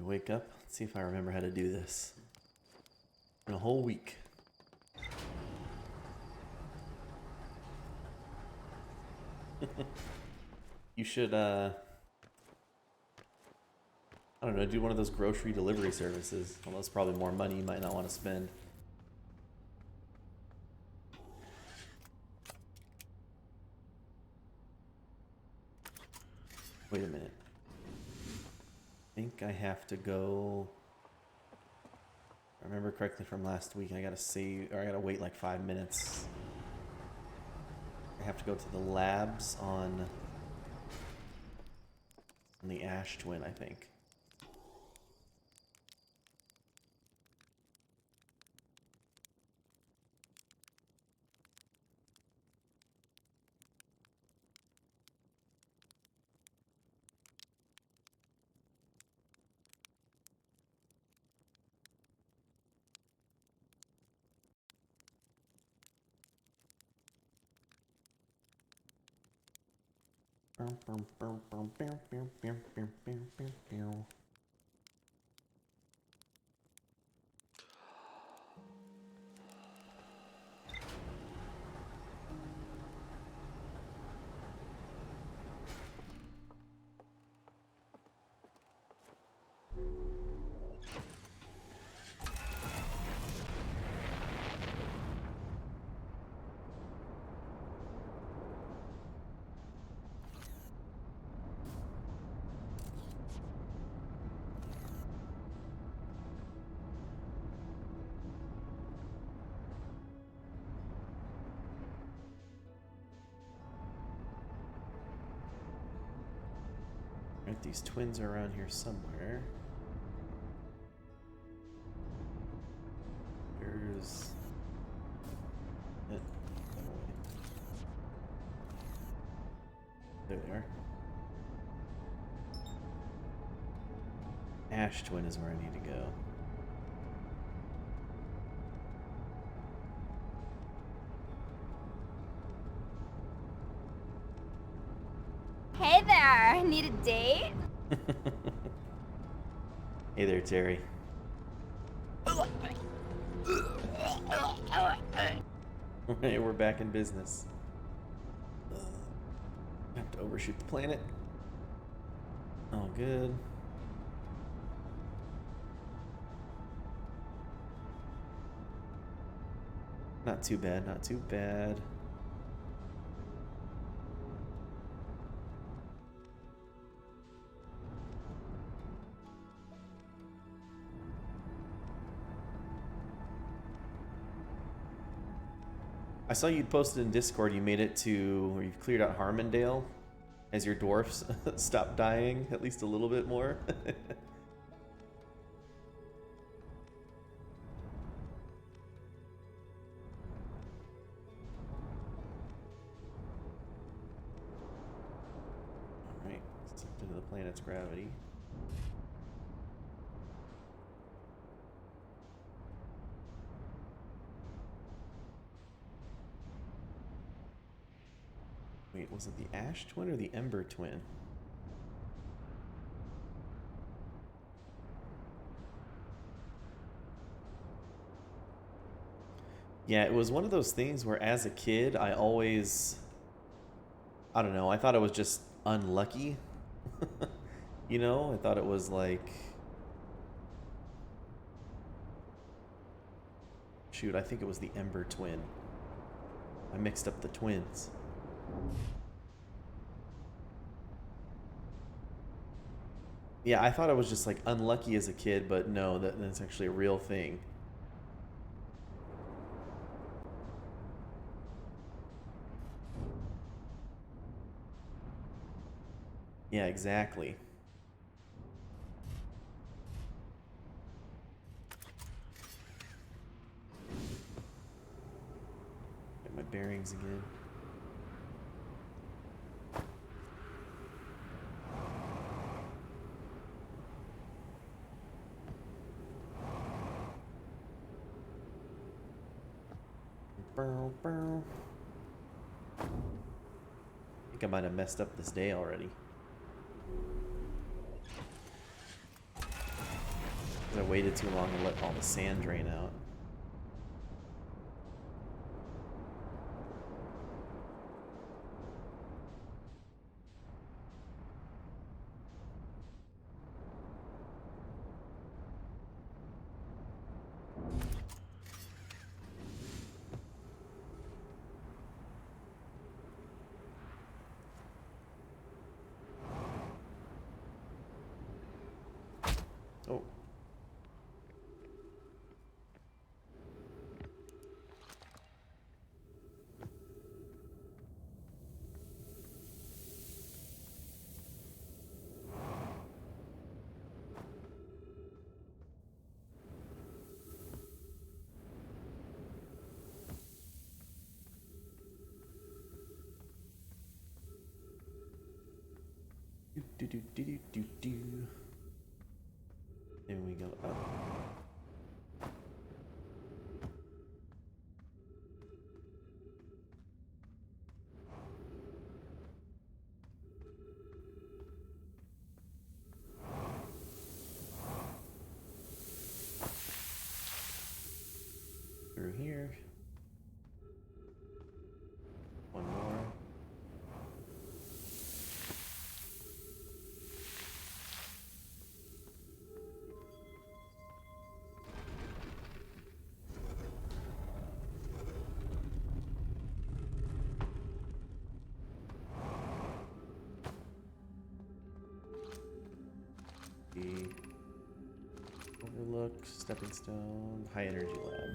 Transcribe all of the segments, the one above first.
wake up. Let's see if I remember how to do this. In a whole week. You should, I don't know, do one of those grocery delivery services. Although it's probably more money you might not want to spend. Wait a minute. I think I have to go... If I remember correctly from last week, I gotta save, or I gotta wait like 5 minutes. I have to go to the labs on the Ash Twin, I think. Right, these twins are around here somewhere. There's... There they are. Ash Twin is where I need to go. Hey there, need a date? Hey there, Terry. Alright, we're back in business. Have to overshoot the planet. All good. Not too bad, not too bad. I saw you'd posted in Discord you made it to where you've cleared out Harmondale as your dwarfs stop dying at least a little bit more. Alright, sucked into the planet's gravity. Wait, was it the Ash Twin or the Ember Twin? Yeah, it was one of those things where as a kid, I always... I don't know, I thought it was just unlucky. You know, I thought it was like... Shoot, I think it was the Ember Twin. I mixed up the twins. Yeah, I thought I was just like unlucky as a kid, but no, that's actually a real thing. Yeah, exactly. Get my bearings again. I think I might have messed up this day already. I waited too long to let all the sand drain out. Oh. Do do do do do do. And we go up. Through here. One more. The Overlook, Stepping Stone, High Energy Lab.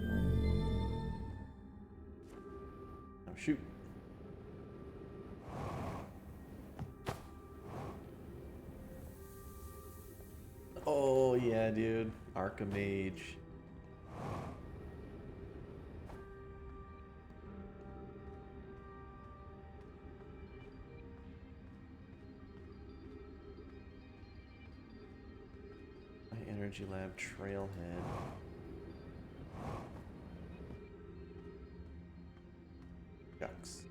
Oh shoot. Oh yeah, dude. Archimage. High Energy Lab Trailhead. Ducks.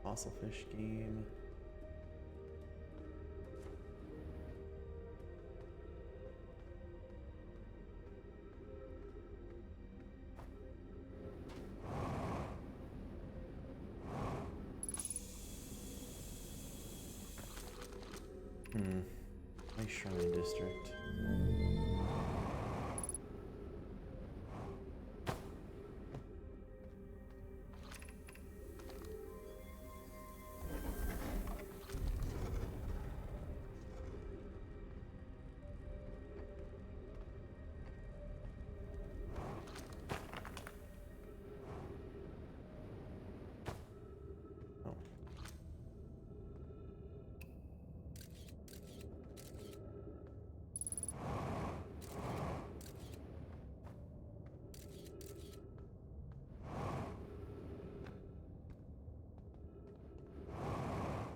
Fossil fish game. My Shrine District. Oh.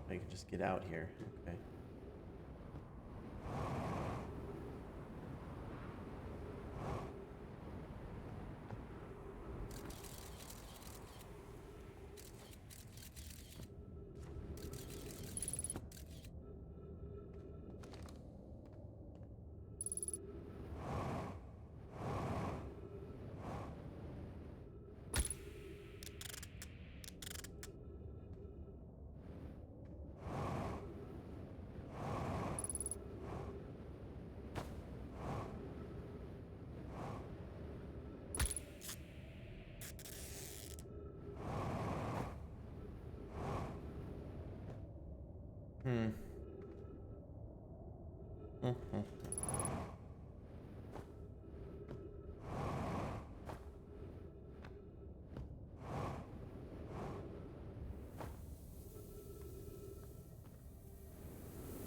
I can just get out here. Okay.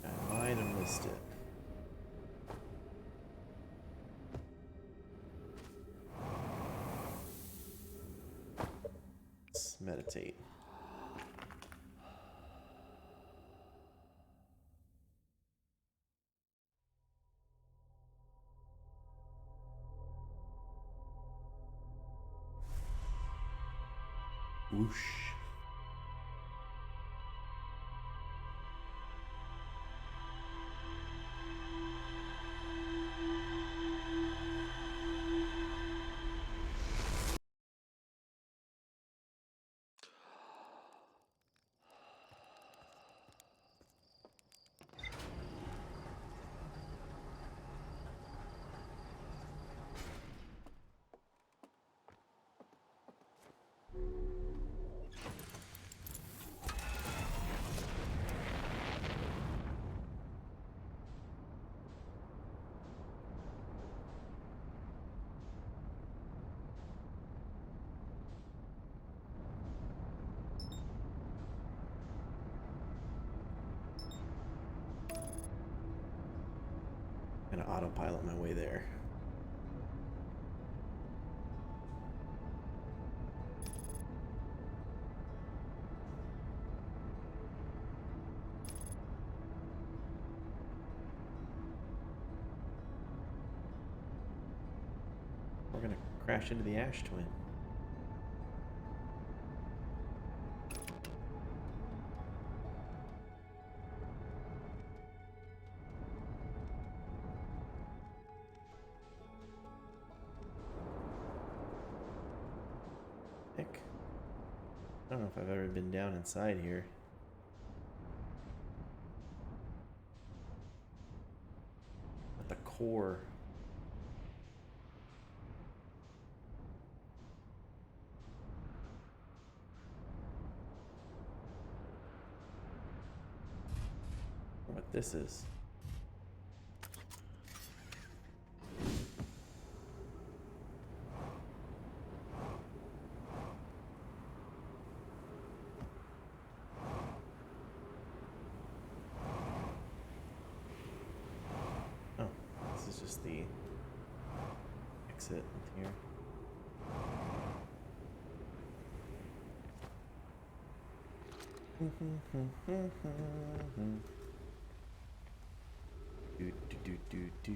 I might have missed it. meditate. Whoosh. Gonna autopilot my way there. We're gonna crash into the Ash Twin. Heck. I don't know if I've ever been down inside here. At the core. What this is. Oh, this is just the exit here. Do do do do do.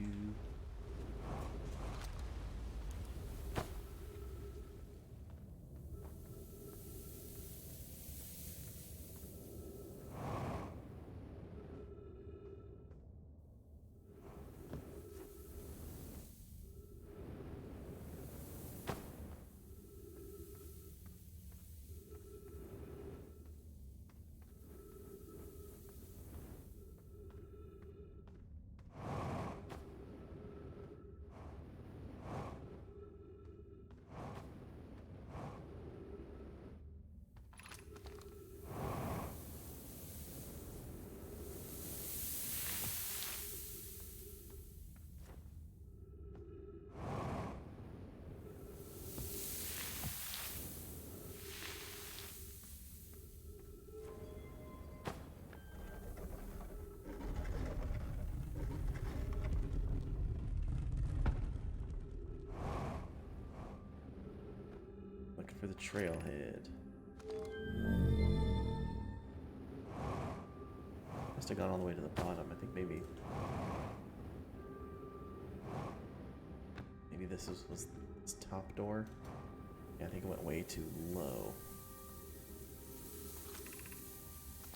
Looking for the trailhead. Must have gone all the way to the bottom. I think maybe this was this top door. Yeah, I think it went way too low.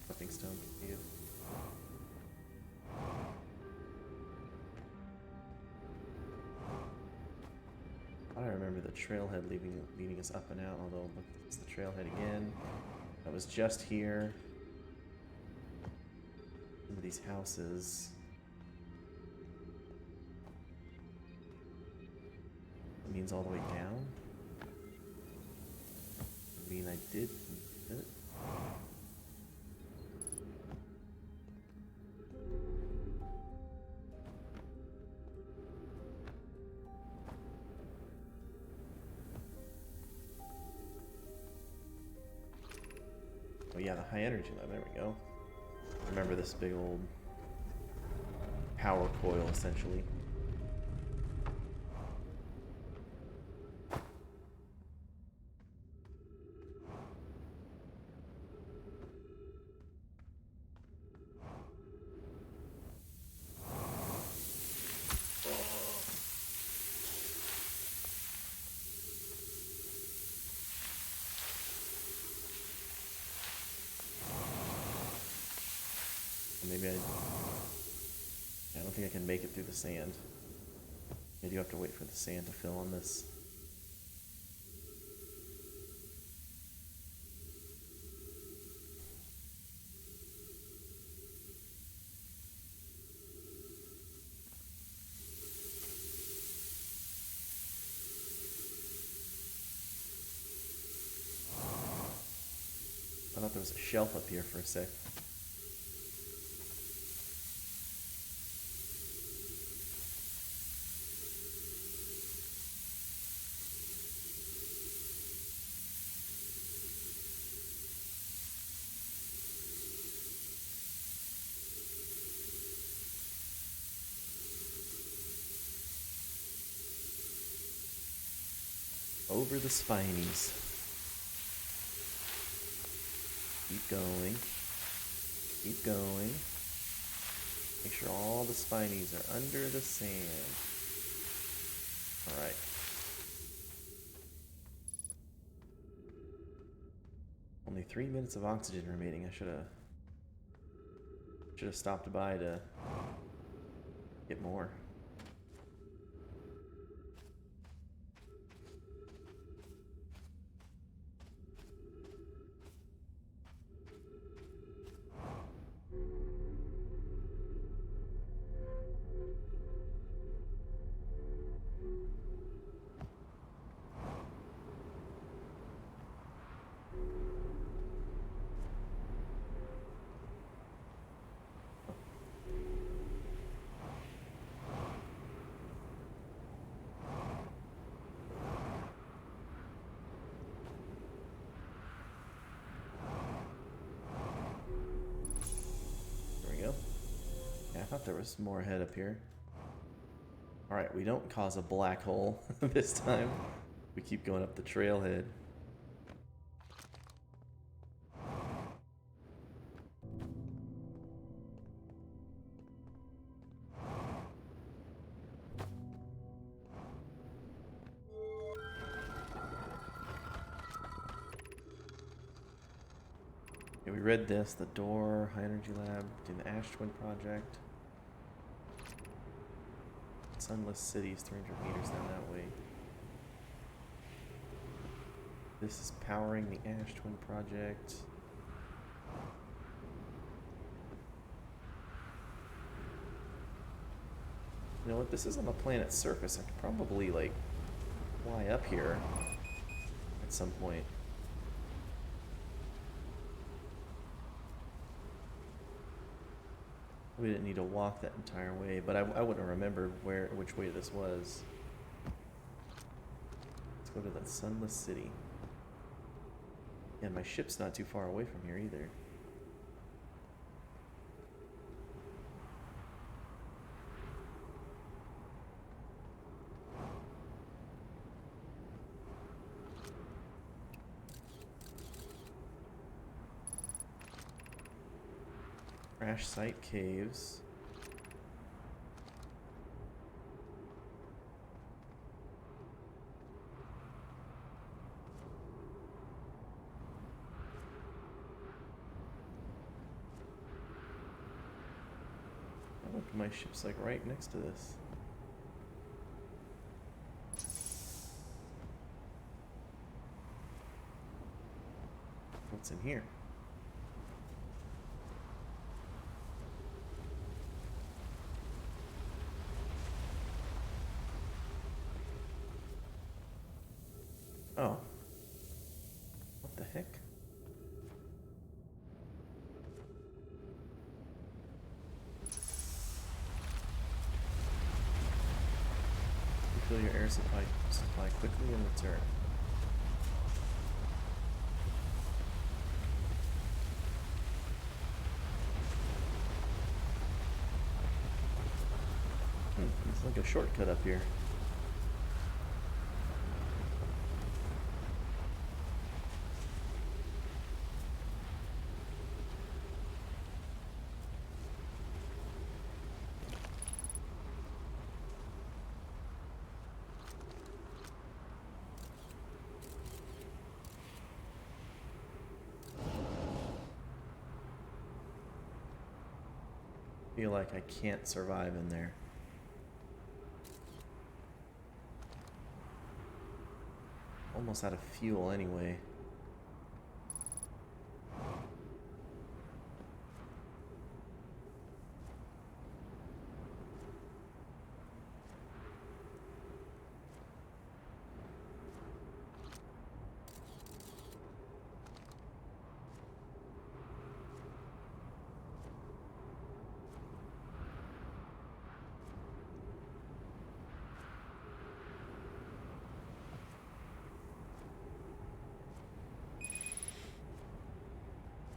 Stepping stone can be. I remember the trailhead leading us up and out, although look, it's the trailhead again. That was just here. Some of these houses. It means all the way down? I mean, I did it. Oh yeah, the high energy line, there we go. Remember this big old power coil, essentially. maybe I don't think I can make it through the sand. I do have to wait for the sand to fill on this. I thought there was a shelf up here for a sec. Over the spinies. Keep going. Keep going. Make sure all the spinies are under the sand. Alright. Only 3 minutes of oxygen remaining. I should have stopped by to get more. I thought there was more ahead up here. Alright, we don't cause a black hole this time. We keep going up the trailhead. Okay, we read this, the door, high energy lab, doing the Ash Twin project. Sunless City is 300 meters down that way. This is powering the Ash Twin project. You know what? This is on the planet's surface. I could probably, like, fly up here at some point. We didn't need to walk that entire way, but I wouldn't have remembered which way this was. Let's go to that Sunless City. And my ship's not too far away from here either. Crash Site Caves. Oh, look, my ship's like right next to this. What's in here? Oh. What the heck? Refill your air supply quickly and return. It's like a shortcut up here. feel like I can't survive in there. Almost out of fuel anyway.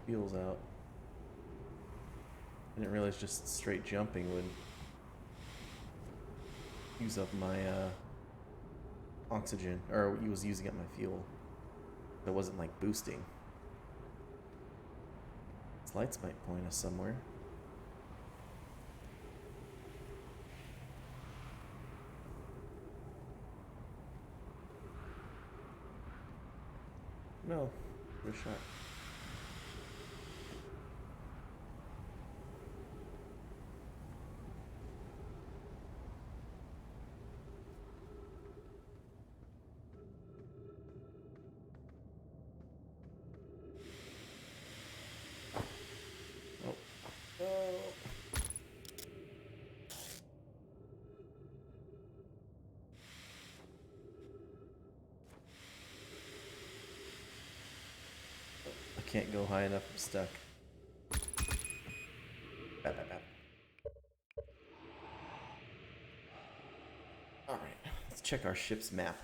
Fuel's out. I didn't realize just straight jumping would use up my oxygen, or it was using up my fuel. It wasn't like boosting. These lights might point us somewhere. No, good shot. Can't go high enough, I'm stuck. Bap, bap, bap. Alright, let's check our ship's map.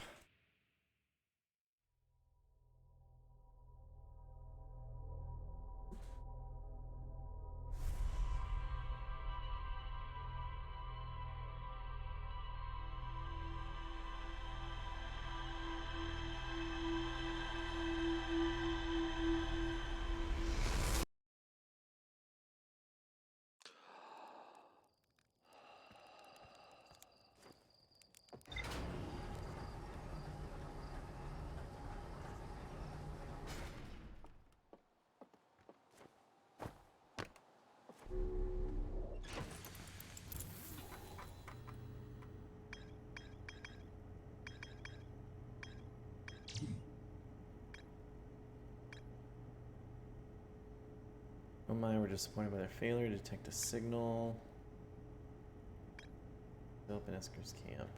Nomai were disappointed by their failure to detect a signal. Open Esker's camp.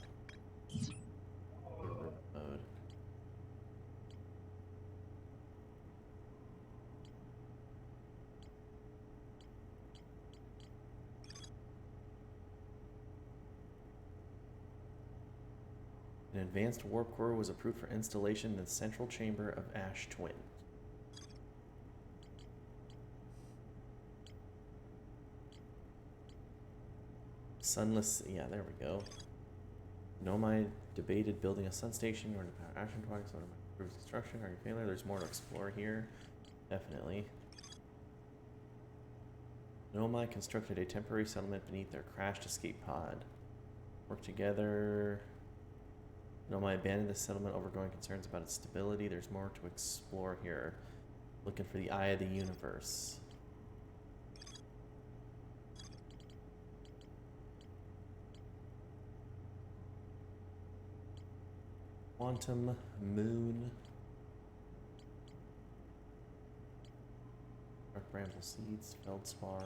Mode. An advanced warp core was approved for installation in the central chamber of Ash Twin. Sunless, yeah, there we go. Nomai debated building a sun station or to power action products or improve construction. Are you failure? There's more to explore here. Definitely. Nomai constructed a temporary settlement beneath their crashed escape pod. Work together. Nomai abandoned the settlement over growing concerns about its stability. There's more to explore here. Looking for the eye of the universe. Quantum Moon. Dark Bramble Seeds, Feldspar.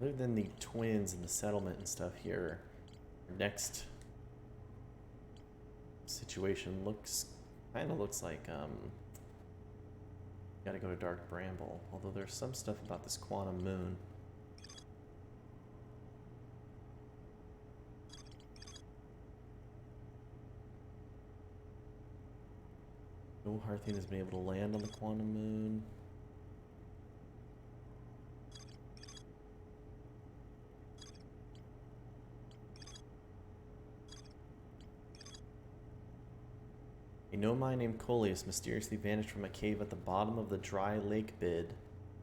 Other than the twins and the settlement and stuff here, our next situation kind of looks like gotta go to Dark Bramble, although there's some stuff about this Quantum Moon. No Hearthian has been able to land on the Quantum Moon. A Nomai named Coleus mysteriously vanished from a cave at the bottom of the dry lake bed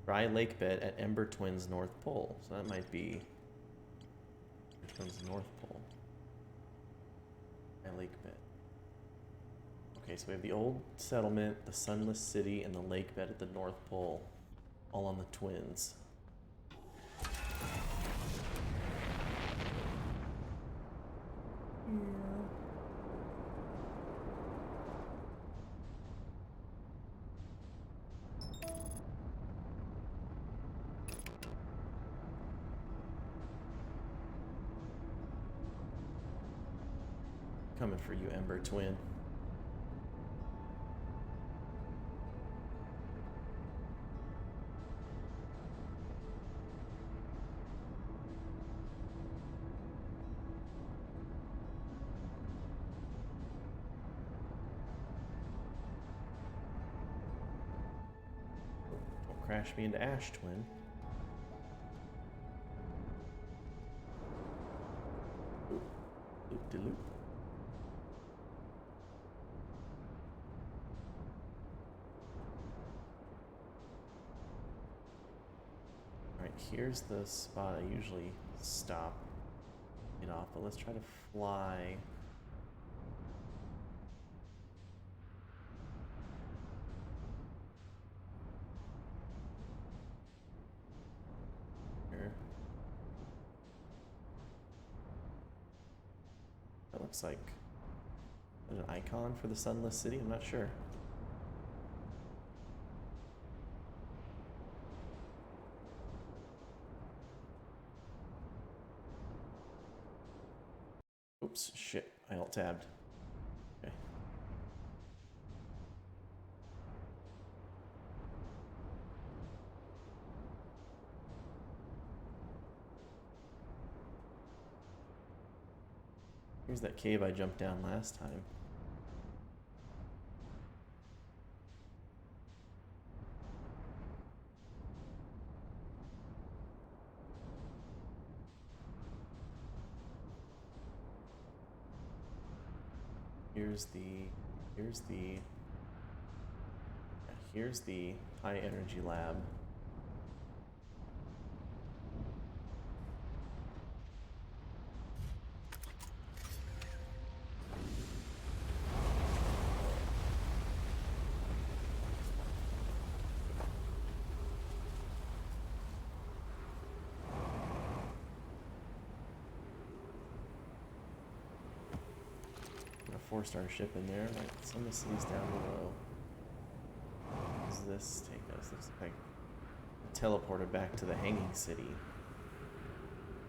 at Ember Twin's North Pole. So that might be Ember Twin's North Pole. Dry lake bed. Okay, so we have the old settlement, the sunless city, and the lake bed at the North Pole, all on the Twins. Coming for you, Ember Twin. Don't crash me into Ash, Twin. Loop-de-loop. Alright, here's the spot I usually stop, get off, but let's try to fly. Here. That looks like an icon for the Sunless City, I'm not sure. Oops, shit, I alt-tabbed. Okay. Here's that cave I jumped down last time. Here's the high energy lab. Got a 4-star ship in there, like some of the cities down below. Where does this take us? Looks like a teleporter back to the Hanging City.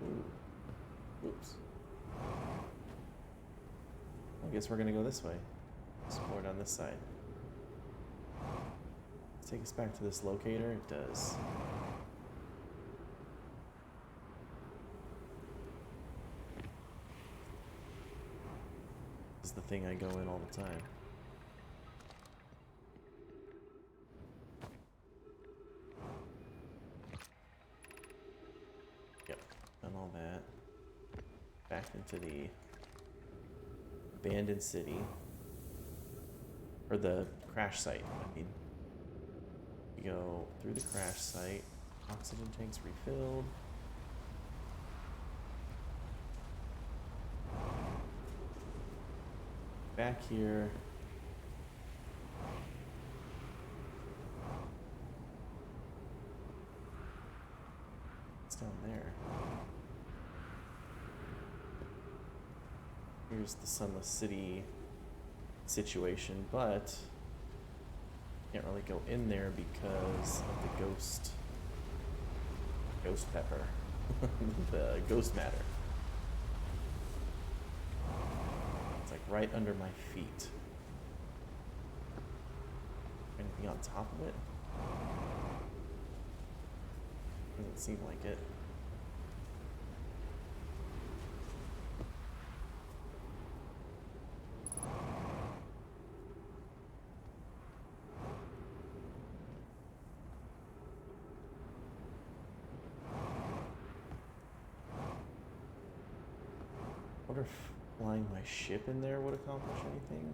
Ooh. Oops. I guess we're gonna go this way. Explore down this side. Let's take us back to this locator. It does. This is the thing I go in all the time. Yep, done all that. Back into the abandoned city. Or the crash site, I mean. You go through the crash site. Oxygen tanks refilled. Back here. It's down there. Here's the Sunless City situation, but can't really go in there because of the ghost pepper. The ghost matter. It's like right under my feet. Anything on top of it? Doesn't seem like it. I wonder if flying my ship in there would accomplish anything.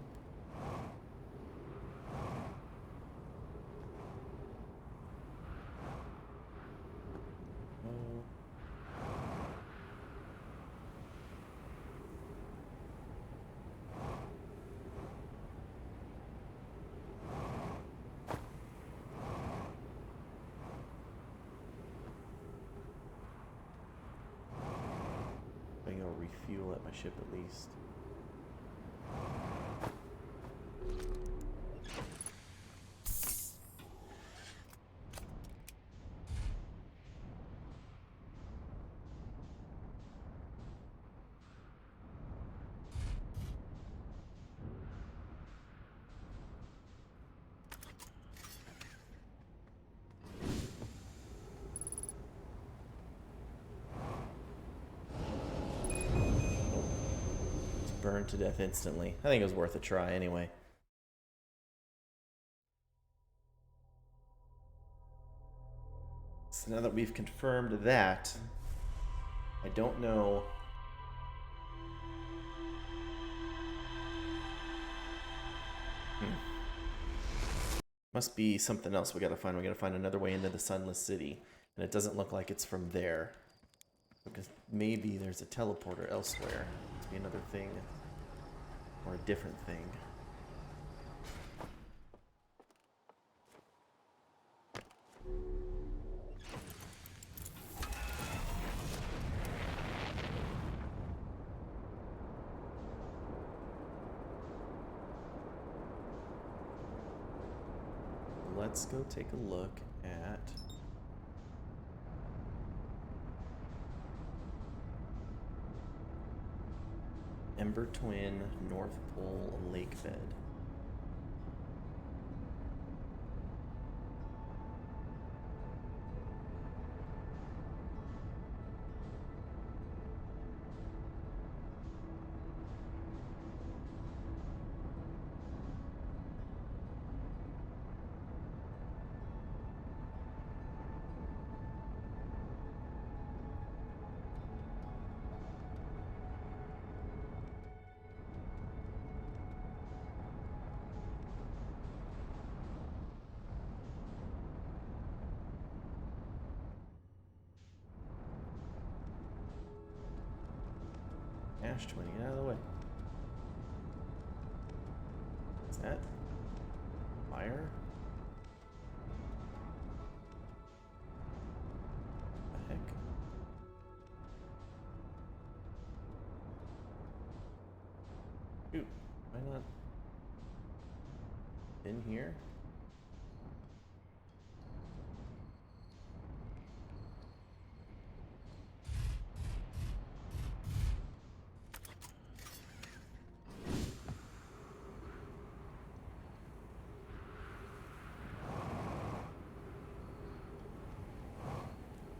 No. refuel at my ship at least. Burned to death instantly. I think it was worth a try anyway. So now that we've confirmed that, I don't know. Must be something else we gotta find. We gotta find another way into the Sunless City. And it doesn't look like it's from there. Because maybe there's a teleporter elsewhere. Must be another thing. Or a different thing. Let's go take a look at Ember Twin North Pole Lake Bed. Ash 20, get out of the way. Is that fire? The heck? Shoot, why not in here?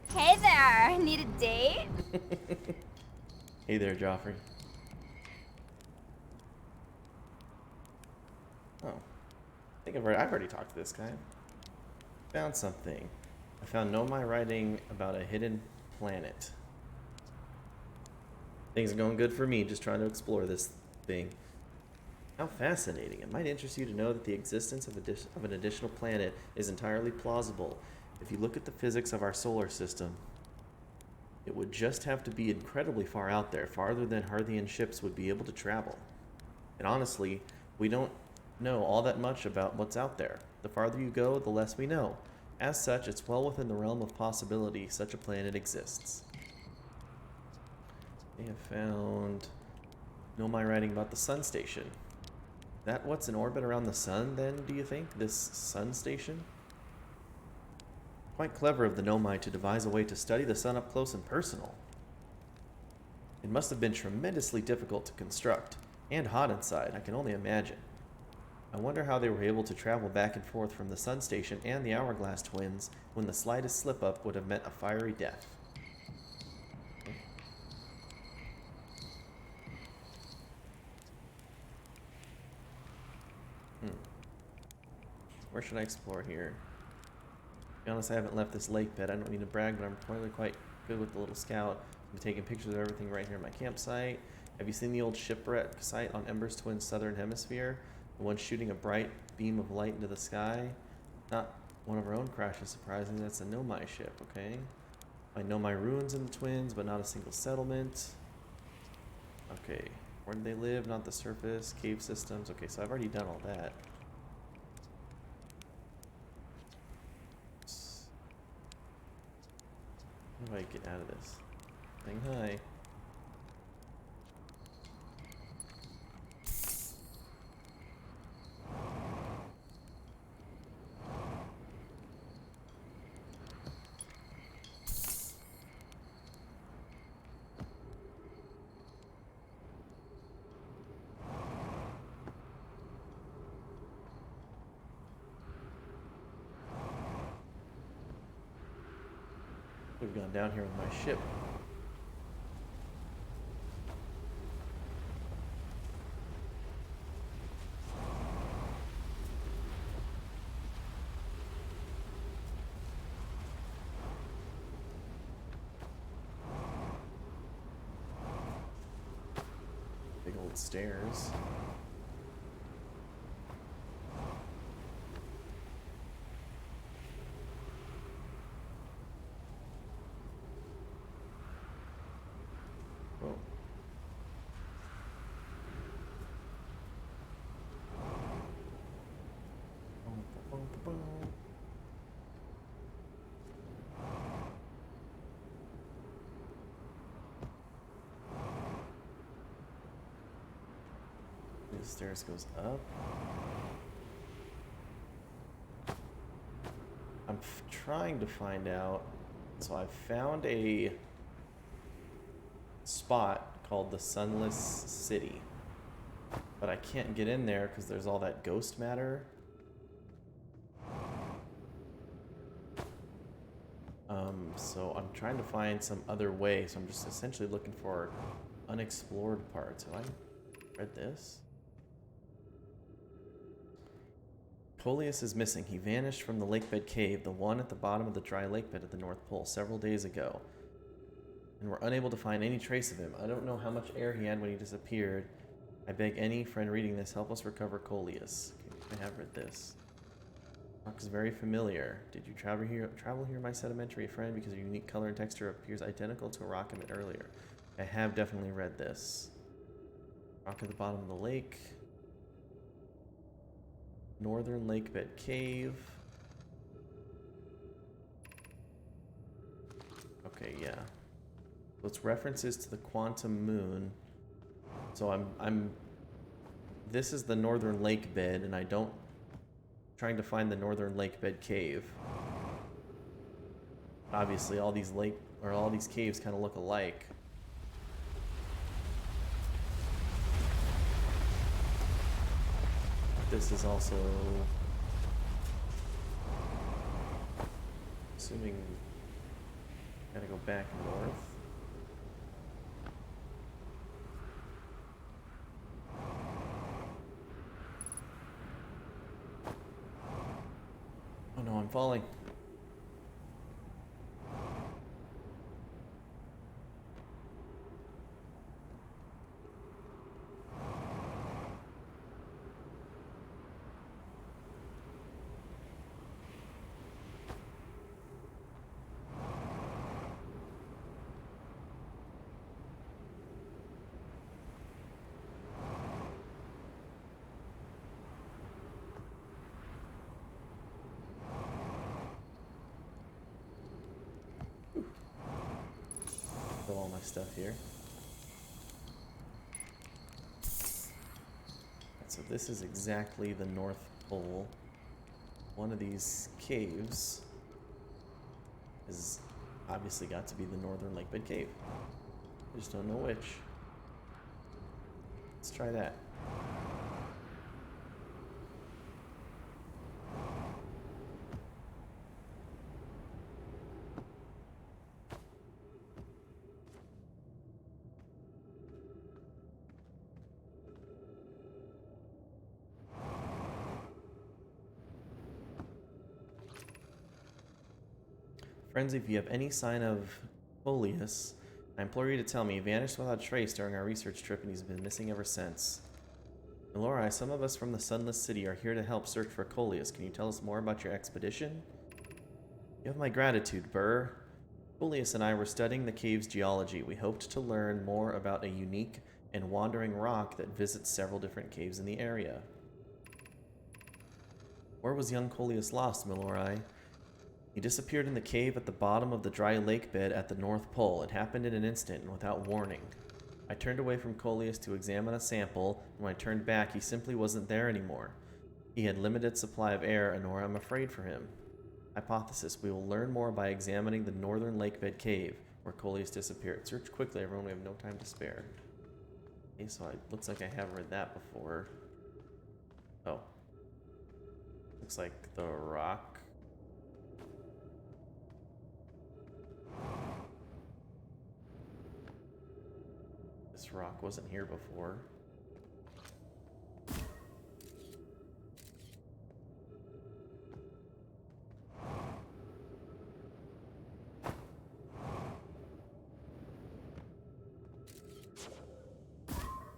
Hey there, need a date? Hey there, Joffrey. Oh. I think I've already talked to this guy. Found something. I found Nomai writing about a hidden planet. Things are going good for me, just trying to explore this thing. How fascinating. It might interest you to know that the existence of an additional planet is entirely plausible. If you look at the physics of our solar system, it would just have to be incredibly far out there, farther than Harthian ships would be able to travel. And honestly, we don't know all that much about what's out there. The farther you go, the less we know. As such, it's well within the realm of possibility such a planet exists. They have found Nomai writing about the sun station. That what's in orbit around the sun, then, do you think? This sun station? Quite clever of the Nomai to devise a way to study the sun up close and personal. It must have been tremendously difficult to construct, and hot inside, I can only imagine. I wonder how they were able to travel back and forth from the sun station and the Hourglass Twins when the slightest slip-up would have meant a fiery death. Where should I explore here? To be honest, I haven't left this lake bed. I don't mean to brag, but I'm probably quite good with the little scout. I'm taking pictures of everything right here at my campsite. Have you seen the old shipwreck site on Ember's Twin Southern Hemisphere? The one shooting a bright beam of light into the sky? Not one of our own crashes, surprisingly. That's a Nomai ship, okay? I know my ruins in the Twins, but not a single settlement. Okay, where do they live? Not the surface, cave systems. Okay, so I've already done all that. How do I get out of this? Saying hi. Could have gone down here with my ship. Big old stairs. Whoa. The stairs goes up. I'm trying to find out. So I found a spot called the Sunless City, but I can't get in there because there's all that ghost matter. So I'm trying to find some other way. So I'm just essentially looking for unexplored parts. Have I read this? Coleus is missing. He vanished from the lakebed cave, the one at the bottom of the dry lakebed at the North Pole, several days ago. And we're unable to find any trace of him. I don't know how much air he had when he disappeared. I beg any friend reading this, help us recover Coleus. Okay, I have read this. Rock is very familiar. Did you travel here, my sedimentary friend, because your unique color and texture appears identical to a rock I met earlier? I have definitely read this. Rock at the bottom of the lake. Northern Lakebed Cave. Okay, yeah. So it's references to the quantum moon. So this is the northern lake bed, and trying to find the northern lake bed cave. Obviously all these caves kind of look alike. This is also, assuming, gotta go back north. Oh no, I'm falling. Put all my stuff here. So this is exactly the North Pole. One of these caves has obviously got to be the Northern Lakebed Cave. I just don't know which. Let's try that. Friends, if you have any sign of Coleus, I implore you to tell me. He vanished without trace during our research trip, and he's been missing ever since. Melorai, some of us from the Sunless City are here to help search for Coleus. Can you tell us more about your expedition? You have my gratitude, Burr. Coleus and I were studying the cave's geology. We hoped to learn more about a unique and wandering rock that visits several different caves in the area. Where was young Coleus lost, Melorai? He disappeared in the cave at the bottom of the dry lake bed at the North Pole. It happened in an instant and without warning. I turned away from Coleus to examine a sample, and when I turned back, he simply wasn't there anymore. He had limited supply of air, and I'm afraid for him. Hypothesis: we will learn more by examining the northern lakebed cave, where Coleus disappeared. Search quickly, everyone. We have no time to spare. Okay, so it looks like I have read that before. Oh. Looks like the rock. This rock wasn't here before.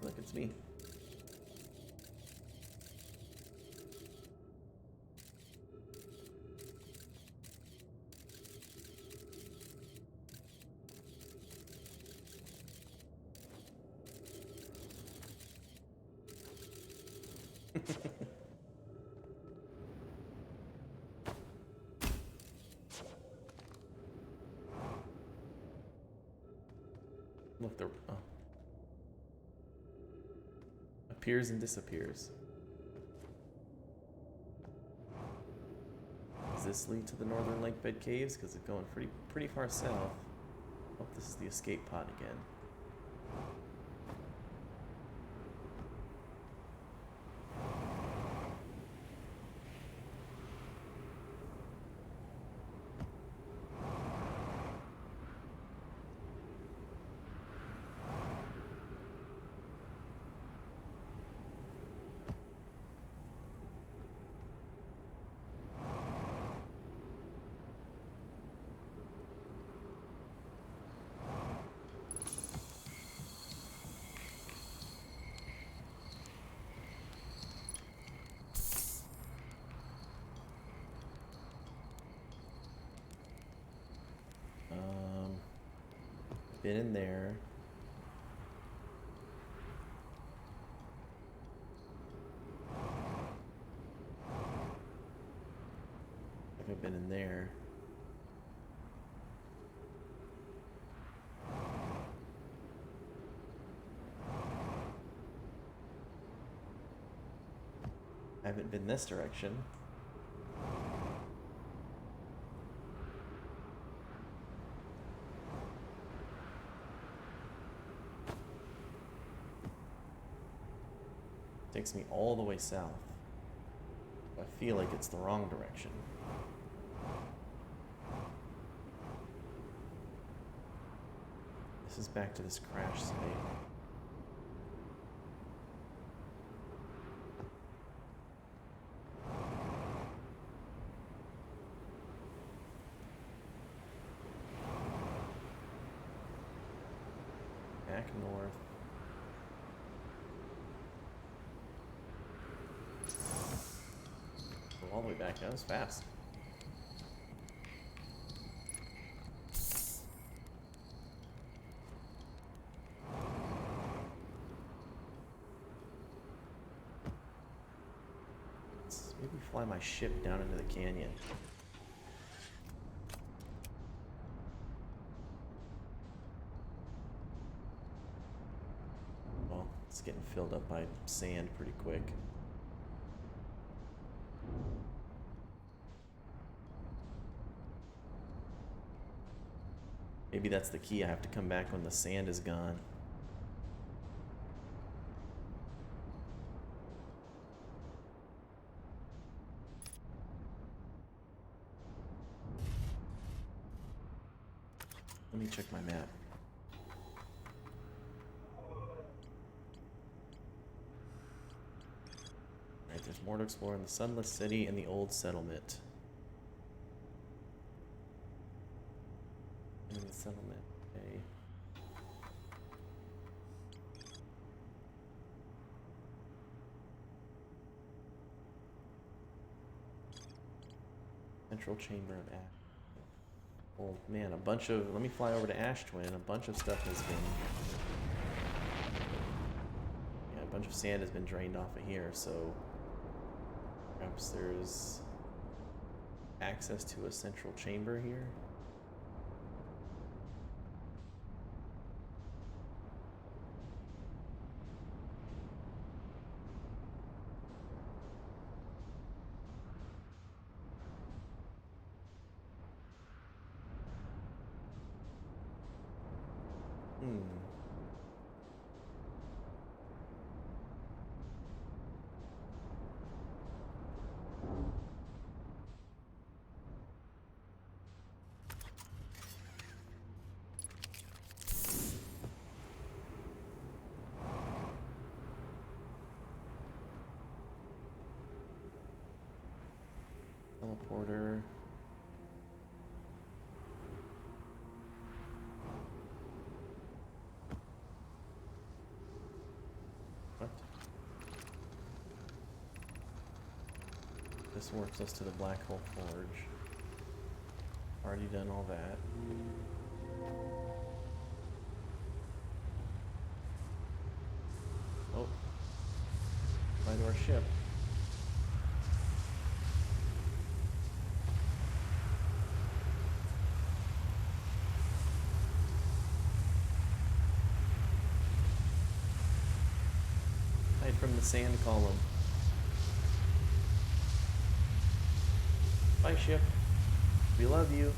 Look, it's me. Look, the appears and disappears. Does this lead to the northern lake bed caves? Because it's going pretty far south. Oh, this is the escape pod again. Been in there. I've been in there. I haven't been this direction. Takes me all the way south. I feel like it's the wrong direction. This is back to this crash site. Back north. Go all the way back. That was fast. Let's maybe fly my ship down into the canyon. Well, it's getting filled up by sand pretty quick. Maybe that's the key. I have to come back when the sand is gone. Let me check my map. Alright, there's more to explore in the Sunless City and the Old Settlement. In the settlement, okay. Central Chamber of Ash. Oh man, let me fly over to Ash Twin. A bunch of stuff has been, yeah, a bunch of sand has been drained off of here, so perhaps there's access to a central chamber here. Porter. What? This warps us to the Black Hole Forge. Already done all that. Oh. Fly to our ship. Hide from the sand column. Bye, ship. We love you.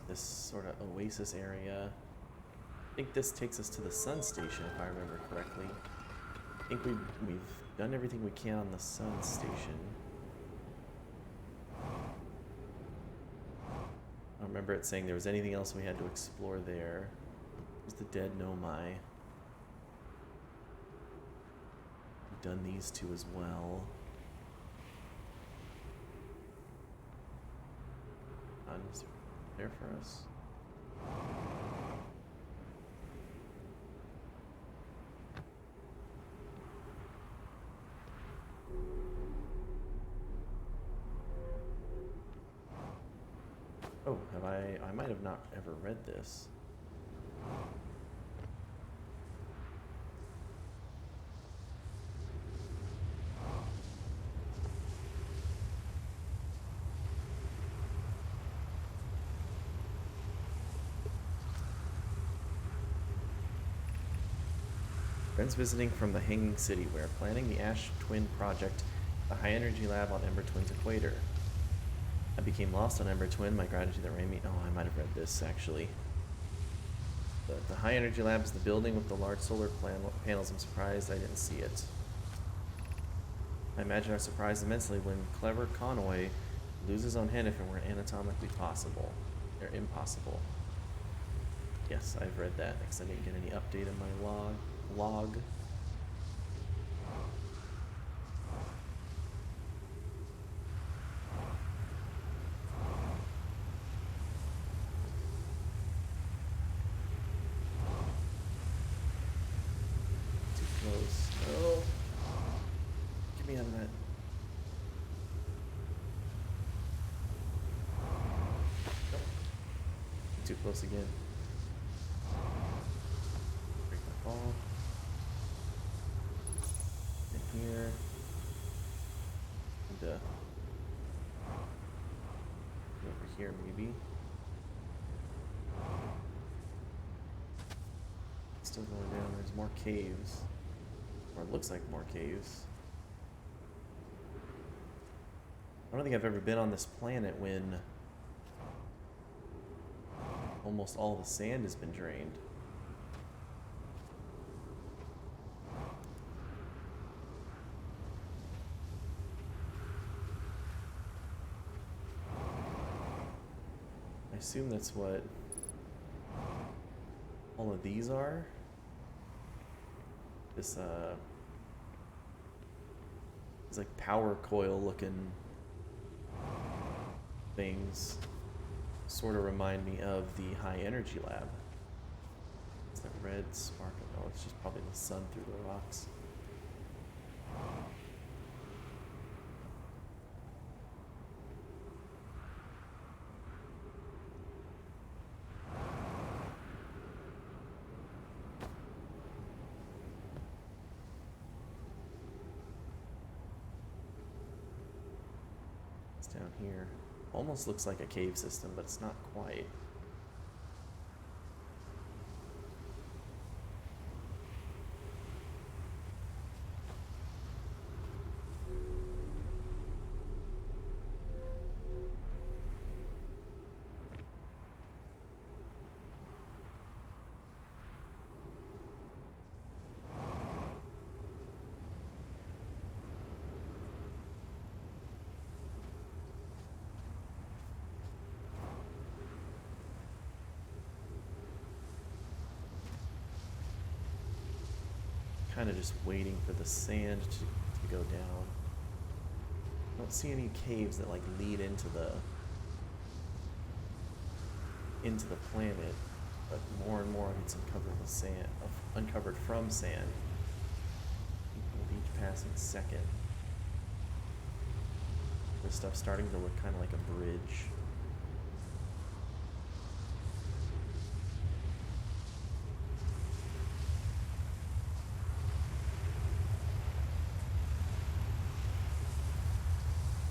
This sort of oasis area. I think this takes us to the sun station, if I remember correctly. I think we've done everything we can on the sun station. I don't remember it saying there was anything else we had to explore there. There's the dead Nomai. We've done these two as well. Is there for us? Oh, have I might have not ever read this. Friends visiting from the Hanging City. We are planning the Ash Twin project, the high energy lab on Ember Twin's equator. I became lost on Ember Twin. My gratitude that ran me. Oh, I might have read this actually. The high energy lab is the building with the large solar panels. I'm surprised I didn't see it. I imagine our surprise immensely when clever Conway loses his own head if it weren't anatomically possible. Or impossible. Yes, I've read that because I didn't get any update in my log. Too close. Oh. Get me out of that. Nope. Too close again. Break my fall. Here and over here maybe. Still going down. There's more caves, or it looks like more caves. I don't think I've ever been on this planet when almost all the sand has been drained. I assume that's what all of these are. This it's like power coil looking things sort of remind me of the high energy lab. It's that red sparkle. Oh, it's just probably the sun through the rocks. Down here. Almost looks like a cave system, but it's not quite. kind of just waiting for the sand to go down. I don't see any caves that like lead into the planet, but more and more it's uncovered with sand, uncovered from sand. With each passing second, this stuff's starting to look kind of like a bridge.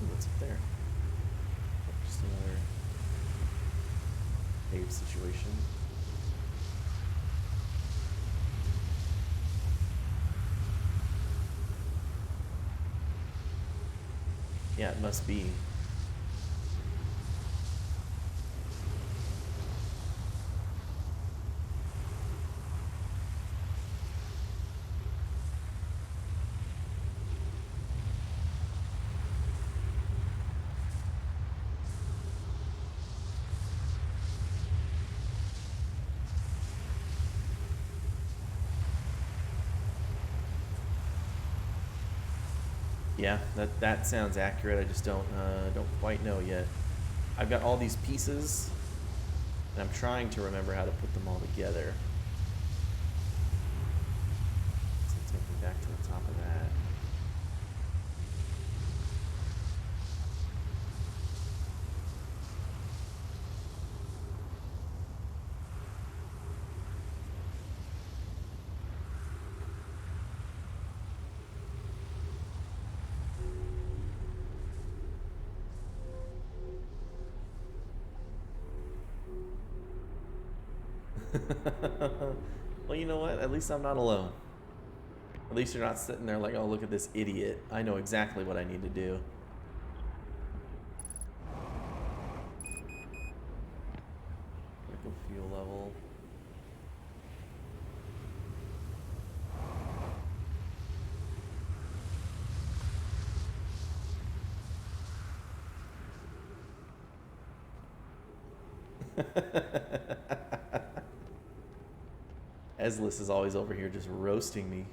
What's up there? Oh, just another cave situation. Yeah, it must be. Yeah, that sounds accurate. I just don't quite know yet. I've got all these pieces, and I'm trying to remember how to put them all together. So take me back to the top of that. Well, you know what? At least I'm not alone. At least you're not sitting there like, oh, look at this idiot. I know exactly what I need to do. Critical fuel level. Ezlis is always over here just roasting me.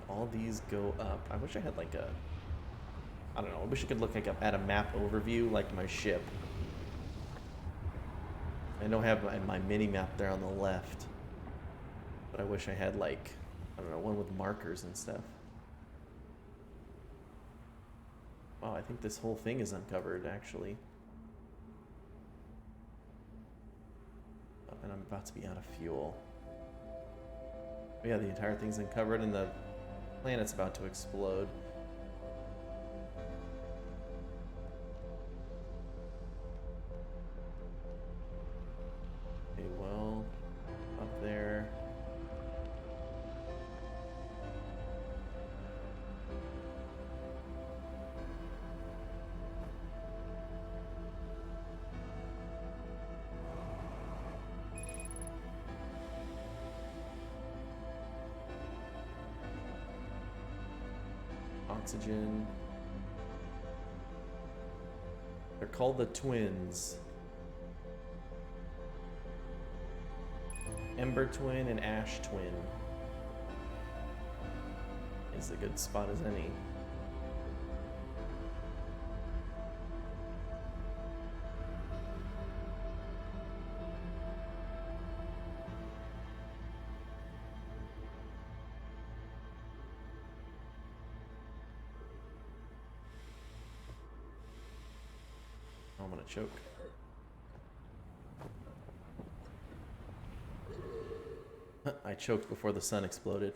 All these go up. I wish I had like a... I don't know. I wish I could look like at a map overview like my ship. I know I have my mini map there on the left. But I wish I had like, I don't know, one with markers and stuff. Wow, I think this whole thing is uncovered actually. And I'm about to be out of fuel. But yeah, the entire thing's uncovered and the planet's about to explode. Okay, well, up there. Oxygen. They're called the twins. Ember twin and ash twin. Is a good spot as any. I'm gonna choke. I choked before the sun exploded.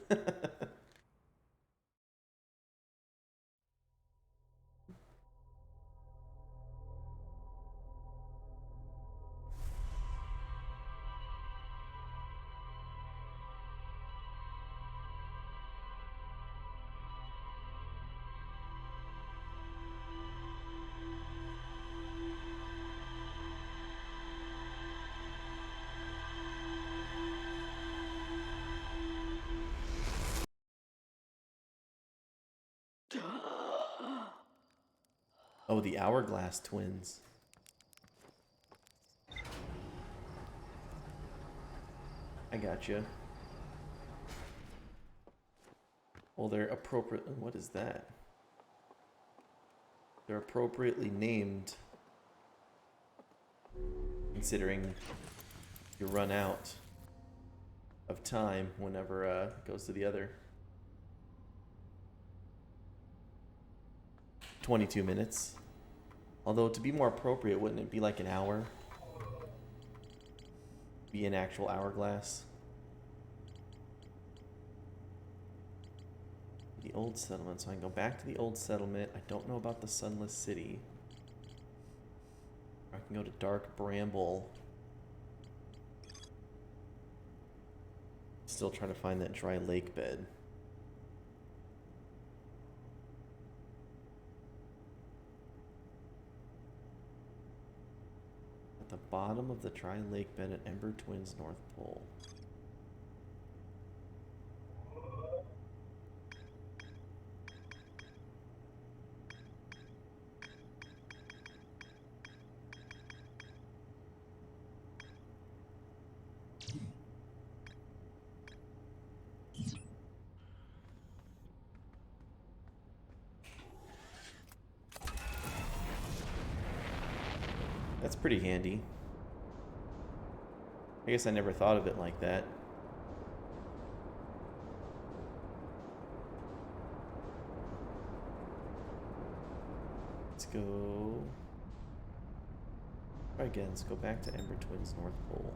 Oh, the Hourglass twins. I gotcha. Well, they're appropriate. What is that? They're appropriately named, considering you run out of time whenever it goes to the other. 22 minutes. Although, to be more appropriate, wouldn't it be like an hour? Be an actual hourglass? The old settlement, so I can go back to the old settlement. I don't know about the Sunless City. I can go to Dark Bramble. Still trying to find that dry lake bed. At the bottom of the dry lake bed at Ember Twins North Pole. That's pretty handy. I guess I never thought of it like that. Let's go... Try again, let's go back to Ember Twins North Pole.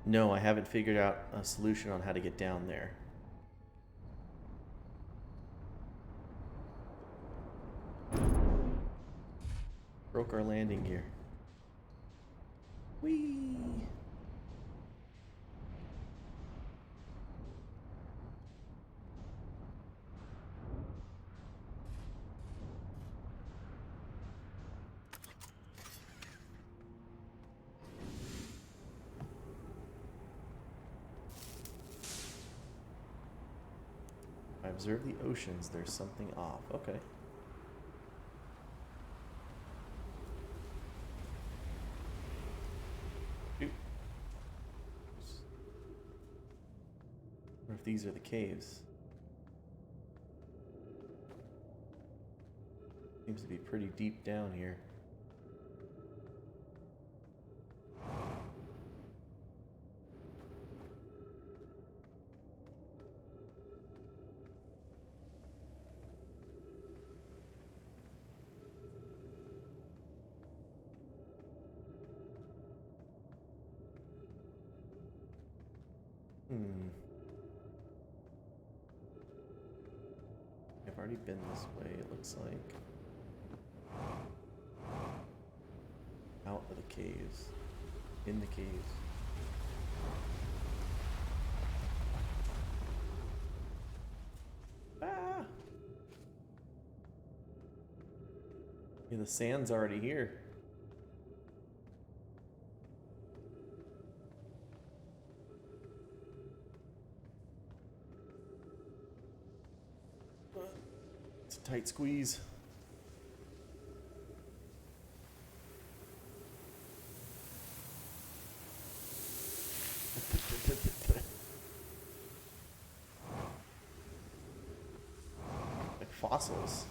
No, I haven't figured out a solution on how to get down there. Broke our landing gear. Whee! I observe the oceans. There's something off. Okay. Shoot. Or if these are the caves. Seems to be pretty deep down here. I've already been this way, it looks like. Out of the caves. In the caves. Ah! Yeah, the sand's already here. It's a tight squeeze. Like fossils.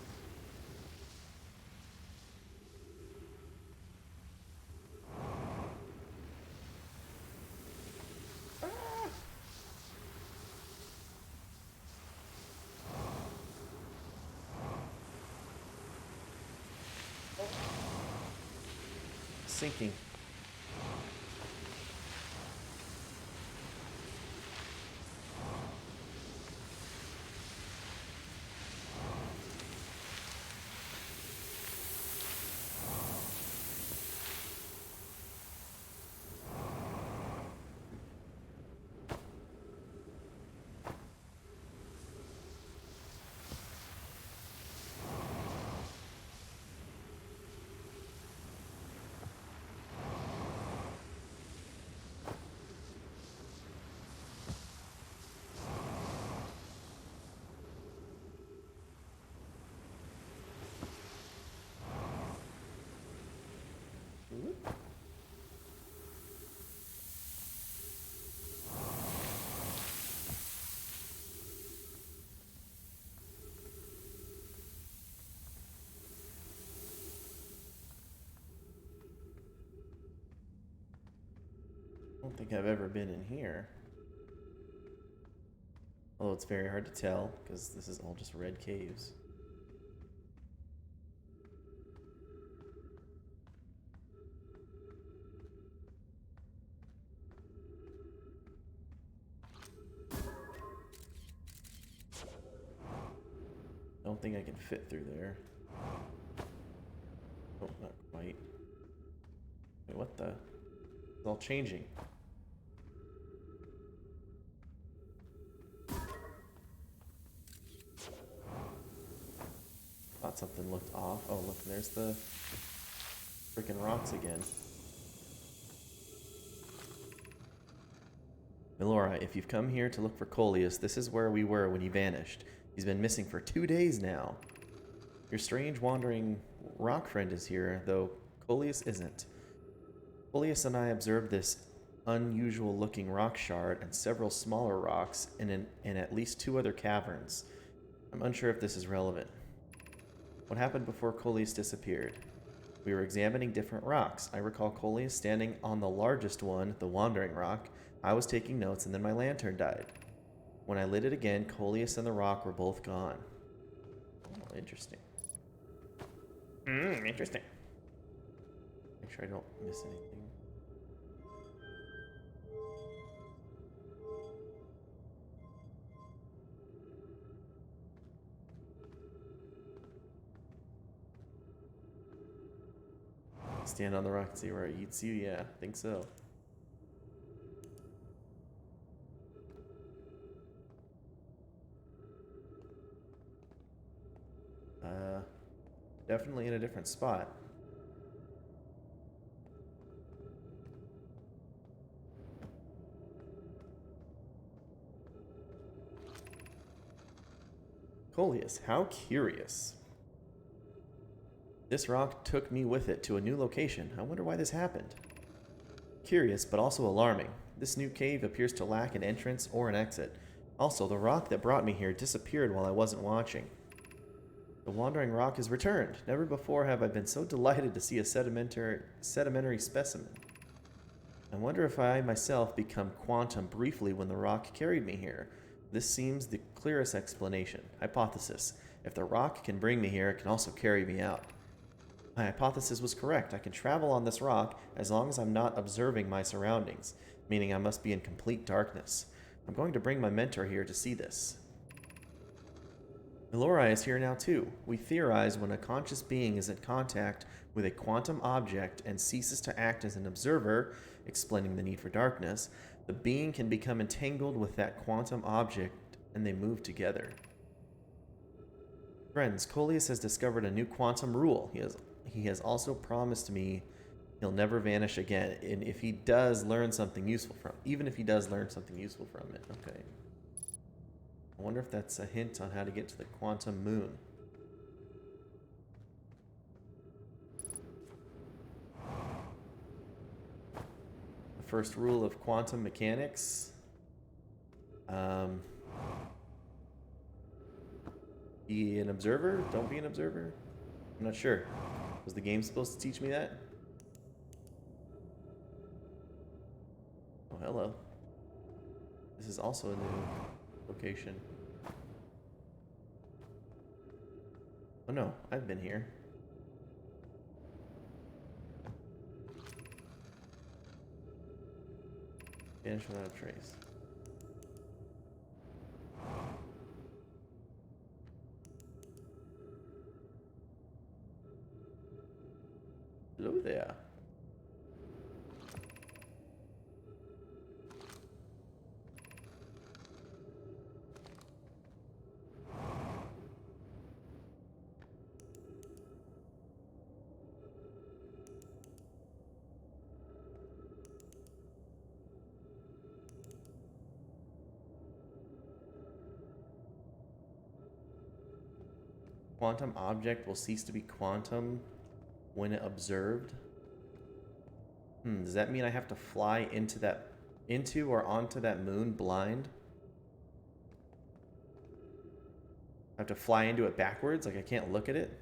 Sinking. I don't think I've ever been in here. Although it's very hard to tell because this is all just red caves. I don't think I can fit through there. Oh, not quite. Wait, what the? It's all changing. Thought something looked off. Oh, look, there's the freaking rocks again. Melora, if you've come here to look for Coleus, this is where we were when he vanished. He's been missing for 2 days now. Your strange wandering rock friend is here, though Coleus isn't. Coleus and I observed this unusual looking rock shard and several smaller rocks in at least 2 other caverns. I'm unsure if this is relevant. What happened before Coleus disappeared? We were examining different rocks. I recall Coleus standing on the largest one, the Wandering Rock. I was taking notes and then my lantern died. When I lit it again, Coleus and the rock were both gone. Oh, interesting. Interesting. Make sure I don't miss anything. Stand on the rock and see where it eats you? Yeah, I think so. Definitely in a different spot. Coleus, how curious. This rock took me with it to a new location. I wonder why this happened. Curious, but also alarming. This new cave appears to lack an entrance or an exit. Also, the rock that brought me here disappeared while I wasn't watching. The Wandering Rock is returned. Never before have I been so delighted to see a sedimentary specimen. I wonder if I myself become quantum briefly when the rock carried me here. This seems the clearest explanation. Hypothesis. If the rock can bring me here, it can also carry me out. My hypothesis was correct. I can travel on this rock as long as I'm not observing my surroundings, meaning I must be in complete darkness. I'm going to bring my mentor here to see this. Melora is here now too. We theorize when a conscious being is in contact with a quantum object and ceases to act as an observer, explaining the need for darkness, the being can become entangled with that quantum object and they move together. Friends, Coleus has discovered a new quantum rule. He has also promised me he'll never vanish again, and if he does learn something useful from even if he does learn something useful from it. Okay. I wonder if that's a hint on how to get to the quantum moon. The first rule of quantum mechanics. Be an observer? Don't be an observer? I'm not sure. Was the game supposed to teach me that? Oh, hello. This is also a new location. Oh no, I've been here. Vanish without a trace. Hello there. Quantum object will cease to be quantum when observed. Does that mean I have to fly into or onto that moon blind? I have to fly into it backwards? Like I can't look at it?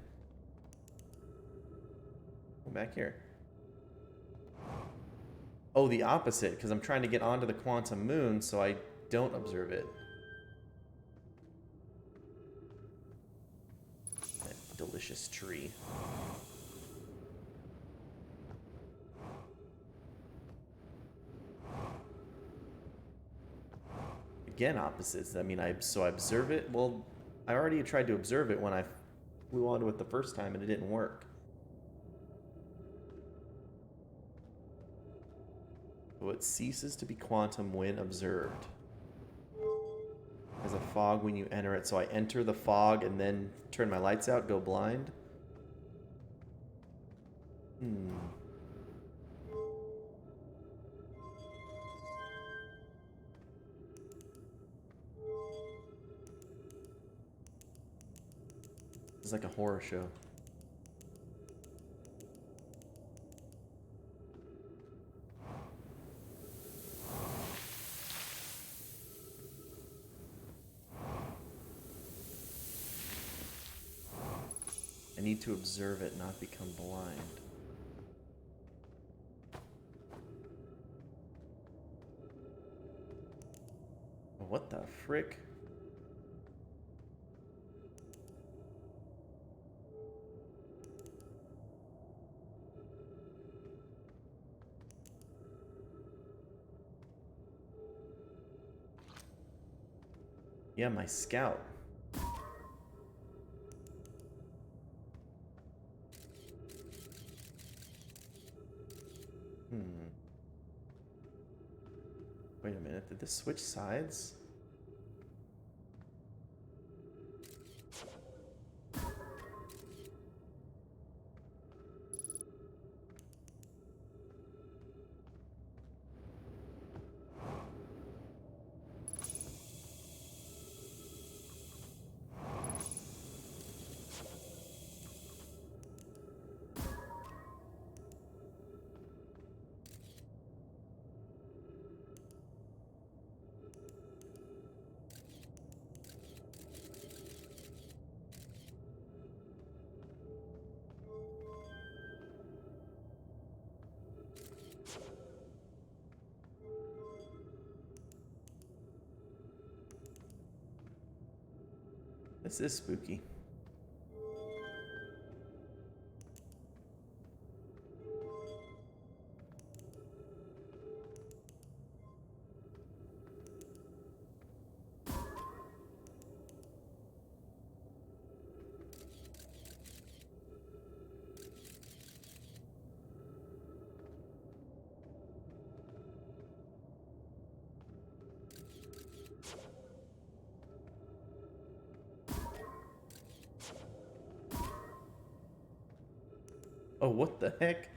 Go back here. Oh, the opposite, because I'm trying to get onto the quantum moon so I don't observe it. That delicious tree. Again, opposites. I mean, so I observe it. Well, I already tried to observe it when I flew onto it the first time and it didn't work. So it ceases to be quantum when observed. As a fog when you enter it. So I enter the fog and then turn my lights out, go blind. It's like a horror show. I need to observe it, not become blind. What the frick? Yeah, my scout. Wait a minute, did this switch sides? This is spooky. Oh, what the heck?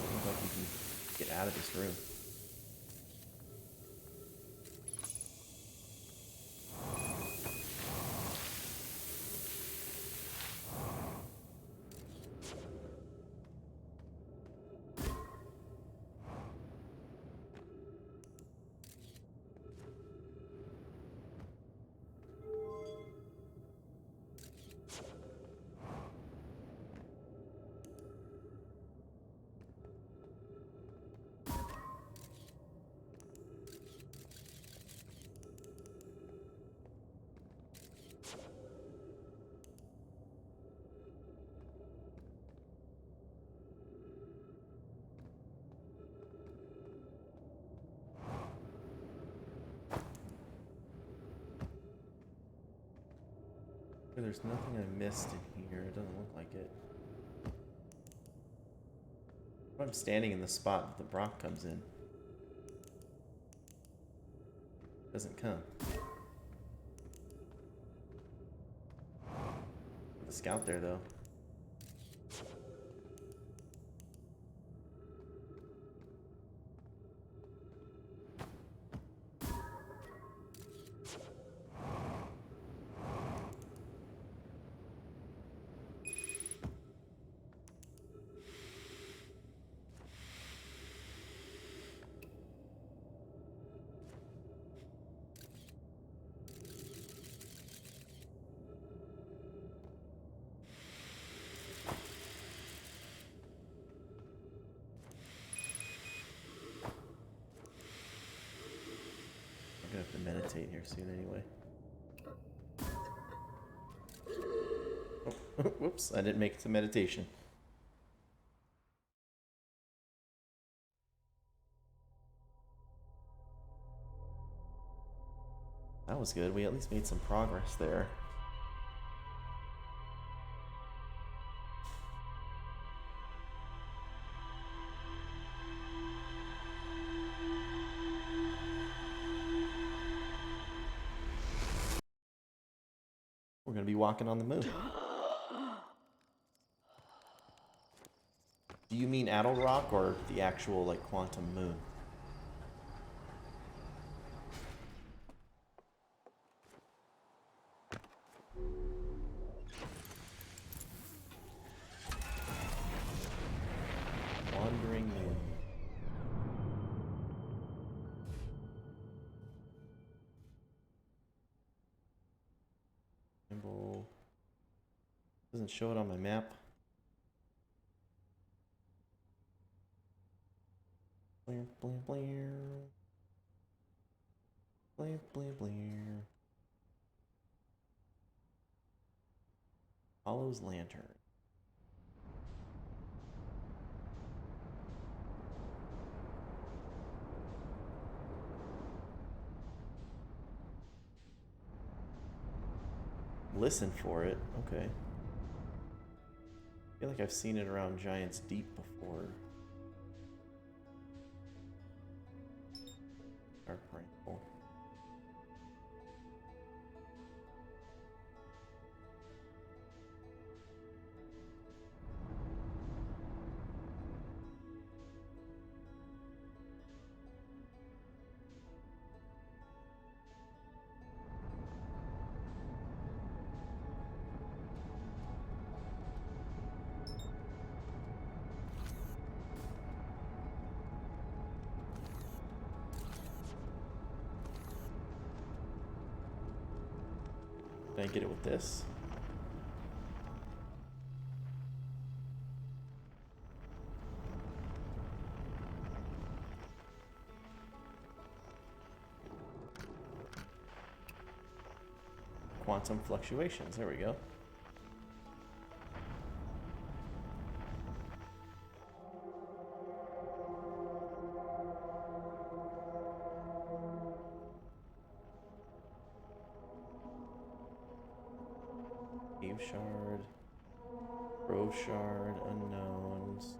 Seems like you can get out of this room. there's nothing I missed in here. It doesn't look like it. I'm standing in the spot that the Brock comes in. Doesn't come. The scout there, though. I'm gonna have to meditate here soon anyway. Oh, whoops, I didn't make it to meditation. That was good. We at least made some progress there. We're gonna be walking on the moon. Do you mean Adel Rock or the actual, like, quantum moon? Wandering moon. Symbol. Doesn't show it on my map. Blam, blam, blam. Blam, blam, blam. Hollow's Lantern. Listen for it. Okay. I feel like I've seen it around Giant's Deep before. Dark Rainbow. Can I get it with this? Quantum fluctuations. There we go. Cave Shard. Grove Shard. Unknowns.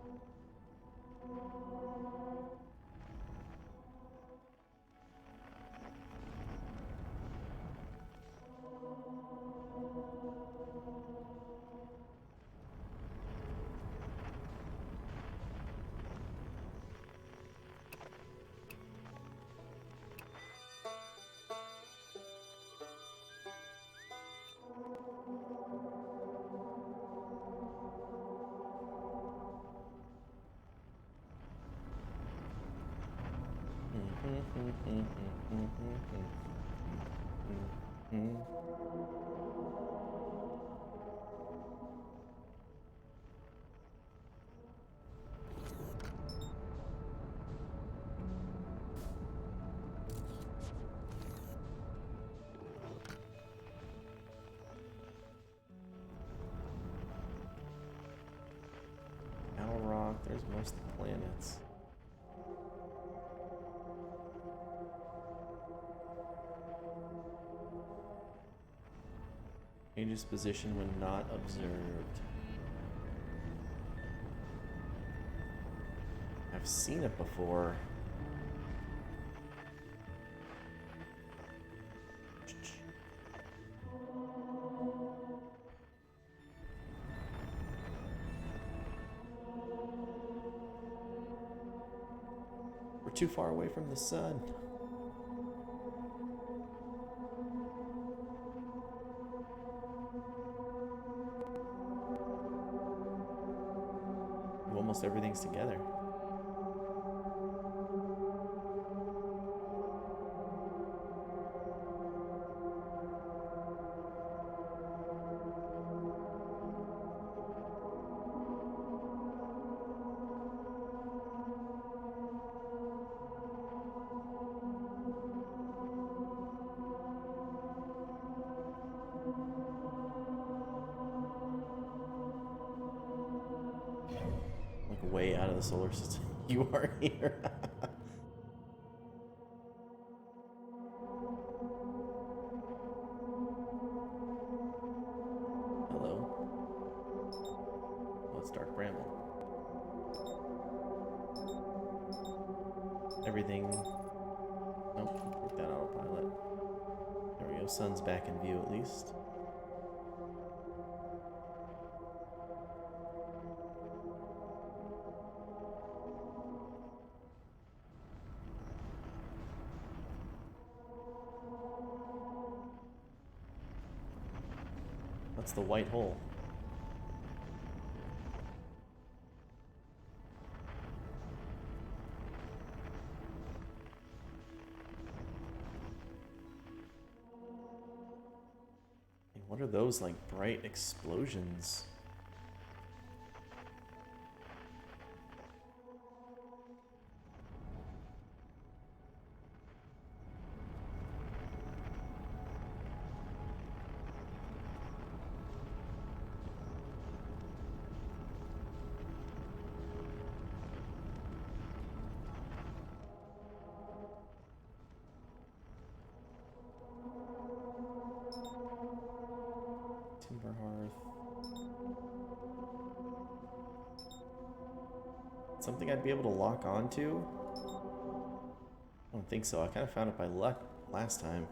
Owl Rock, there's most of the planets. Changes position when not observed. I've seen it before. We're too far away from the sun. Almost everything's together. Like way out of the solar system. You are here. Hello. Oh, it's Dark Bramble. Everything. Nope, work that autopilot. There we go. Sun's back in view at least. That's the white hole. And what are those, like, bright explosions? Timber hearth. Something I'd be able to lock onto? I don't think so. I kind of found it by luck last time.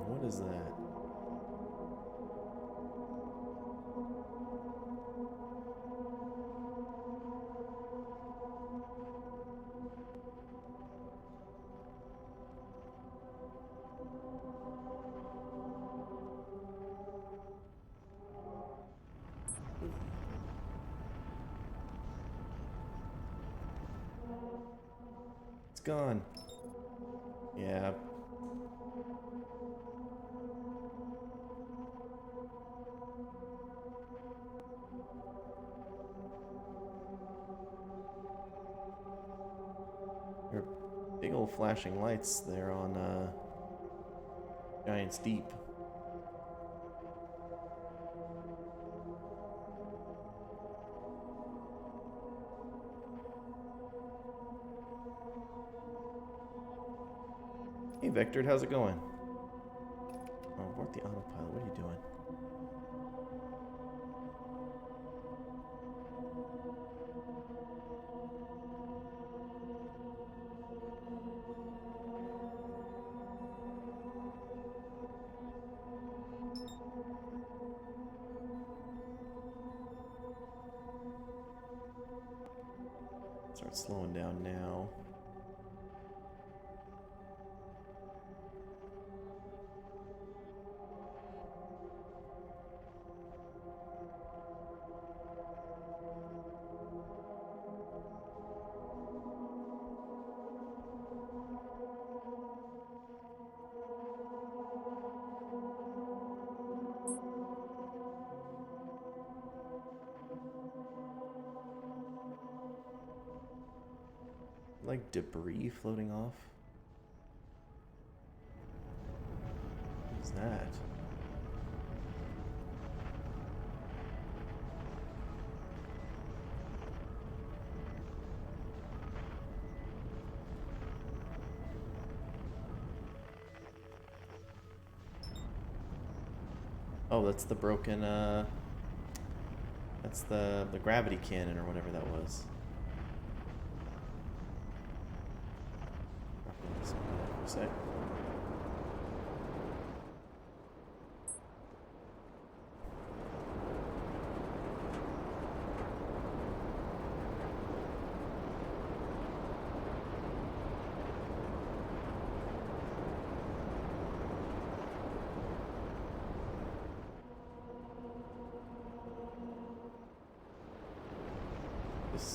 What is that? It's gone. Yeah. There are big old flashing lights there on Giant's Deep. Hey Vector, how's it going? Oh, abort the autopilot. What are you doing? Start slowing down now. Like debris floating off. What is that? Oh, that's the broken, that's the gravity cannon or whatever that was. For a sec.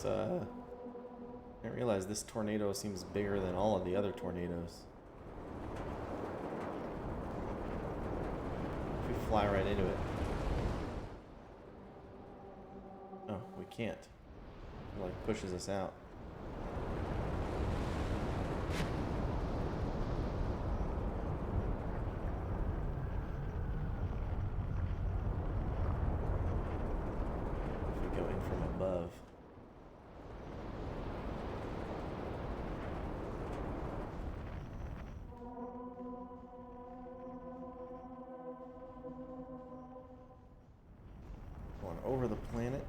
I didn't realize this tornado seems bigger than all of the other tornadoes. If we fly right into it. Oh, we can't. It like pushes us out. If we go in from above. Going over the planet.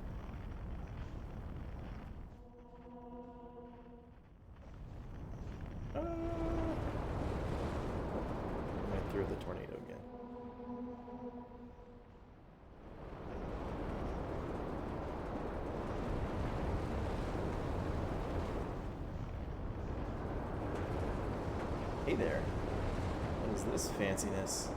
Right through the tornado again. Hey there. What is this fanciness?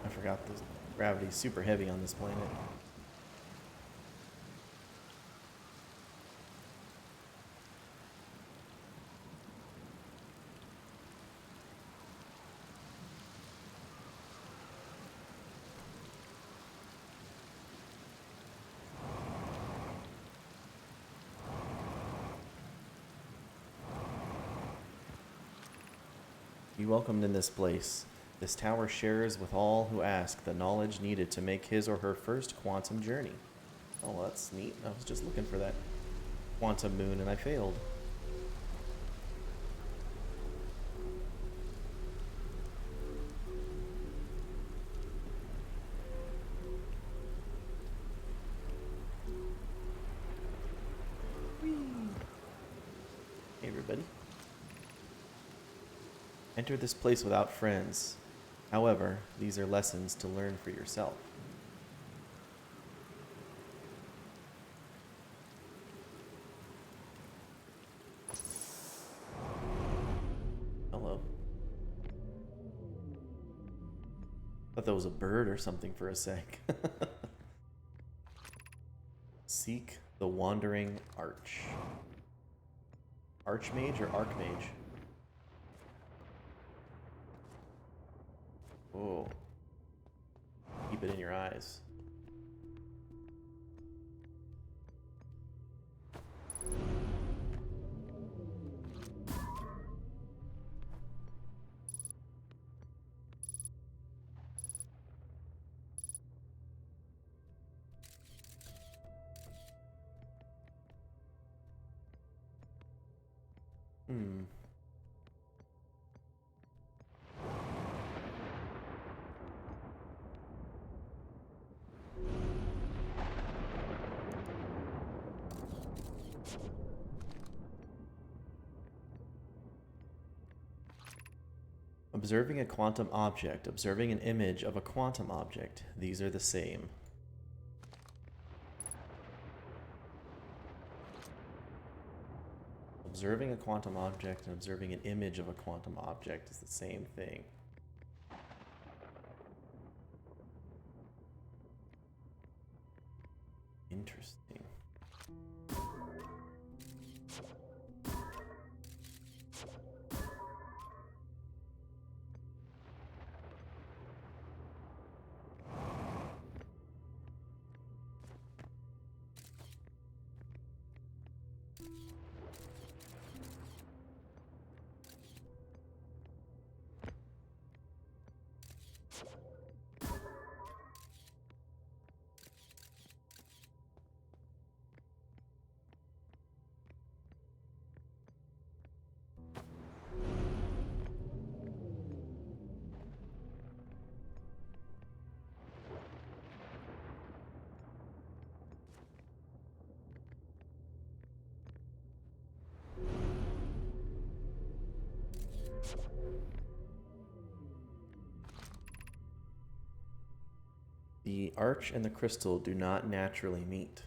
I forgot the gravity's super heavy on this planet. Be welcomed in this place. This tower shares with all who ask the knowledge needed to make his or her first quantum journey. Oh, well, that's neat. I was just looking for that quantum moon and I failed. Whee! Hey, everybody. Enter this place without friends. However, these are lessons to learn for yourself. Hello. Thought that was a bird or something for a sec. Seek the Wandering Arch. Archmage or Archmage? Oh. Keep it in your eyes. Hmm. Observing a quantum object, observing an image of a quantum object. These are the same. Observing a quantum object and observing an image of a quantum object is the same thing. The arch and the crystal do not naturally meet.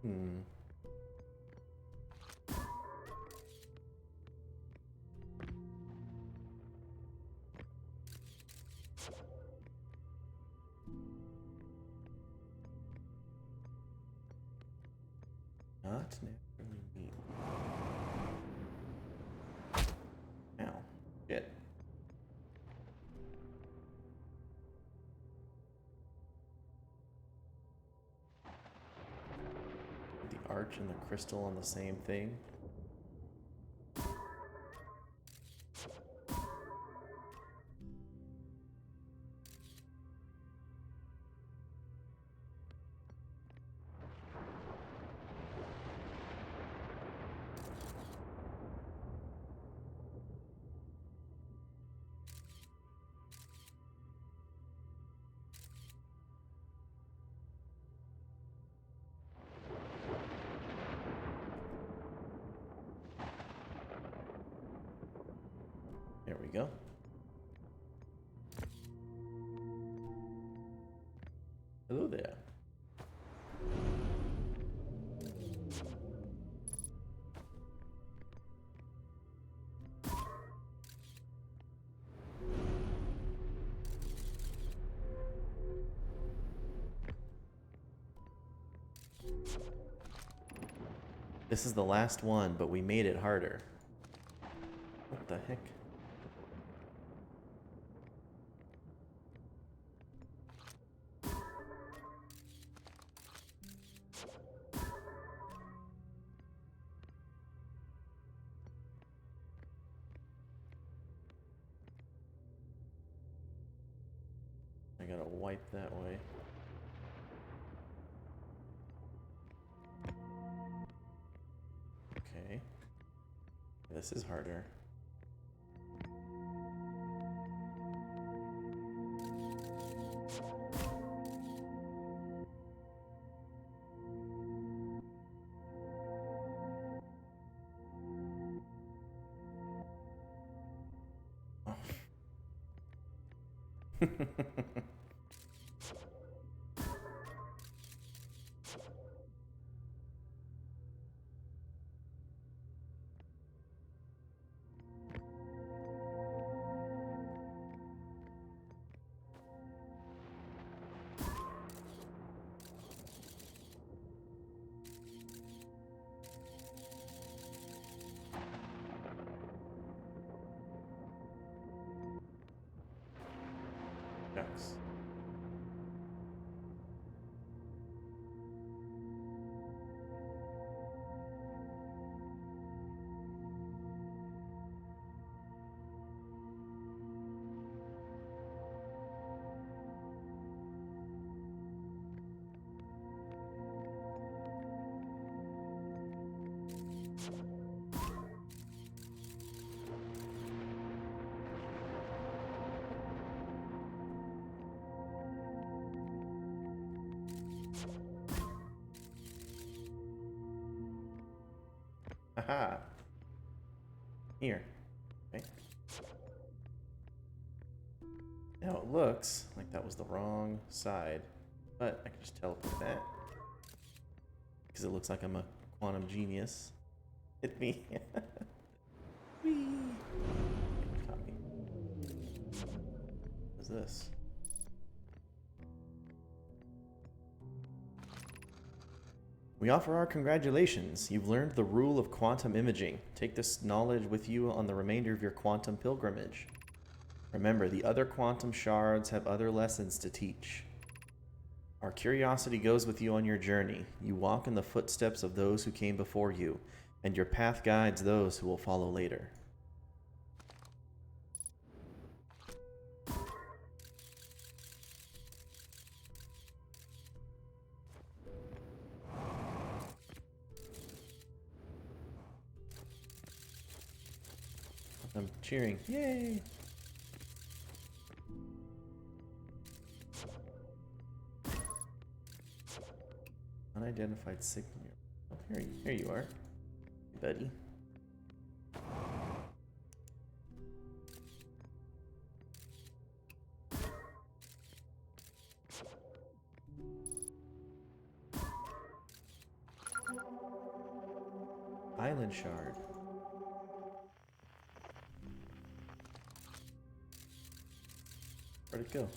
Hmm. Not naturally meet. Ow. Shit. The arch and the crystal on the same thing. There we go. Hello there. This is the last one, but we made it harder. What the heck? I gotta wipe that way. Okay. This is harder. Oh. Shucks. Haha. Here. Okay. Now it looks like that was the wrong side, but I can just teleport that. Because it looks like I'm a quantum genius. Hit me. Whee! Copy. What's this? We offer our congratulations. You've learned the rule of quantum imaging. Take this knowledge with you on the remainder of your quantum pilgrimage. Remember, the other quantum shards have other lessons to teach. Our curiosity goes with you on your journey. You walk in the footsteps of those who came before you, and your path guides those who will follow later. I'm cheering. Yay! Unidentified signal. Oh, here you are, buddy. Island shard. Where'd it go?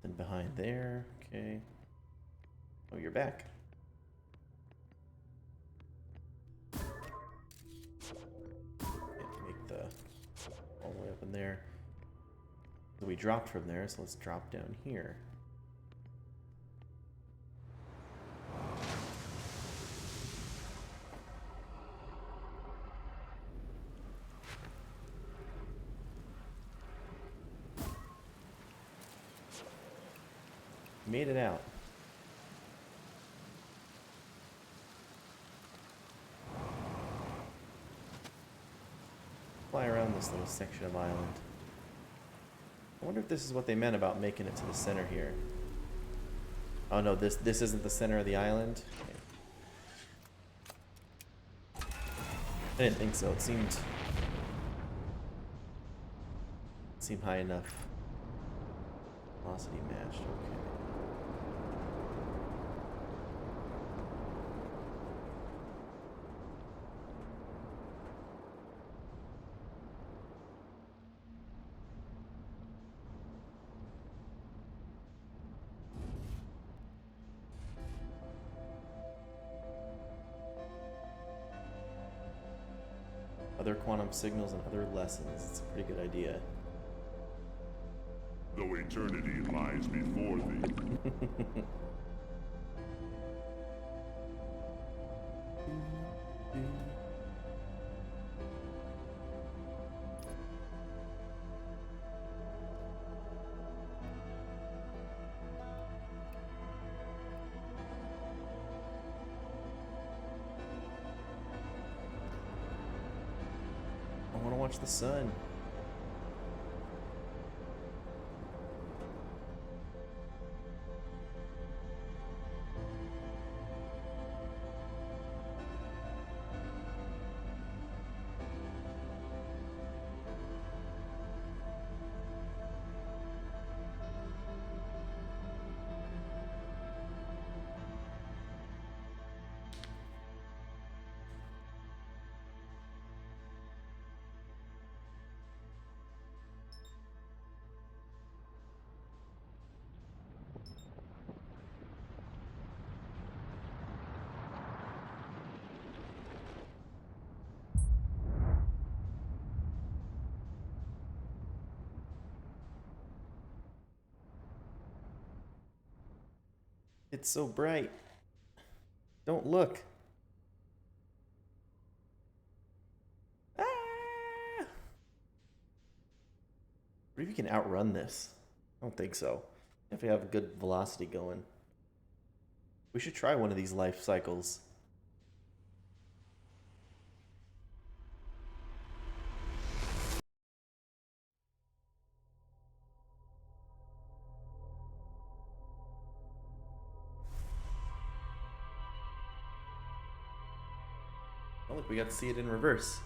Then behind there, okay. Oh, you're back. Make the all the way up in there. So we dropped from there, so let's drop down here. Made it out. Fly around this little section of island. I wonder if this is what they meant about making it to the center here. Oh no, this isn't the center of the island? Okay. I didn't think so. It seemed high enough. Velocity matched, okay. Other quantum signals and other lessons. It's a pretty good idea. Though eternity lies before thee. I want to watch the sun. It's so bright. Don't look. Ah! What if you can outrun this? I don't think so. If we have a good velocity going. We should try one of these life cycles. Oh, look, we got to see it in reverse.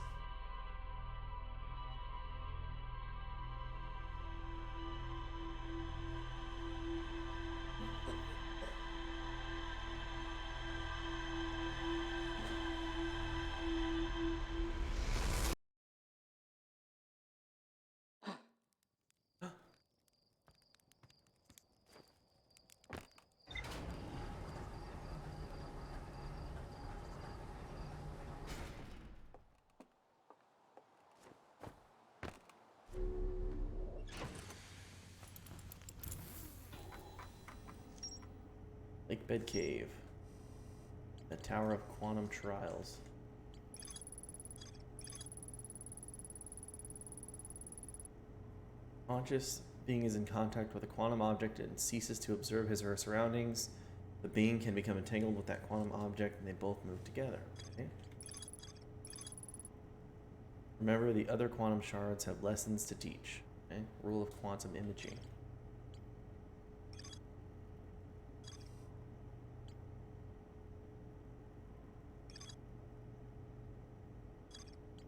Bed cave. The Tower of Quantum Trials. Conscious being is in contact with a quantum object and ceases to observe his or her surroundings. The being can become entangled with that quantum object and they both move together. Okay. Remember, the other quantum shards have lessons to teach. Okay. Rule of quantum imaging.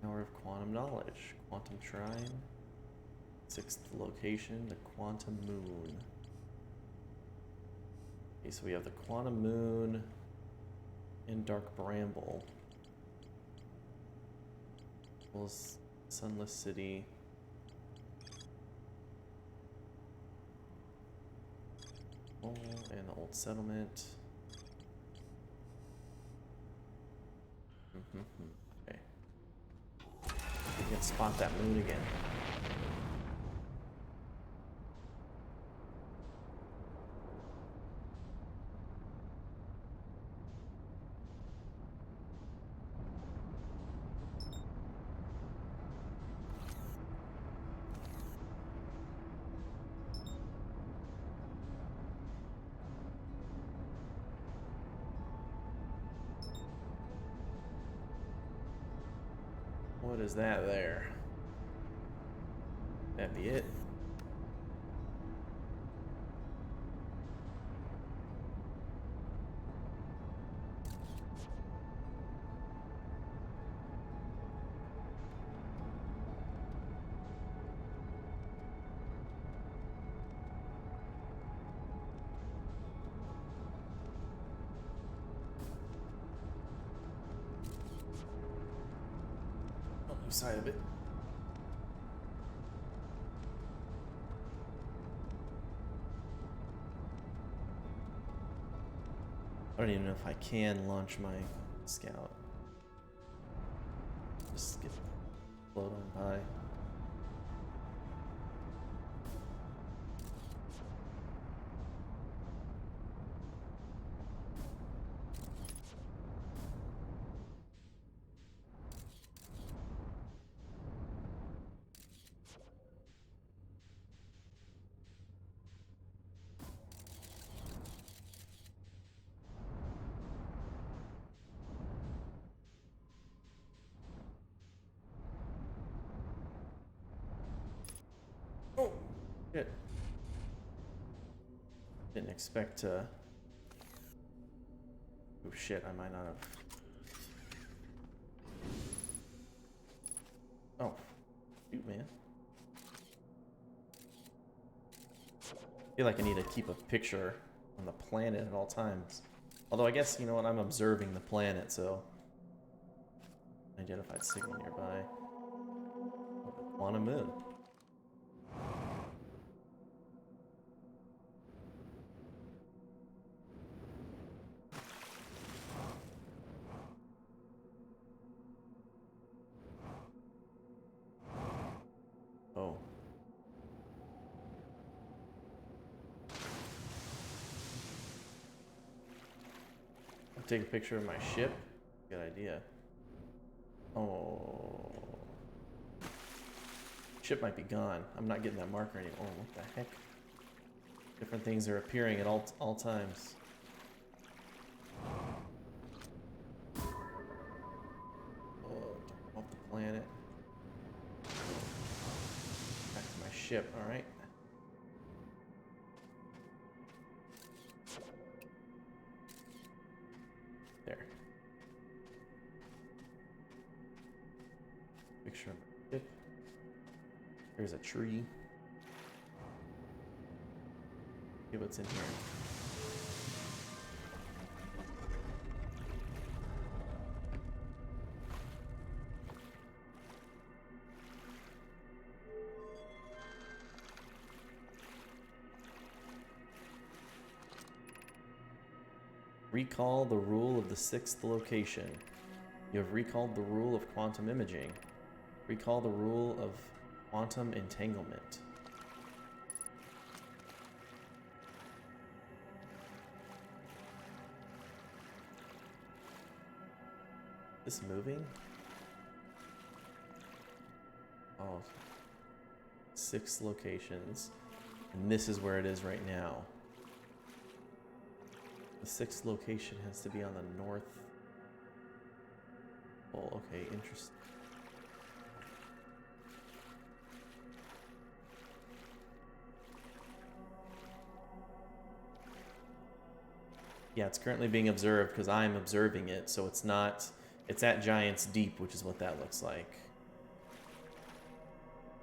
Tower of Quantum Knowledge. Quantum Shrine. 6th location, the Quantum Moon. Okay, so we have the Quantum Moon in Dark Bramble. Sunless City. Oh, and the Old Settlement. Okay. We can spot that moon again. What is that there? That be it? Side of it. I don't even know if I can launch my scout. Just get float on by. Oh, shit. Didn't expect to. Oh shit, I might not have. Oh, shoot, man. I feel like I need to keep a picture on the planet at all times. Although I guess, you know what, I'm observing the planet, so. Identified signal nearby. Quantum Moon. Oh. I'll take a picture of my ship. Good idea. Oh. Ship might be gone. I'm not getting that marker anymore. Oh, what the heck? Different things are appearing at all times. Oh, off the planet. Back to my ship, alright. There. Picture of my ship. There's a tree. See what's in here. Recall the rule of the 6th location. You have recalled the rule of quantum imaging. Recall the rule of quantum entanglement. This moving? Oh, 6 locations. And this is where it is right now. The 6th location has to be on the north. Oh, okay, interesting. Yeah, it's currently being observed because I'm observing it, so it's not... It's at Giant's Deep, which is what that looks like.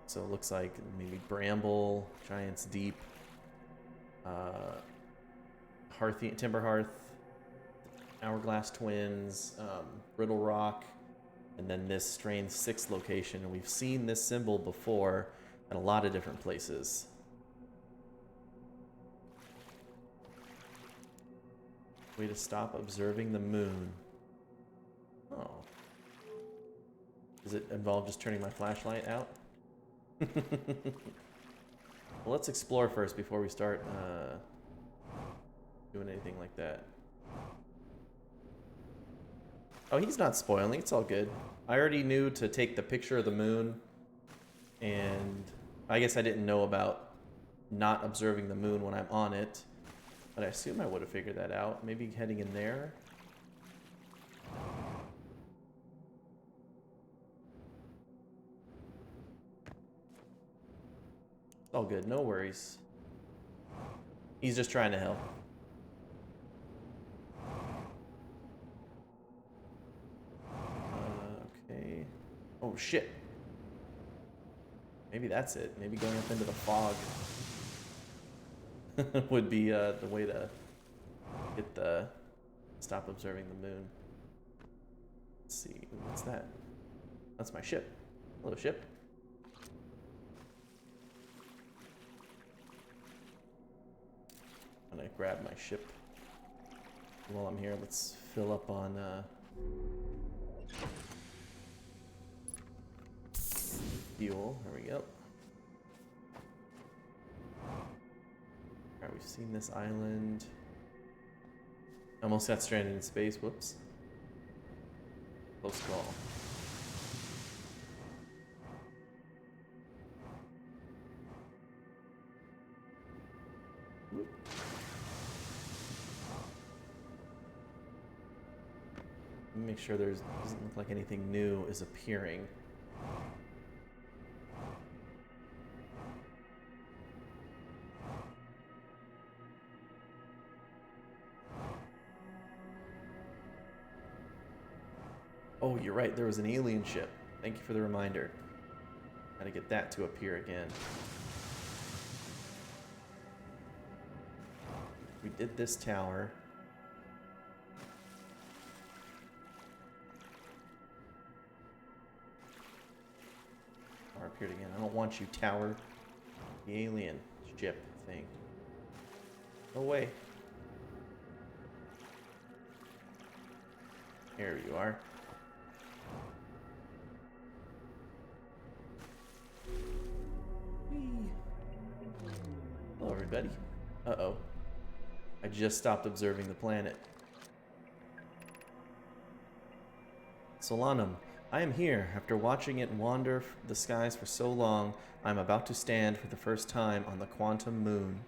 So it looks like maybe Bramble, Giant's Deep, Timber Hearth, Hourglass Twins, Brittle Rock, and then this strange 6th location. And we've seen this symbol before at a lot of different places. Way to stop observing the moon. Oh. Does it involve just turning my flashlight out? Well, let's explore first before we start doing anything like that. Oh, he's not spoiling. It's all good. I already knew to take the picture of the moon, and I guess I didn't know about not observing the moon when I'm on it, but I assume I would have figured that out. Maybe heading in there. All good, no worries. He's just trying to help. Okay. Oh shit. Maybe that's it. Maybe going up into the fog would be the way to get the stop observing the moon. Let's see. What's that? That's my ship. Hello, ship. I'm gonna grab my ship. While I'm here, let's fill up on fuel. There we go. Alright, we've seen this island. Almost got stranded in space. Whoops. Close call. Make sure there's doesn't look like anything new is appearing. Oh, you're right. There was an alien ship. Thank you for the reminder. Gotta get that to appear again. We did this tower. Appeared again. I don't want you, tower. The alien ship thing. No way. Here you are. Whee. Hello, everybody. Uh-oh. I just stopped observing the planet. Solanum. I am here. After watching it wander the skies for so long, I am about to stand for the first time on the quantum moon.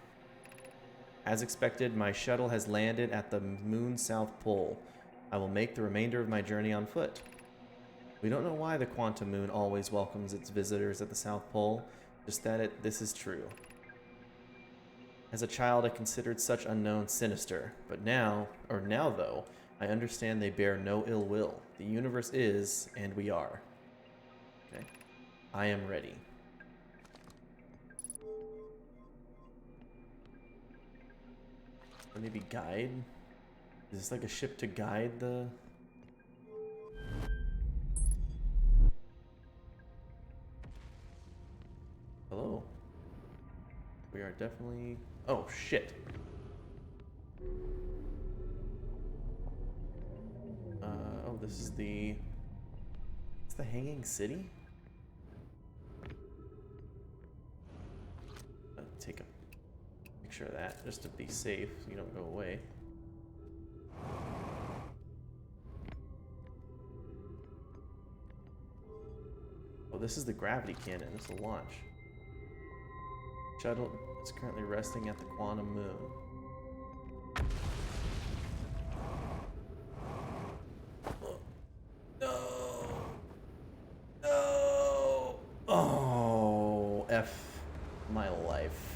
As expected, my shuttle has landed at the moon's south pole. I will make the remainder of my journey on foot. We don't know why the quantum moon always welcomes its visitors at the South Pole, just that this is true. As a child, I considered such unknowns sinister, but now though, I understand they bear no ill will. The universe is, and we are. Okay. I am ready. Or maybe guide? Is this like a ship to guide the... Hello. We are definitely... Oh, shit. Oh, this is the... It's the Hanging City? Take a picture of that, just to be safe, so you don't go away. Oh, this is the gravity cannon. This will launch. Shuttle is currently resting at the quantum moon. No! No! Oh, F my life.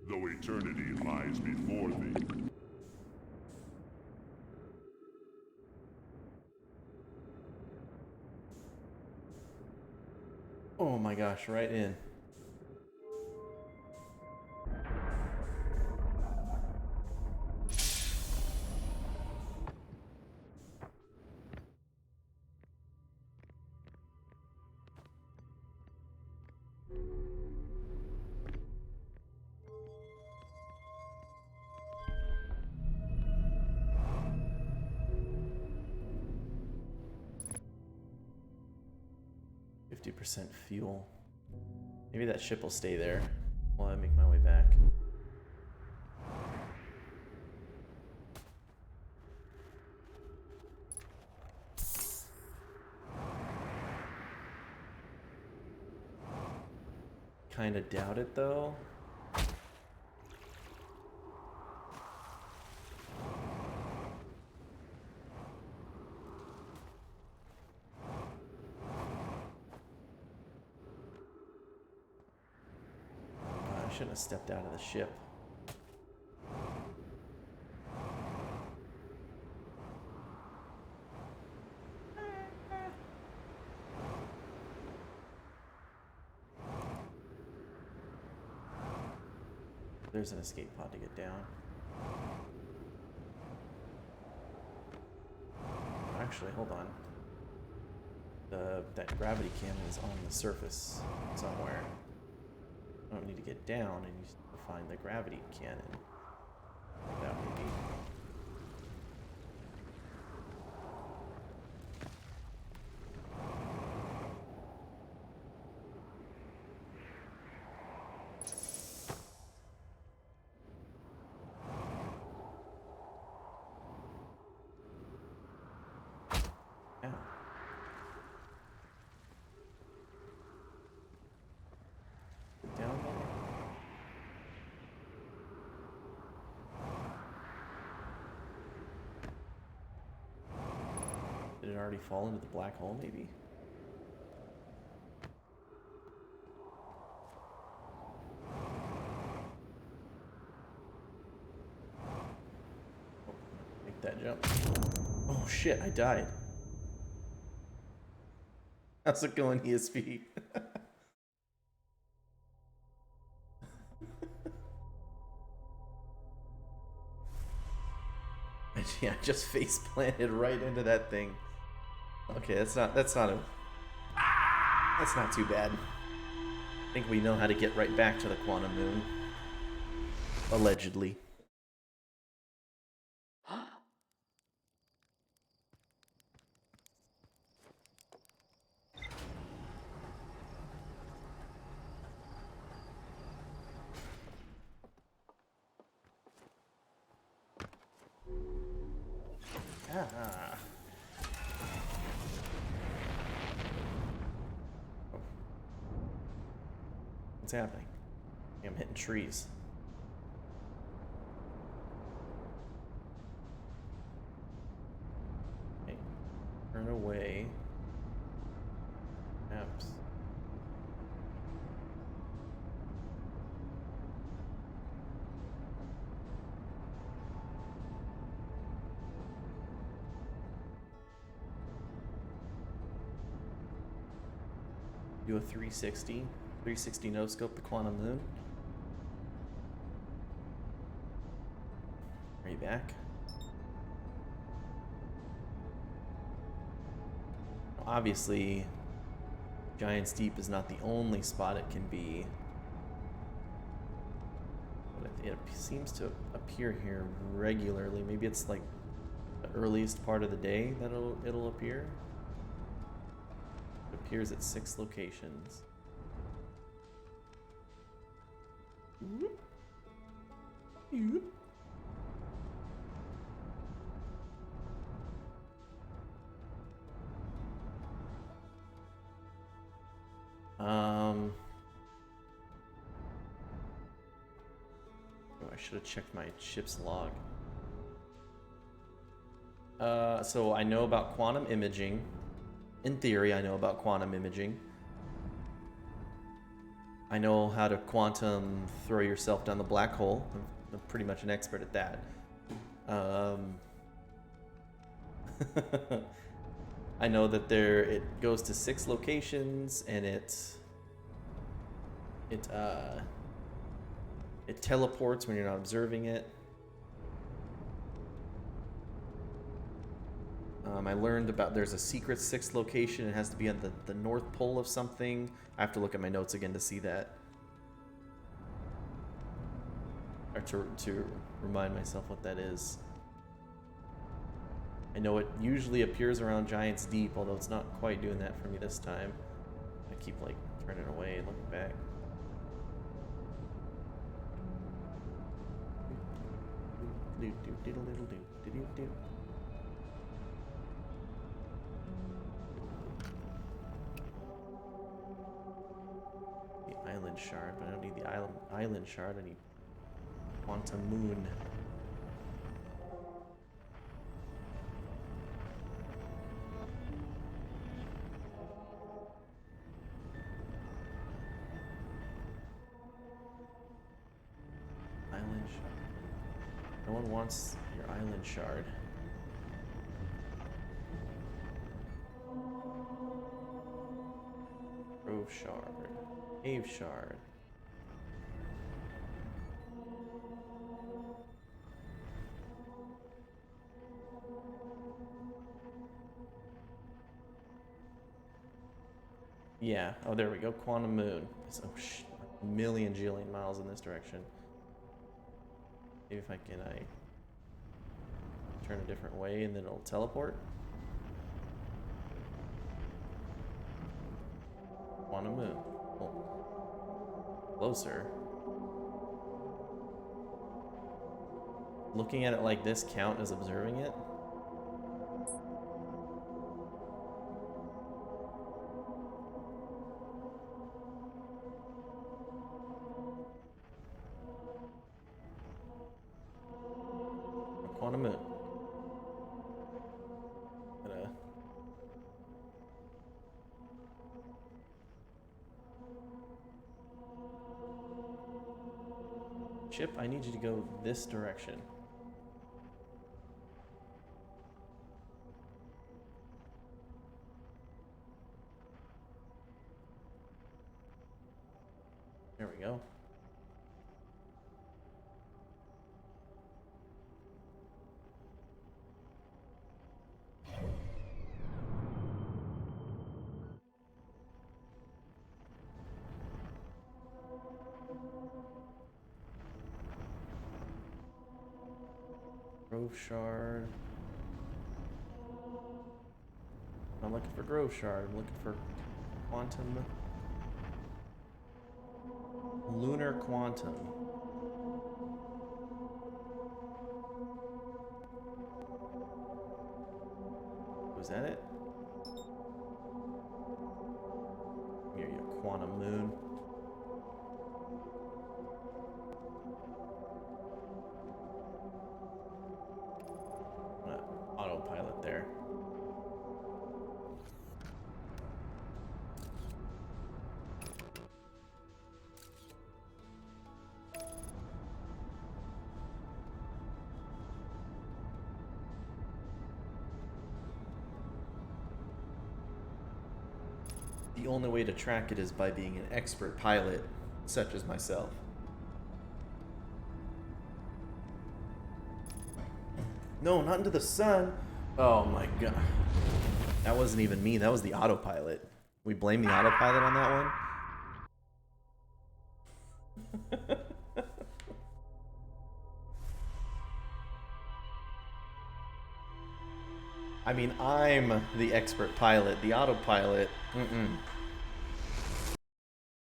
Though eternity lies before thee. Oh my gosh, right in. %, fuel. Maybe that ship will stay there while I make my way back. Kinda doubt it though. I shouldn't have stepped out of the ship. There's an escape pod to get down. Actually, hold on. That gravity cannon is on the surface somewhere. I don't need to get down and you need to find the gravity cannon. That may be. Yeah. Down there. Did it already fall into the black hole, maybe? Oh, make that jump. Oh shit, I died. How's it going, ESP? Yeah, I just face planted right into that thing. Okay, that's not too bad. I think we know how to get right back to the quantum moon. Allegedly. Ah. What's happening? I'm hitting trees. Okay. Turn away. Maps. Do a 360 no scope the quantum moon. Are you back? Obviously, Giant's Deep is not the only spot it can be. But it seems to appear here regularly. Maybe it's like the earliest part of the day that it'll appear. It appears at 6 locations. I should have checked my ship's log. So I know about quantum imaging. In theory, I know about quantum imaging. I know how to quantum throw yourself down the black hole. I'm pretty much an expert at that. I know that it goes to 6 locations and it teleports when you're not observing it. I learned about there's a secret 6th location. It has to be on the North Pole of something. I have to look at my notes again to see that. Or to remind myself what that is. I know it usually appears around Giant's Deep, although it's not quite doing that for me this time. I keep like turning away and looking back. The island shard, but I don't need the island shard. I need Quantum Moon. Island shard. No one wants your island shard. Grove shard. Cave shard. Yeah. Oh, there we go. Quantum Moon. It's a million jillion miles in this direction. Maybe if I turn a different way and then it'll teleport. Quantum Moon. Oh. Closer. Looking at it like this count as observing it? Quantum Moon. Chip, I need you to go this direction. There we go. Grove shard. I'm looking for Grove shard. I'm looking for quantum. Lunar quantum. Was that it? Here you go, Quantum Moon. Autopilot there. The only way to track it is by being an expert pilot, such as myself. No, not into the sun. Oh my god. That wasn't even me. That was the autopilot. We blame the autopilot on that one? I mean, I'm the expert pilot. The autopilot,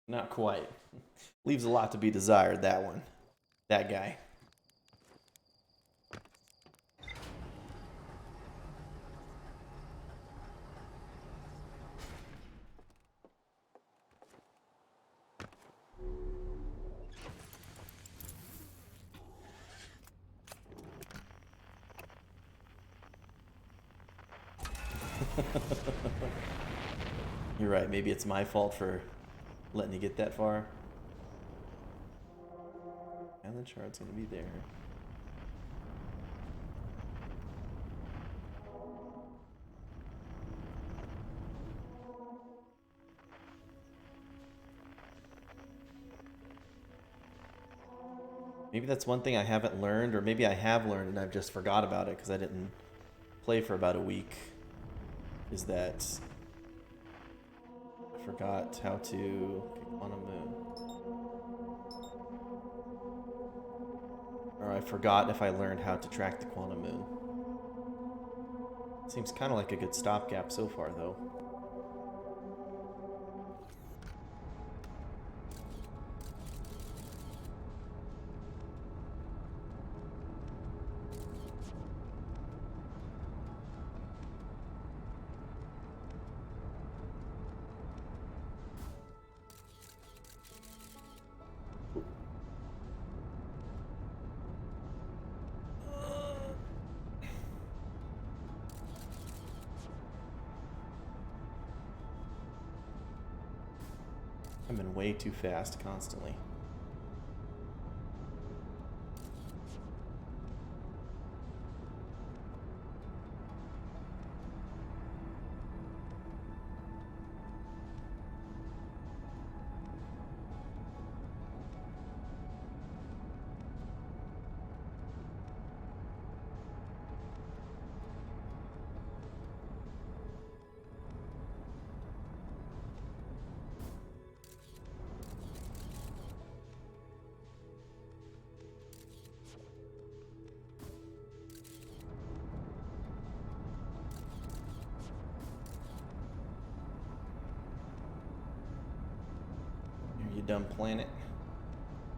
Not quite. Leaves a lot to be desired, that one. That guy. You're right, maybe it's my fault for letting you get that far. And the chart's gonna be there. Maybe that's one thing I haven't learned, or maybe I have learned and I've just forgot about it because I didn't play for about a week. Is that I forgot how to kick on a moon. Or I forgot if I learned how to track the quantum moon. Seems kind of like a good stopgap so far, though. I've been way too fast constantly. You dumb planet.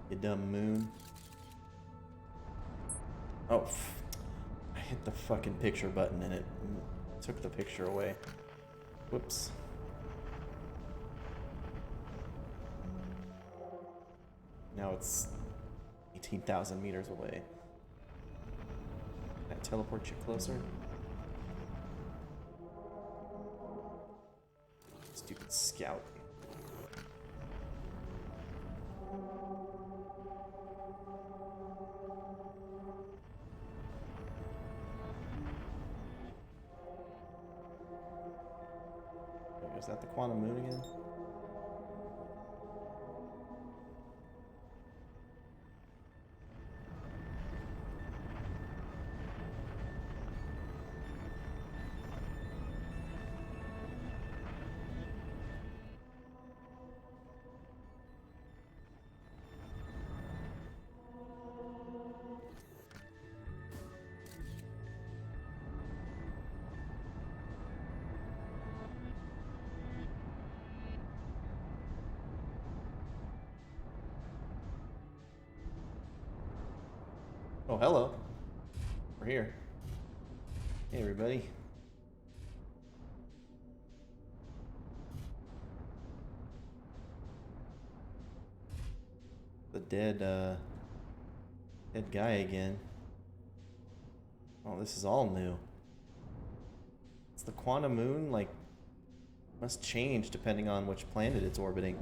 You dumb moon. Oh, I hit the fucking picture button and it took the picture away. Whoops. Now it's 18,000 meters away. Can I teleport you closer? Stupid scout. Is that the quantum moon again? Oh, hello. We're here. Hey, everybody. The dead guy again. Oh, this is all new. It's the quantum moon, like, must change depending on which planet it's orbiting.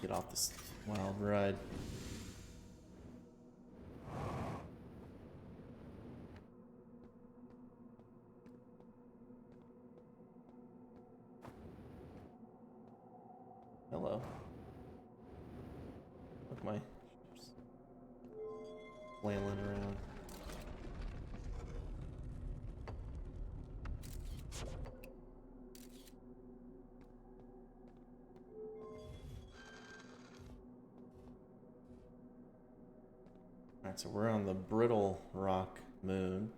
Get off this wild ride. Hello. Look, my ship's flailing around. Alright, so we're on the Brittle Rock moon.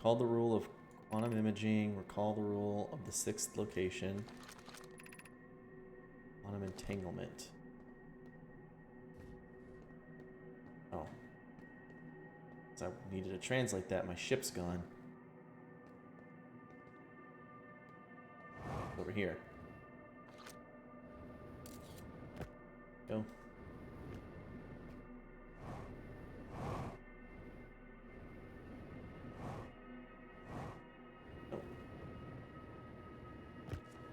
Recall the rule of quantum imaging. Recall the rule of the 6th location. Quantum entanglement. Oh. So I needed to translate that. My ship's gone. Over here. Go.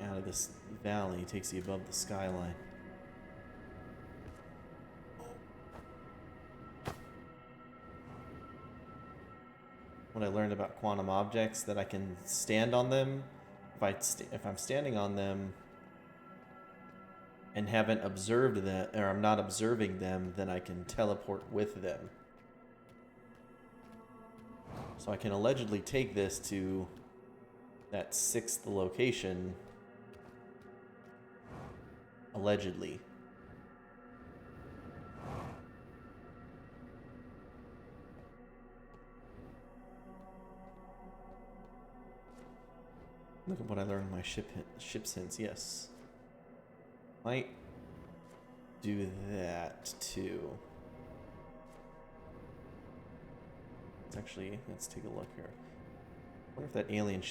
Out of this valley takes you above the skyline. What I learned about quantum objects, that I can stand on them. If I'm standing on them and haven't observed that, or I'm not observing them, then I can teleport with them. So I can allegedly take this to that 6th location. Allegedly. Look at what I learned in my ship hints. Yes. Might do that too. Let's take a look here. I wonder if the alien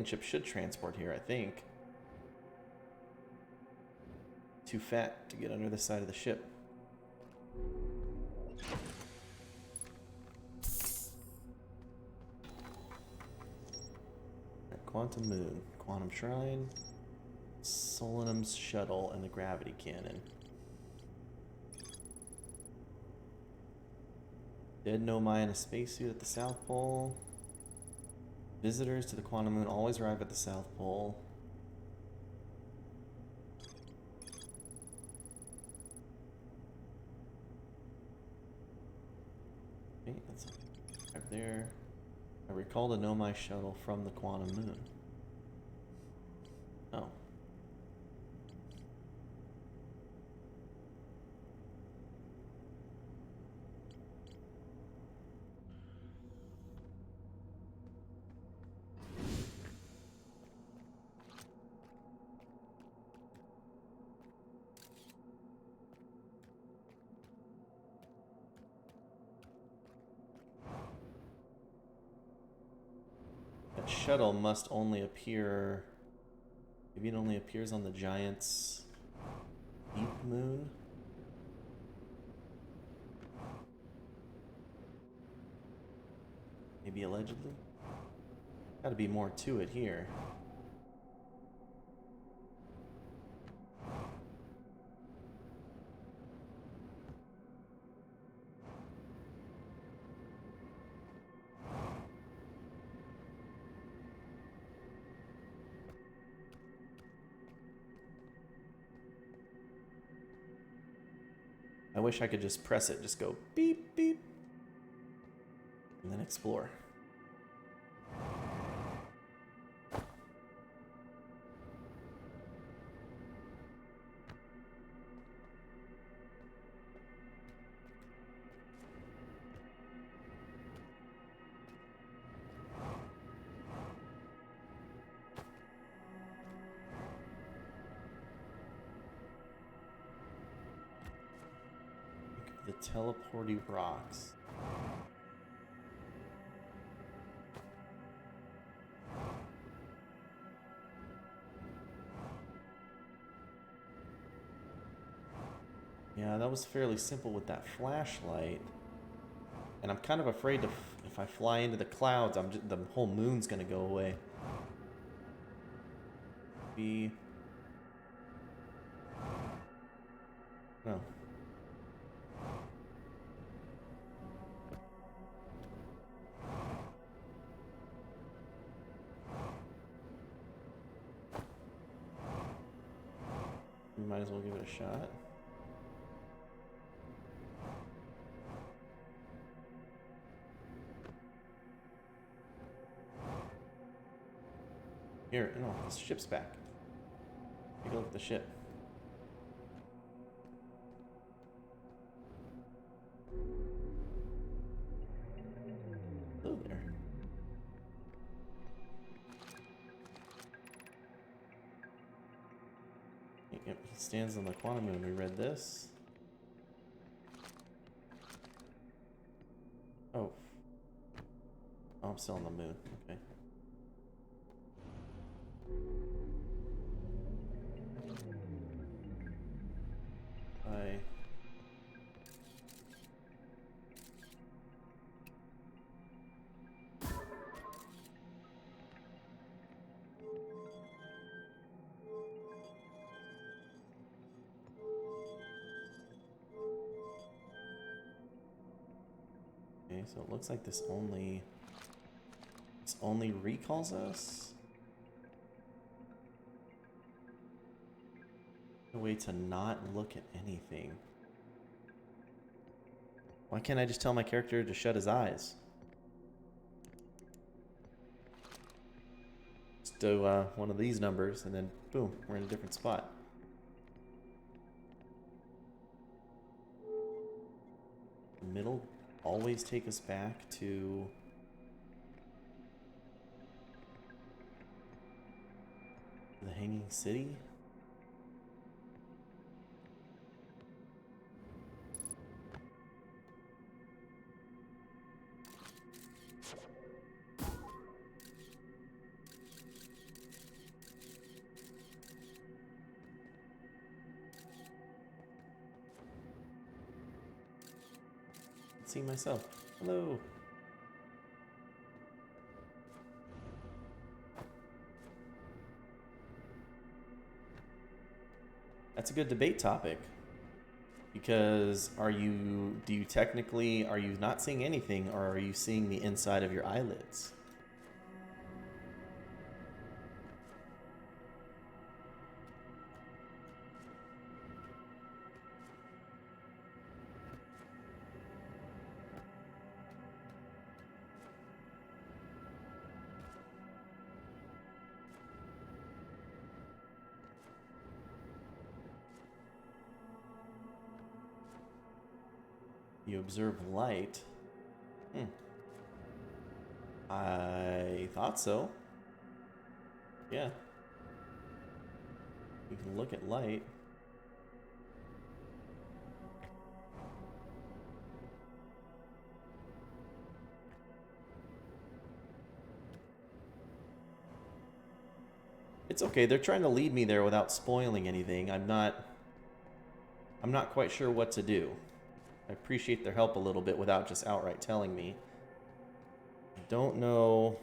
ship should transport here, I think. Too fat to get under the side of the ship. Quantum Moon, Quantum Shrine, Solinum's shuttle, and the gravity cannon. Dead Nomai in a spacesuit at the South Pole. Visitors to the Quantum Moon always arrive at the South Pole. Okay, that's right there. I recall the Nomai shuttle from the Quantum Moon. Oh. That shuttle must only appear... Maybe it only appears on the Giant's deep moon? Maybe allegedly? Gotta be more to it here. I wish I could just press it, just go beep, beep, and then explore. The teleporty rocks. Yeah, that was fairly simple with that flashlight. And I'm kind of afraid if I fly into the clouds, the whole moon's gonna go away. No. We might as well give it a shot. Here, no, the ship's back. Take a look at the ship. Hello there. Stands on the quantum moon. We read this. Oh. Oh, I'm still on the moon. Okay. Bye. Okay, so it looks like this only recalls us. A way to not look at anything. Why can't I just tell my character to shut his eyes? Just do one of these numbers and then boom, we're in a different spot. The middle always take us back to the Hanging City? See myself. Hello. That's a good debate topic. Because are you not seeing anything, or are you seeing the inside of your eyelids? You observe light. I thought so. Yeah. You can look at light. It's okay. They're trying to lead me there without spoiling anything. I'm not quite sure what to do. I appreciate their help a little bit without just outright telling me. I don't know.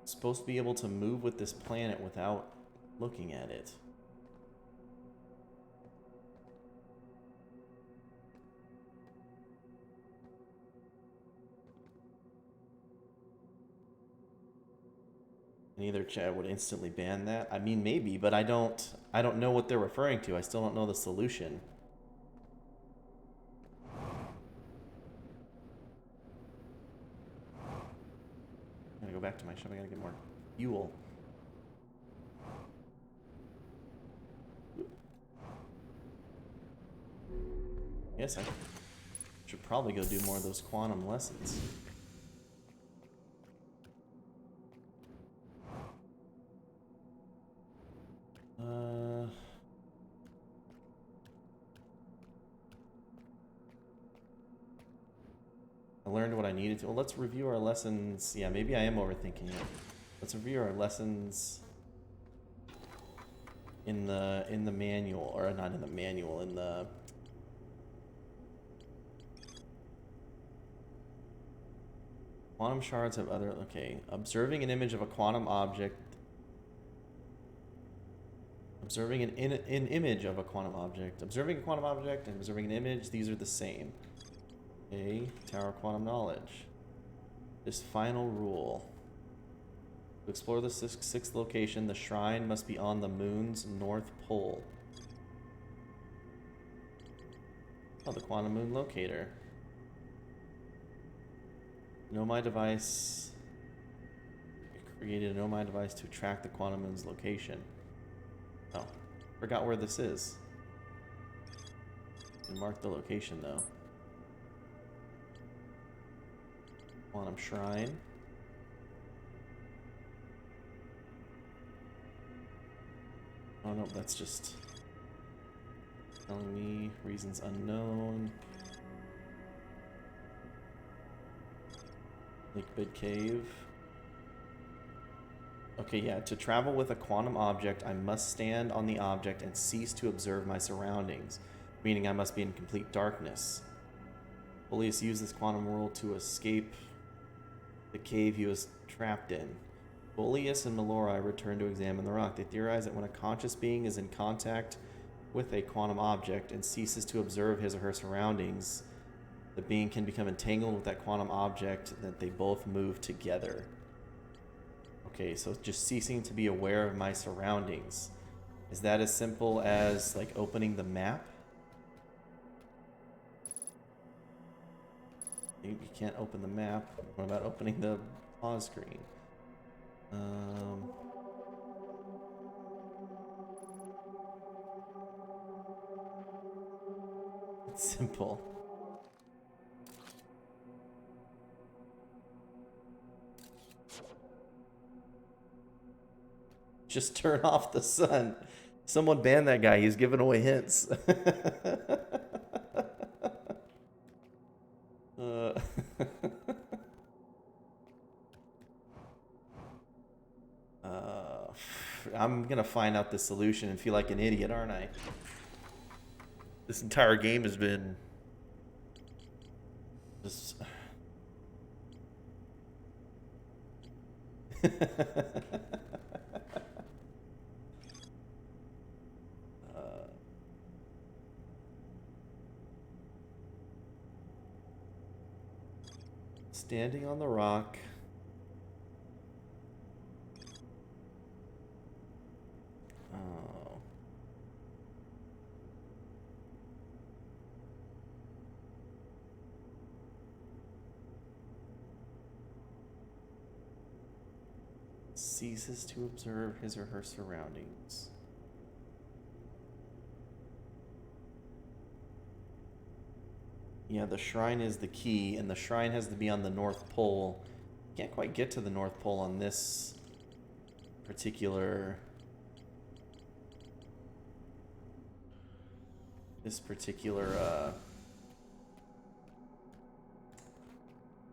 I'm supposed to be able to move with this planet without looking at it. Neither chat would instantly ban that. I mean, maybe, but I don't know what they're referring to. I still don't know the solution. I'm gonna go back to my shop. I gotta get more fuel. Yes, I should probably go do more of those quantum lessons. I learned what I needed to. Well, let's review our lessons. Yeah, maybe I am overthinking it. Let's review our lessons in the manual, or not in the manual, in the quantum shards have other. Okay, observing an image of a quantum object. Observing an image of a quantum object. Observing a quantum object and observing an image, these are the same. Okay, Tower of Quantum Knowledge. This final rule. To explore the sixth location, the shrine must be on the moon's north pole. Oh, the quantum moon locator. Nomai device. Created a Nomai device to track the quantum moon's location. Oh, forgot where this is. And mark the location though. Quantum Shrine. Oh no, that's just telling me reasons unknown. Lake Bed Cave. Okay, yeah, to travel with a quantum object, I must stand on the object and cease to observe my surroundings, meaning I must be in complete darkness. Boleus used this quantum world to escape the cave he was trapped in. Boleus and Melori returned to examine the rock. They theorize that when a conscious being is in contact with a quantum object and ceases to observe his or her surroundings, the being can become entangled with that quantum object, that they both move together. Okay, so just ceasing to be aware of my surroundings. Is that as simple as like opening the map? You can't open the map. What about opening the pause screen? It's simple. Just turn off the sun. Someone ban that guy. He's giving away hints. I'm gonna find out the solution and feel like an idiot, aren't I? This entire game has been just... Standing on the rock. Oh. Ceases to observe his or her surroundings. Yeah, the shrine is the key, and the shrine has to be on the North Pole. Can't quite get to the North Pole on this particular...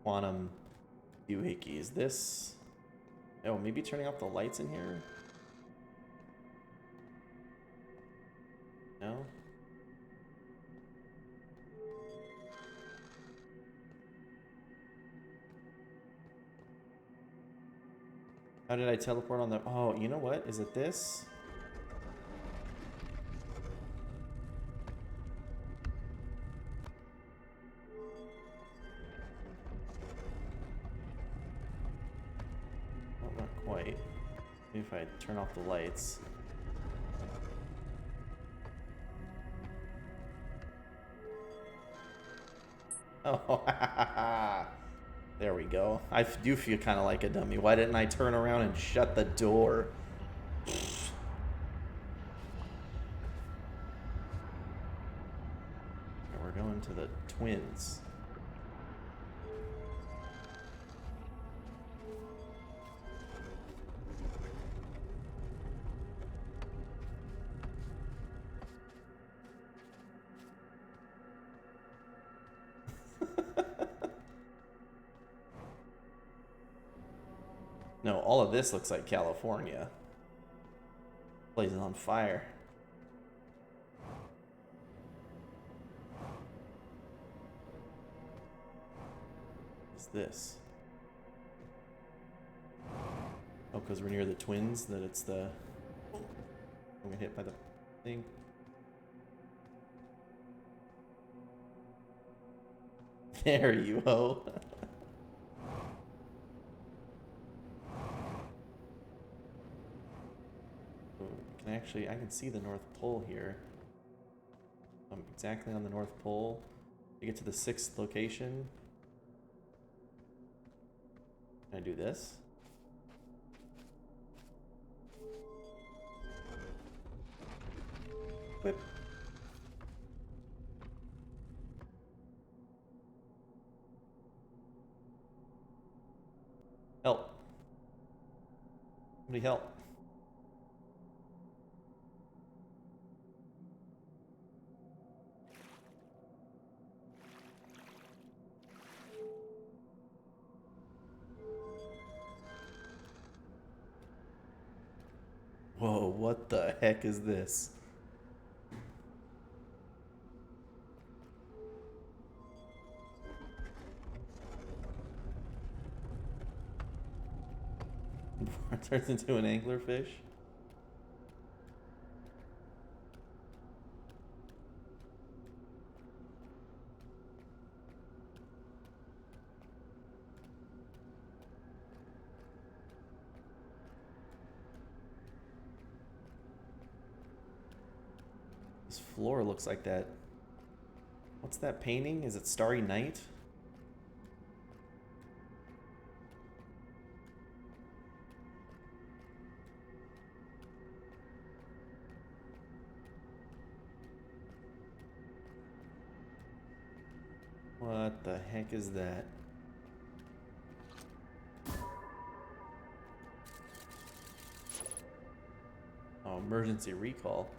quantum doohickey. Is this... Oh, maybe turning off the lights in here? No? How did I teleport on the... Oh, you know what? Is it this? Oh, not quite. Maybe if I turn off the lights. Oh, there we go. I do feel kind of like a dummy. Why didn't I turn around and shut the door? Okay, we're going to the twins. No, all of this looks like California. Place is on fire. What's this? Oh, because we're near the twins, that it's the... I'm gonna hit by the thing. There you go. Actually, I can see the North Pole here. I'm exactly on the North Pole. To get to the 6th location. Can I do this? Whip. Help. Somebody help. what the heck is this? Before it turns into an anglerfish? This floor looks like that. What's that painting? Is it Starry Night? What the heck is that? Oh, emergency recall.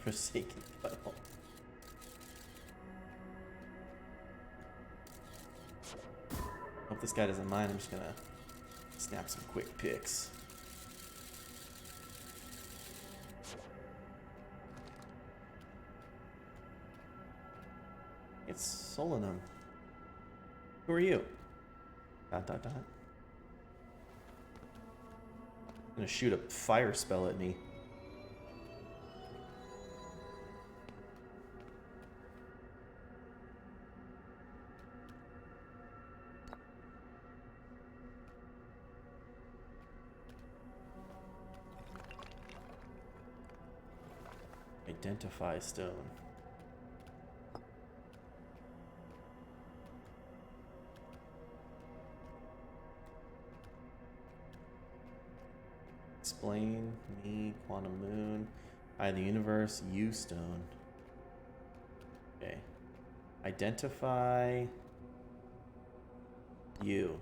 Forsaken Puddle. Hope this guy doesn't mind. I'm just gonna snap some quick pics. It's Solanum. Who are you? ... I'm gonna shoot a fire spell at me. Identify stone. Explain me, Quantum Moon, Eye of the Universe, U stone. Okay. Identify you.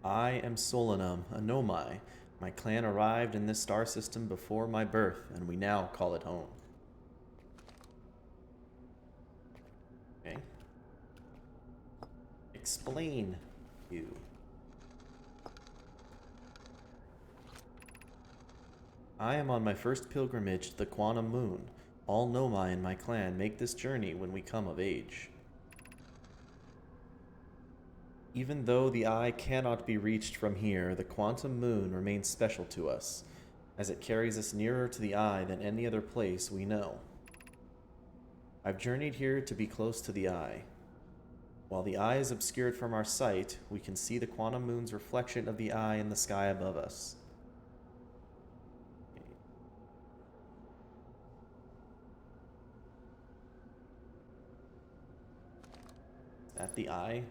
I am Solanum, a Nomai. My clan arrived in this star system before my birth, and we now call it home. Okay. Explain you. I am on my first pilgrimage to the Quantum Moon. All Nomai in my clan make this journey when we come of age. Even though the eye cannot be reached from here, the Quantum Moon remains special to us, as it carries us nearer to the eye than any other place we know. I've journeyed here to be close to the eye. While the eye is obscured from our sight, we can see the Quantum Moon's reflection of the eye in the sky above us. Is that the eye?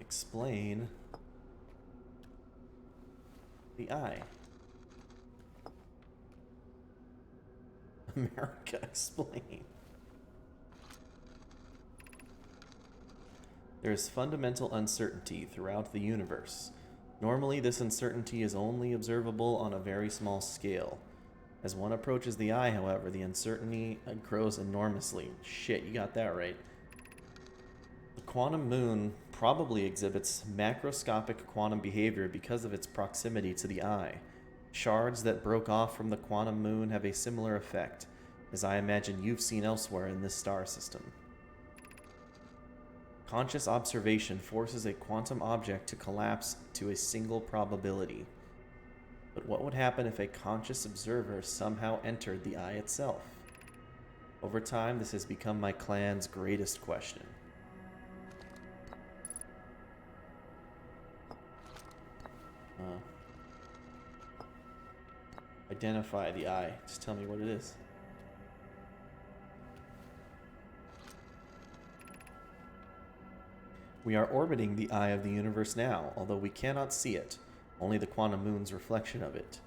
Explain the eye. America, explain. There is fundamental uncertainty throughout the universe. Normally, this uncertainty is only observable on a very small scale. As one approaches the eye, however, the uncertainty grows enormously. Shit, you got that right. The Quantum Moon probably exhibits macroscopic quantum behavior because of its proximity to the eye. Shards that broke off from the Quantum Moon have a similar effect, as I imagine you've seen elsewhere in this star system. Conscious observation forces a quantum object to collapse to a single probability. But what would happen if a conscious observer somehow entered the eye itself? Over time, this has become my clan's greatest question. Identify the eye. Just tell me what it is. We are orbiting the eye of the universe now, although we cannot see it, only the Quantum Moon's reflection of it.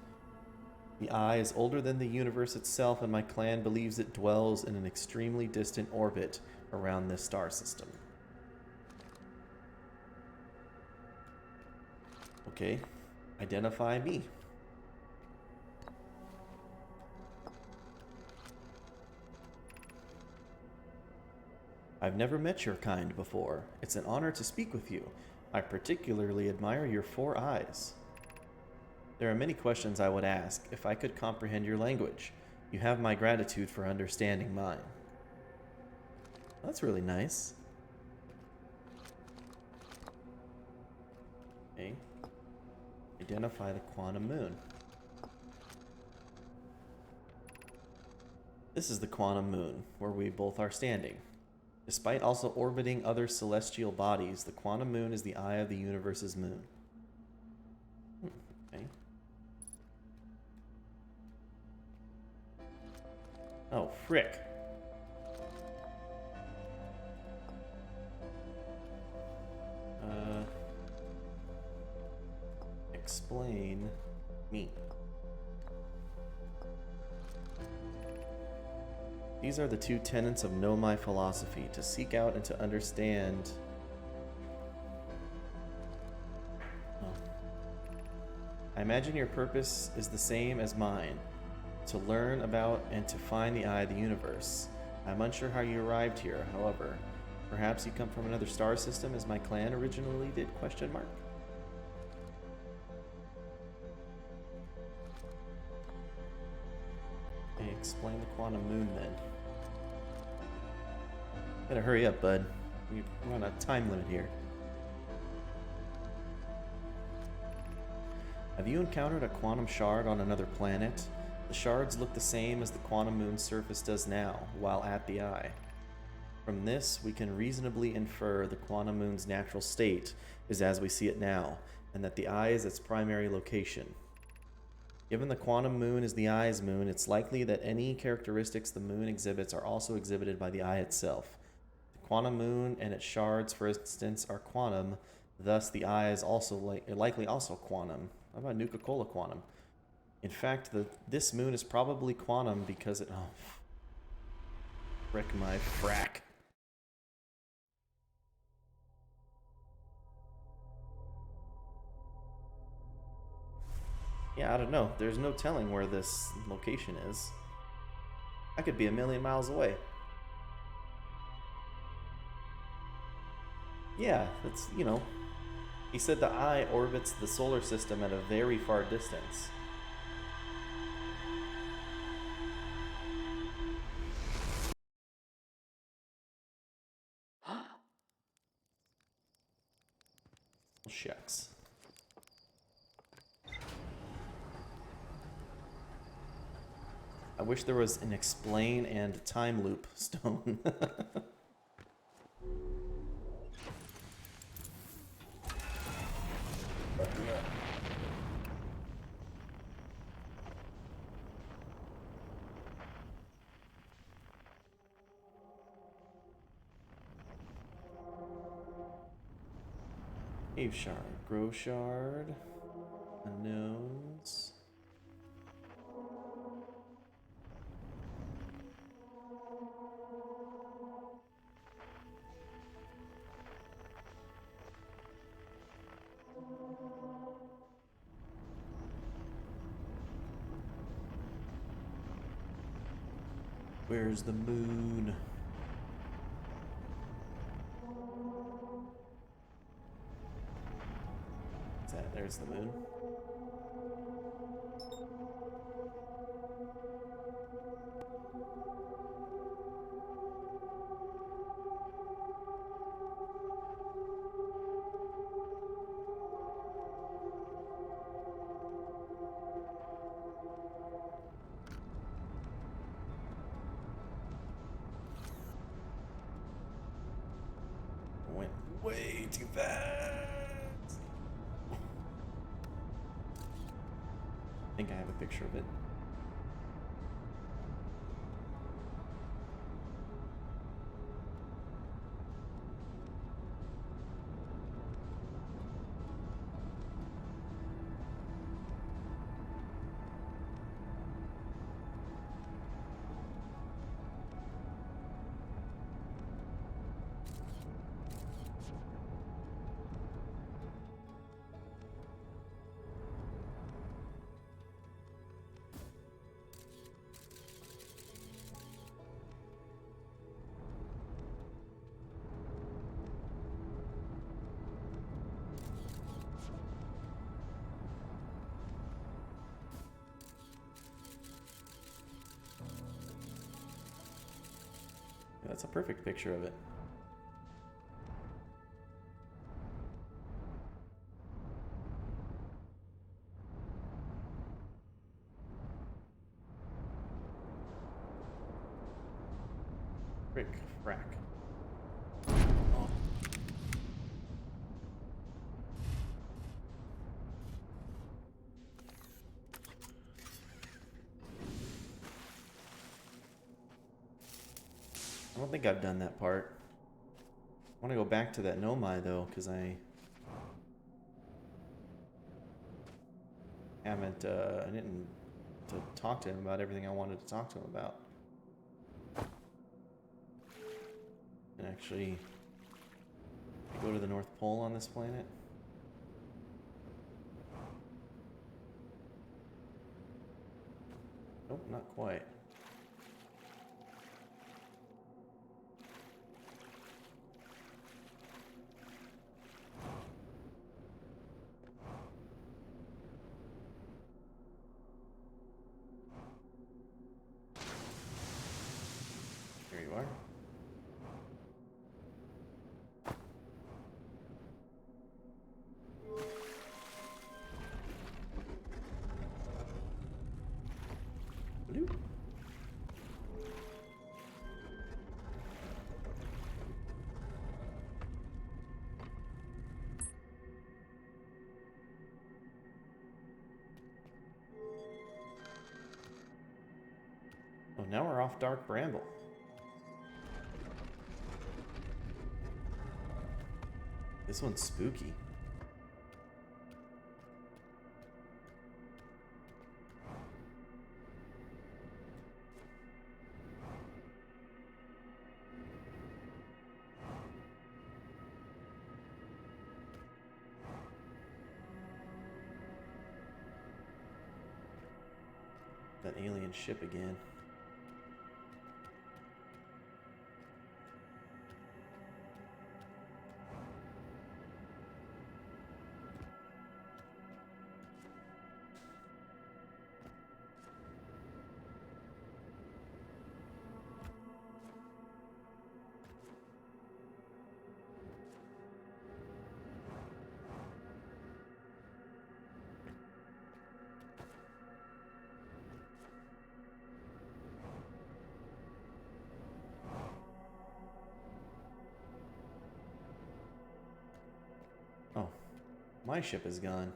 The eye is older than the universe itself, and my clan believes it dwells in an extremely distant orbit around this star system. Okay. Identify me. I've never met your kind before. It's an honor to speak with you. I particularly admire your 4 eyes. There are many questions I would ask if I could comprehend your language. You have my gratitude for understanding mine. That's really nice. Okay. Identify the quantum moon. This is the quantum moon, where we both are standing. Despite also orbiting other celestial bodies, the quantum moon is the eye of the universe's moon. Okay. Oh, frick. Explain me. These are the 2 tenets of Know My philosophy, to seek out and to understand. Oh. I imagine your purpose is the same as mine, to learn about and to find the eye of the universe. I'm unsure how you arrived here, however. Perhaps you come from another star system as my clan originally did, question mark? Okay, explain the quantum moon then. Better hurry up, bud. We're on a time limit here. Have you encountered a quantum shard on another planet? The shards look the same as the quantum moon's surface does now, while at the eye. From this, we can reasonably infer the quantum moon's natural state is as we see it now, and that the eye is its primary location. Given the quantum moon is the eye's moon, it's likely that any characteristics the moon exhibits are also exhibited by the eye itself. The quantum moon and its shards, for instance, are quantum, thus the eye is also likely also quantum. How about Nuka-Cola quantum? In fact, this moon is probably quantum because it... Oh, frick my frack. Yeah, I don't know. There's no telling where this location is. I could be a million miles away. Yeah, that's, you know. He said the eye orbits the solar system at a very far distance. Shucks. I wish there was an explain and time loop stone. Cave shard, grow shard, unknowns. Where's the moon? Is that, there's the moon. Went way too fast. I think I have a picture of it. That's a perfect picture of it. Frick, frack. Oh. I don't think I've done that part. I want to go back to that Nomai though, because I haven't, I didn't to talk to him about everything I wanted to talk to him about. And actually go to the North Pole on this planet. Nope, not quite. There you are. Bloop. Oh, now we're off Dark Bramble. This one's spooky. That alien ship again. Oh, my ship is gone.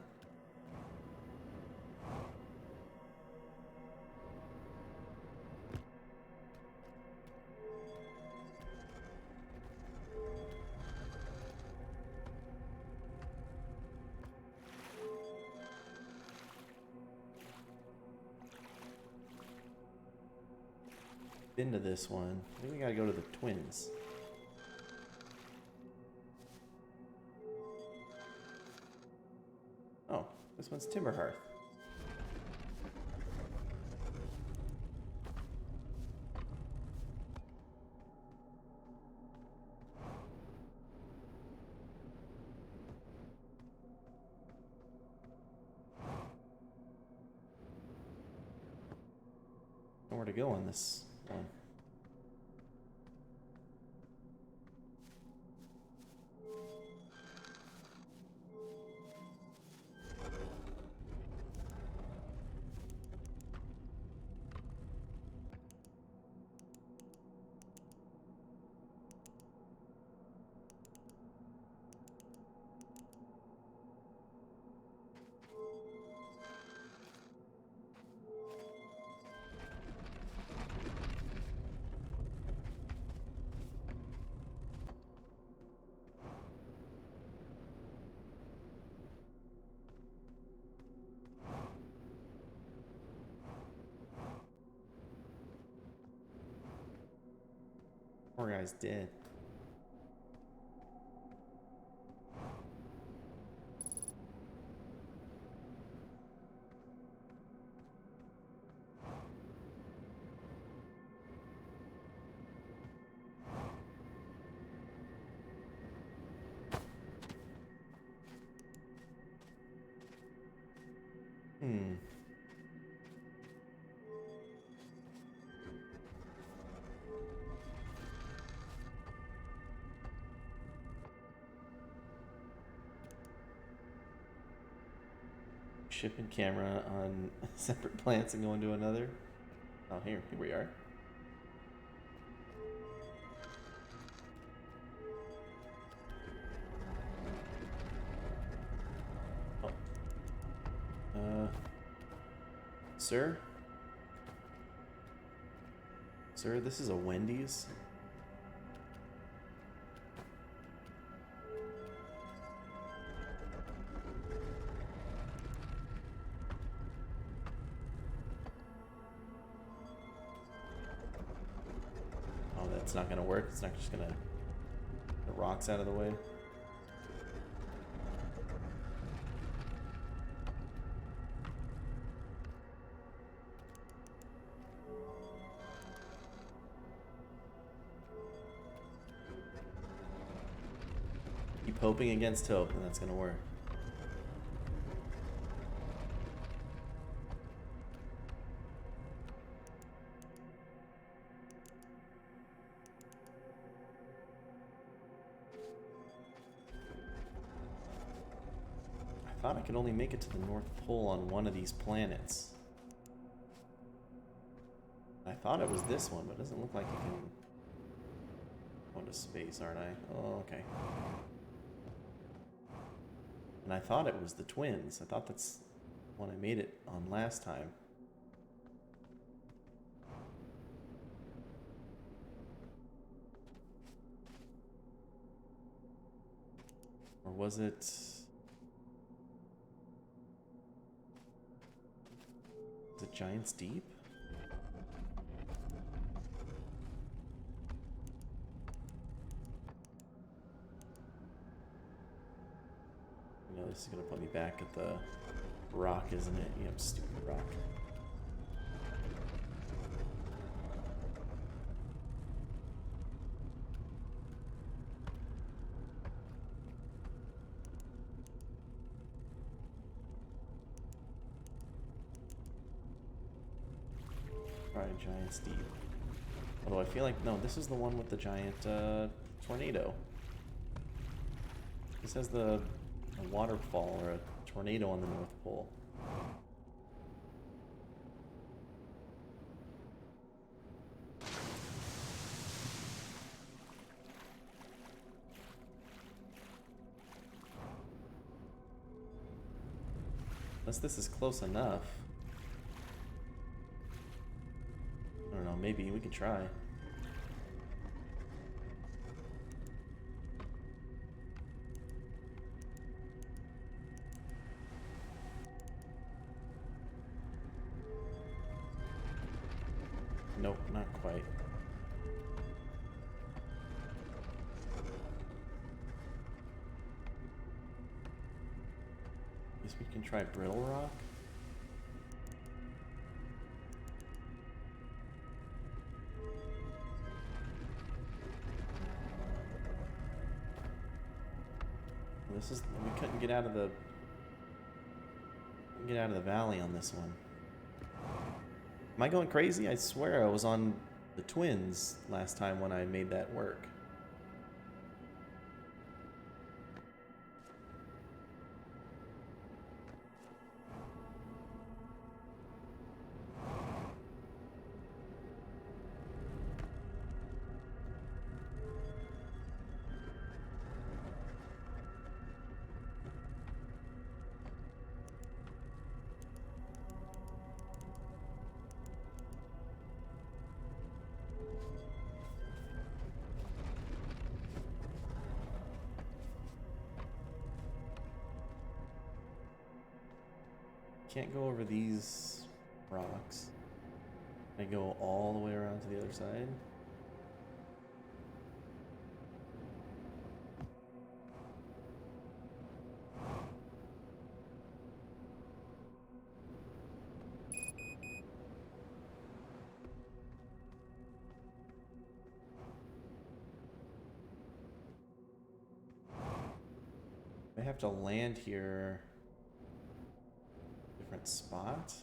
Been to this one. I think we gotta go to the Twins. Oh, this one's Timberhearth. Nowhere to go on this one. Poor guy's dead. Hmm. shipping camera on separate plants and going to another. Oh, here we are. Oh. Sir? Sir, this is a Wendy's? Oh, that's not gonna work. It's not just gonna... The rocks out of the way. Keep hoping against hope, and that's gonna work. I thought I could only make it to the North Pole on one of these planets. I thought it was this one, but it doesn't look like you can go into space, aren't I? Oh, okay. And I thought it was the twins. I thought that's one I made it on last time. Or was it... Is it Giant's Deep? You know, this is gonna put me back at the rock, isn't it? Yep, stupid rock. Alright, Giant's Deep. Although I feel like, no, this is the one with the giant tornado. This has a waterfall or a tornado on the North Pole. Unless this is close enough. I don't know, maybe we could try. Nope, not quite. Guess we can try Brittle Rock. This is, we couldn't get out of the valley on this one. Am I going crazy? I swear I was on the twins last time when I made that work. Can't go over these rocks. I go all the way around to the other side. I have to land here. Different spot.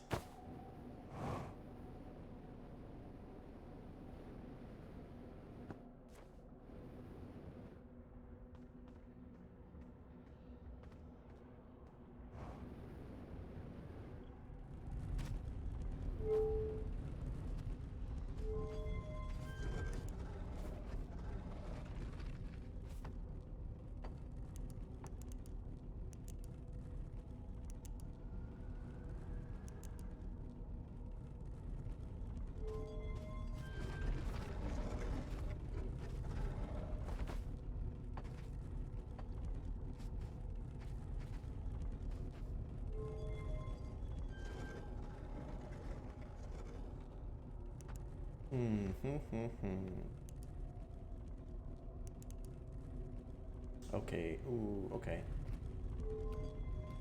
Okay. Ooh, okay.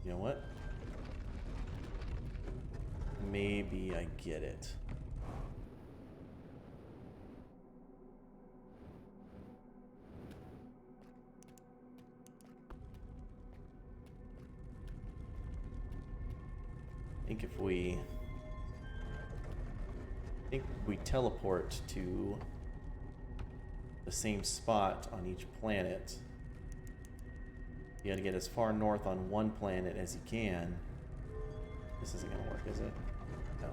You know what? Maybe I get it. I think we teleport to the same spot on each planet. You gotta get as far north on one planet as you can. This isn't gonna work, is it? No.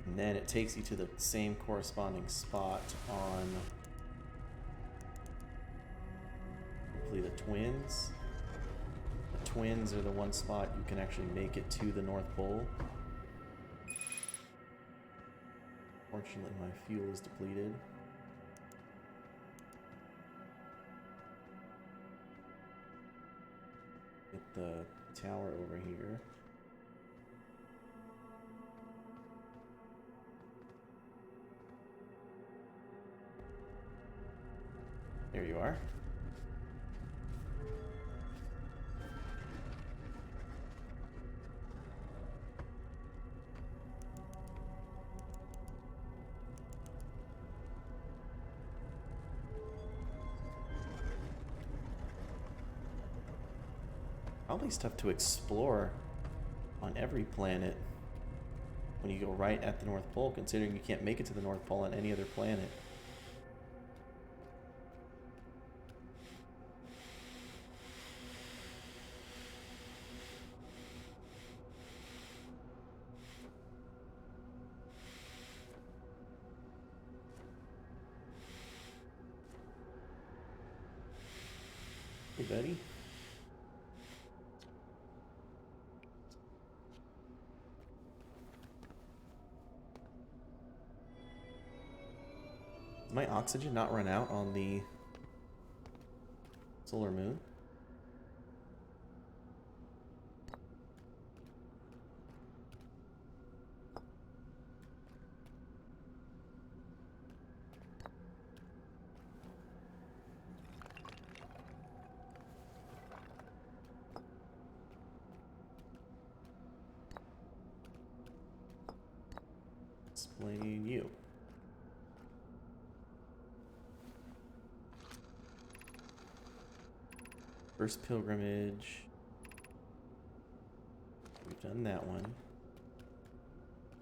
And then it takes you to the same corresponding spot on hopefully the twins. The twins are the one spot you can actually make it to the North Pole. Fortunately, my fuel is depleted. Get the tower over here. There you are. Probably stuff to explore on every planet when you go right at the North Pole, considering you can't make it to the North Pole on any other planet. Hey, buddy. Did my oxygen not run out on the solar moon? Explain you. First pilgrimage. We've done that one.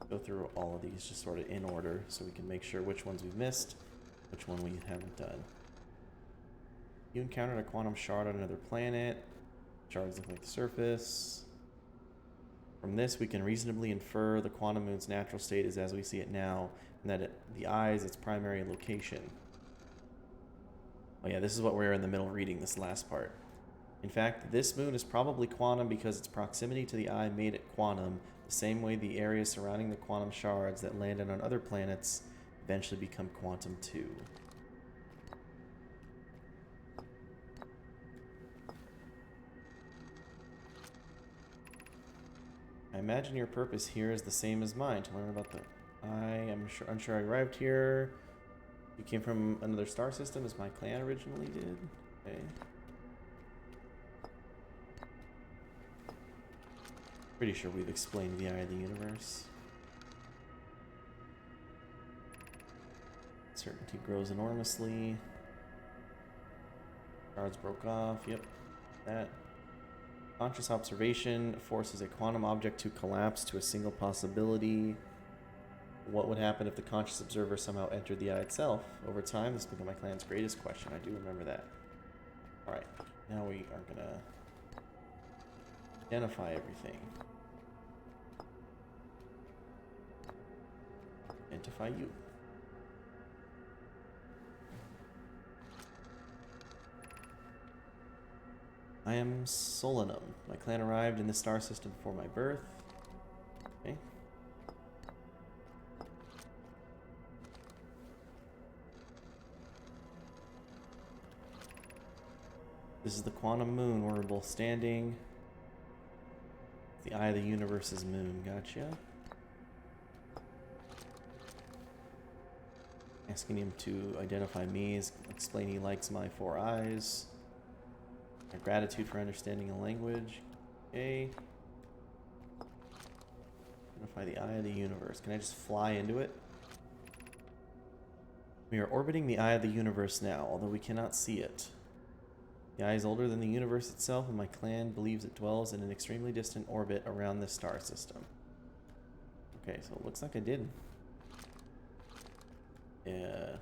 Go through all of these just sort of in order so we can make sure which ones we've missed, which one we haven't done. You encountered a quantum shard on another planet. Shards look like the surface. From this, we can reasonably infer the quantum moon's natural state is as we see it now, and that the eye is its primary location. Oh yeah, this is what we're in the middle reading, this last part. In fact, this moon is probably quantum because its proximity to the eye made it quantum, the same way the areas surrounding the quantum shards that landed on other planets eventually become quantum too. I imagine your purpose here is the same as mine, to learn about the eye. I'm unsure I arrived here. You came from another star system as my clan originally did? Okay. Pretty sure we've explained the eye of the universe. Certainty grows enormously. Shards broke off. Yep. That. Conscious observation forces a quantum object to collapse to a single possibility. What would happen if the conscious observer somehow entered the eye itself? Over time, this became my clan's greatest question. I do remember that. Alright, now we are gonna identify everything. Identify you. I am Solanum. My clan arrived in the star system before my birth. Okay. This is the quantum moon where we're both standing. The eye of the universe's moon. Gotcha. Asking him to identify me, explain he likes my 4 eyes. My gratitude for understanding a language. Okay. Identify the eye of the universe. Can I just fly into it? We are orbiting the eye of the universe now, although we cannot see it. The eye is older than the universe itself, and my clan believes it dwells in an extremely distant orbit around this star system. Okay, so it looks like I did. Yeah.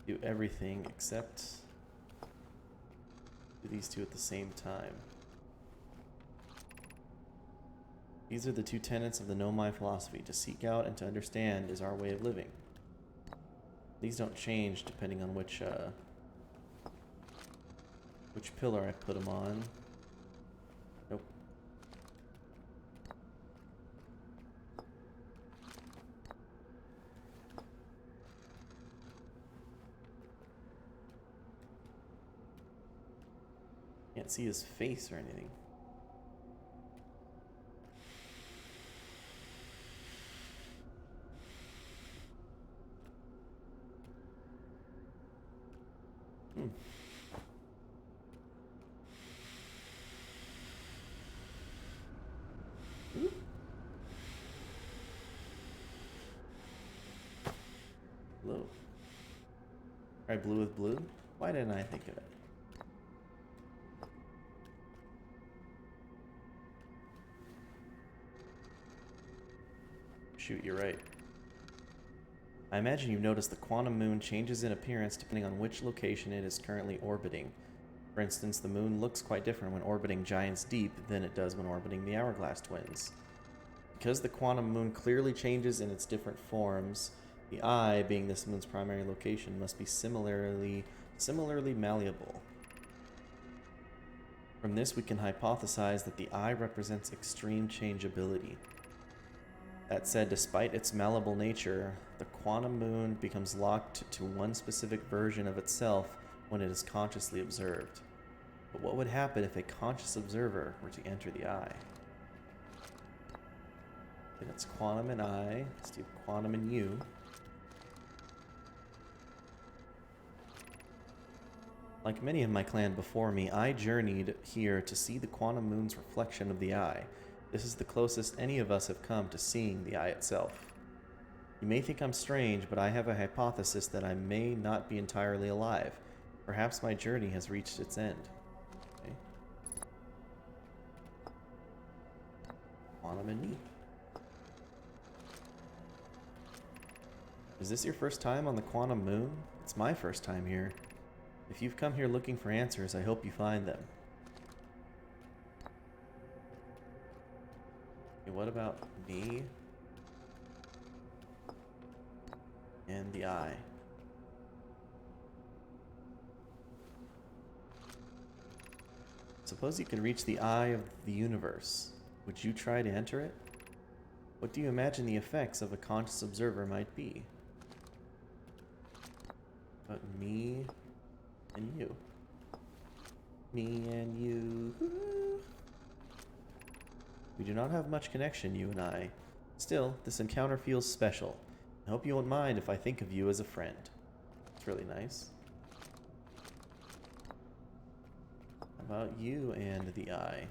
Do everything except do these two at the same time. These are the 2 tenets of the Nomai philosophy. To seek out and to understand is our way of living. These don't change depending on which pillar I put them on. Nope. Can't see his face or anything. Blue. Try blue with blue? Why didn't I think of it? Shoot, you're right. I imagine you've noticed the quantum moon changes in appearance depending on which location it is currently orbiting. For instance, the moon looks quite different when orbiting Giants Deep than it does when orbiting the Hourglass Twins. Because the quantum moon clearly changes in its different forms, the eye, being this moon's primary location, must be similarly malleable. From this, we can hypothesize that the eye represents extreme changeability. That said, despite its malleable nature, the quantum moon becomes locked to one specific version of itself when it is consciously observed. But what would happen if a conscious observer were to enter the eye? Okay, that's quantum and I. Let's do quantum and you. Like many of my clan before me, I journeyed here to see the quantum moon's reflection of the eye. This is the closest any of us have come to seeing the eye itself. You may think I'm strange, but I have a hypothesis that I may not be entirely alive. Perhaps my journey has reached its end. Okay. Quantum and me. Is this your first time on the quantum moon? It's my first time here. If you've come here looking for answers, I hope you find them. Okay, what about me and the eye? Suppose you could reach the eye of the universe. Would you try to enter it? What do you imagine the effects of a conscious observer might be? But me and you. Me and you. We do not have much connection, you and I. Still, this encounter feels special. I hope you won't mind if I think of you as a friend. It's really nice. How about you and the eye?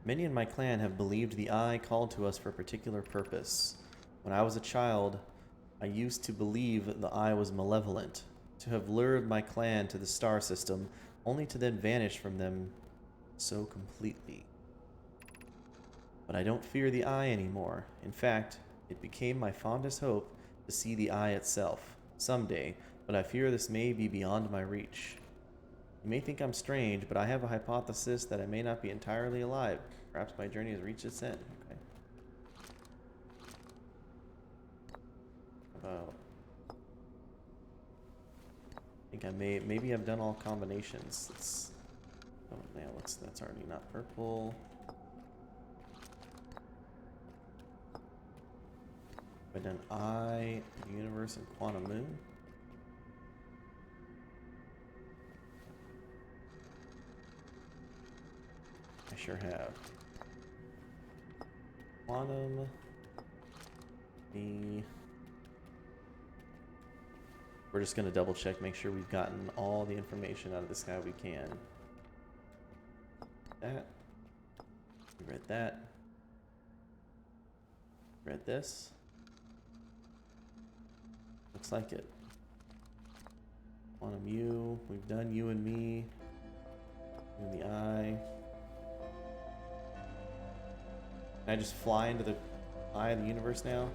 Many in my clan have believed the eye called to us for a particular purpose. When I was a child, I used to believe the eye was malevolent, to have lured my clan to the star system, only to then vanish from them so completely. But I don't fear the eye anymore. In fact, it became my fondest hope to see the eye itself, someday, but I fear this may be beyond my reach. You may think I'm strange, but I have a hypothesis that I may not be entirely alive. Perhaps my journey has reached its end. Okay. About... I think maybe I've done all combinations. Let's... Oh, yeah, that's already not purple. I've done I, universe, and quantum moon. I sure have. Quantum. We're just gonna double check, make sure we've gotten all the information out of this guy we can. That. We read that. Read this. Looks like it. Quantum U. We've done you and me. You and the eye. Can I just fly into the eye of the universe now?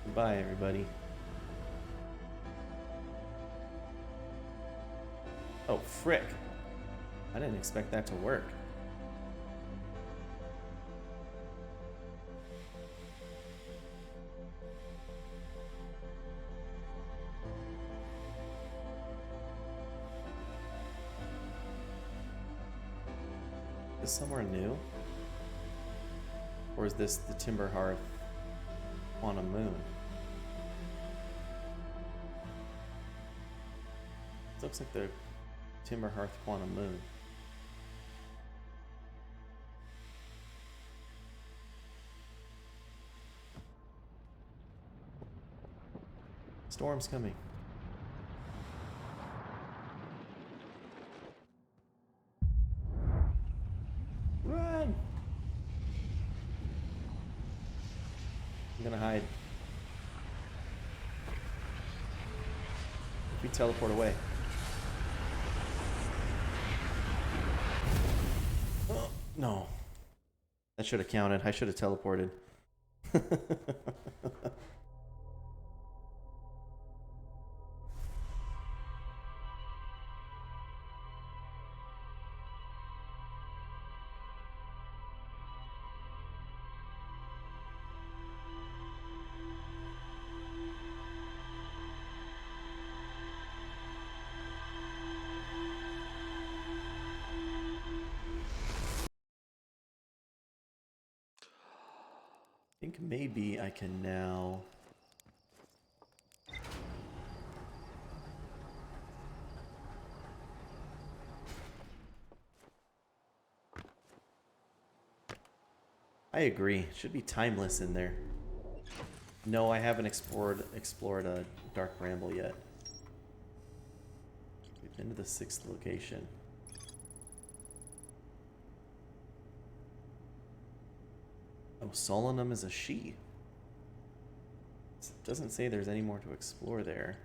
Goodbye, everybody. Oh, frick. I didn't expect that to work. Is this somewhere new? Or is this the Timber Hearth Quantum Moon? This looks like the Timber Hearth Quantum Moon. Storm's coming. Run! I'm gonna hide. If we teleport away. Oh, no. That should have counted. I should have teleported. I think maybe I can now... I agree. It should be timeless in there. No, I haven't explored Dark Bramble yet. We've been to the 6th location. Oh, Solanum is a she. It doesn't say there's any more to explore there.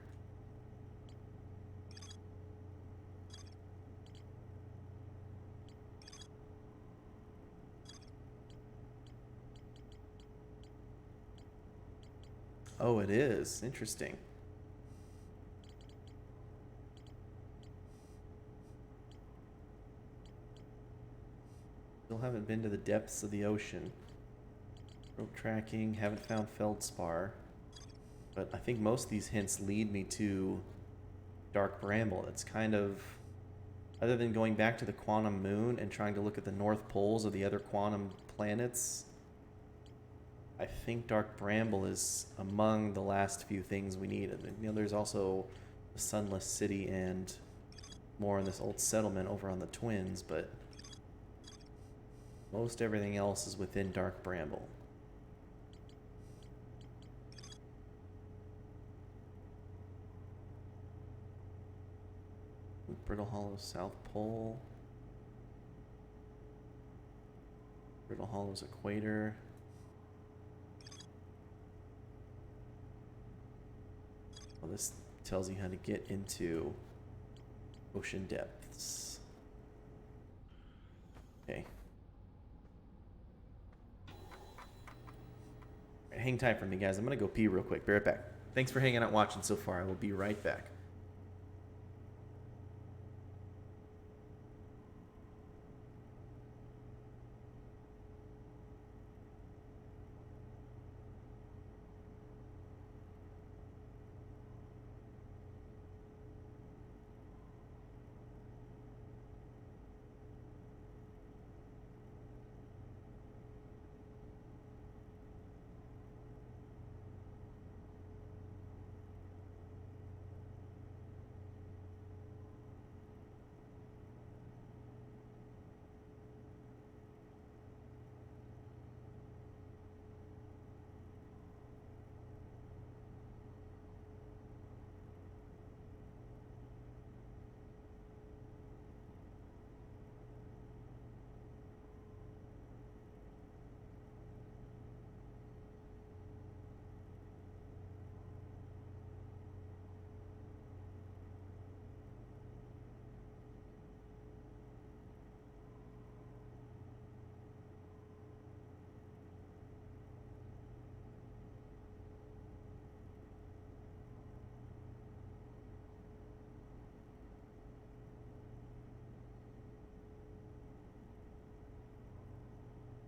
Oh, it is. Interesting. Still haven't been to the depths of the ocean. Rope tracking, haven't found Feldspar. But I think most of these hints lead me to Dark Bramble. It's kind of... Other than going back to the Quantum Moon and trying to look at the North Poles of the other quantum planets, I think Dark Bramble is among the last few things we need. And, you know, there's also the Sunless City and more in this old settlement over on the Twins, but most everything else is within Dark Bramble. Brittle Hollow South Pole. Brittle Hollow's Equator. Well, this tells you how to get into ocean depths. Okay. Alright, hang tight for me, guys. I'm gonna go pee real quick. Be right back. Thanks for hanging out watching so far. I will be right back.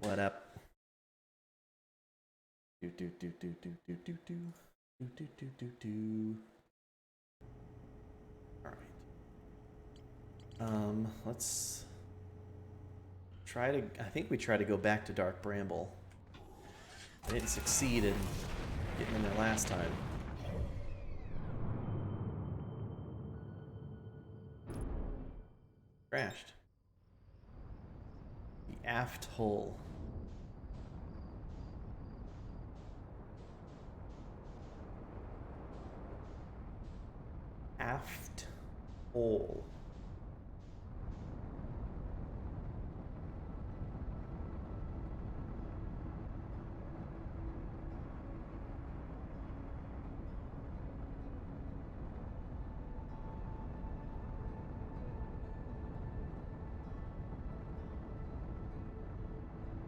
What up? Do do do do do do do do do do do do do. All right. Let's try to. I think we try to go back to Dark Bramble. I didn't succeed in getting in there last time. Crashed. The aft hull. Aft hole.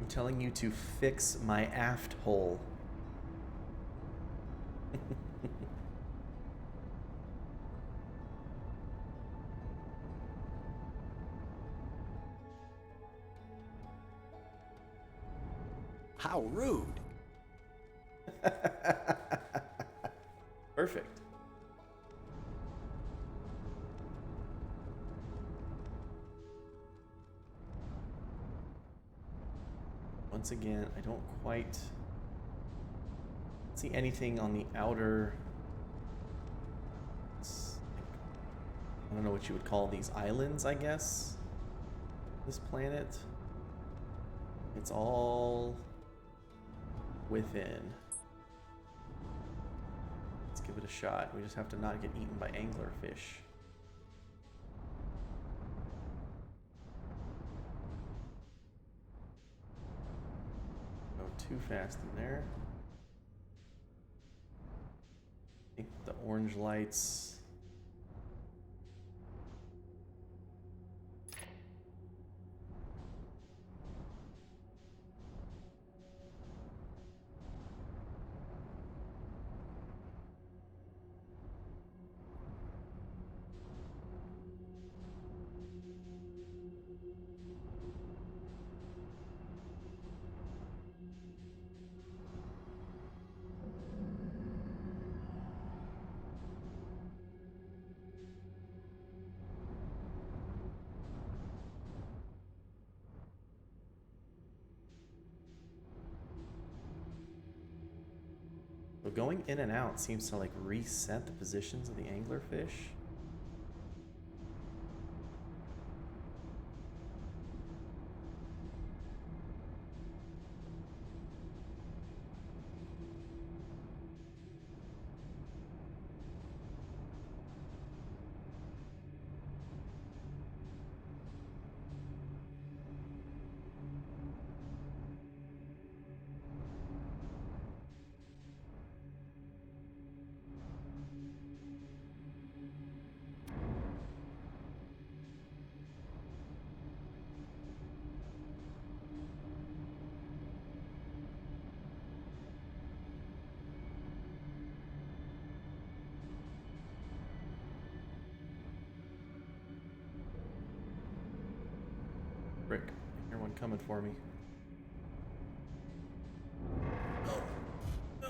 I'm telling you to fix my aft hole. How rude. Perfect. Once again, I don't quite see anything on the outer. I don't know what you would call these islands, I guess. This planet. It's all within. Let's give it a shot. We just have to not get eaten by anglerfish. Go too fast in there. I think the orange lights. So going in and out seems to like reset the positions of the anglerfish. Frick, I hear one coming for me. No, no.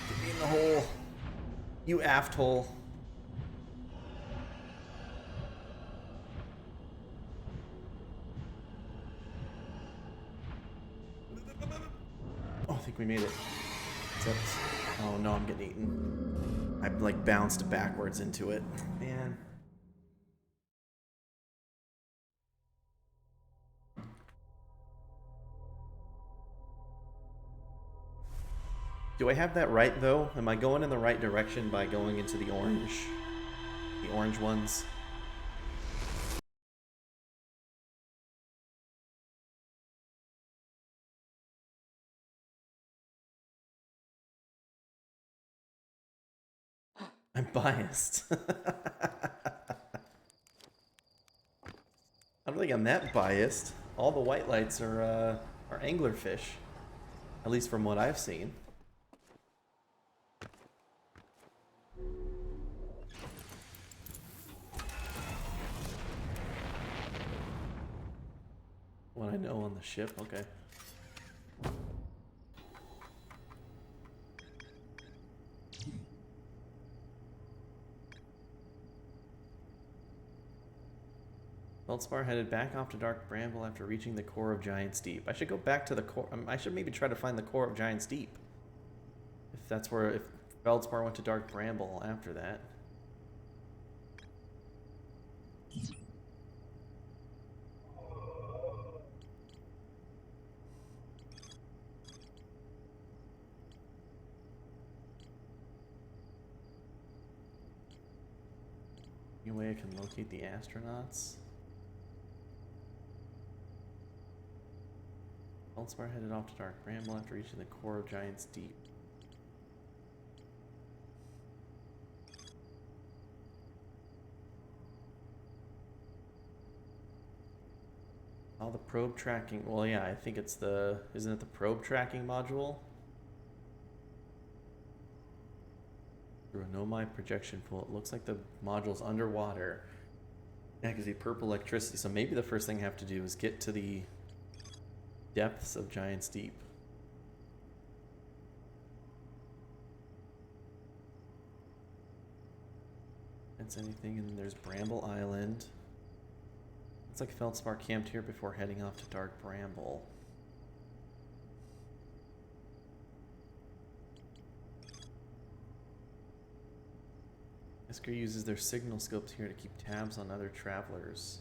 Get me in the hole. You aft hole. Oh, I think we made it. Except, oh no, I'm getting eaten. I like bounced backwards into it. Man. Do I have that right though? Am I going in the right direction by going into the orange ones? I'm biased. I don't think I'm that biased. All the white lights are anglerfish, at least from what I've seen. know on the ship. Okay. Feldspar headed back off to Dark Bramble after reaching the core of Giant's Deep. I should go back to the core. I should maybe try to find the core of Giant's Deep. If that's where, if Feldspar went to Dark Bramble after that. Any way I can locate the astronauts? Feldspar headed off to Dark Bramble after reaching the core of Giant's Deep. Oh, the probe tracking. Well, yeah, I think it's the... Isn't it the probe tracking module? Through a Nomai projection pool. It looks like the module's underwater. Yeah, because the purple electricity. So maybe the first thing I have to do is get to the depths of Giant's Deep. That's anything, and there's Bramble Island. It's like Feldspar camped here before heading off to Dark Bramble. Isker uses their signal scopes here to keep tabs on other travelers.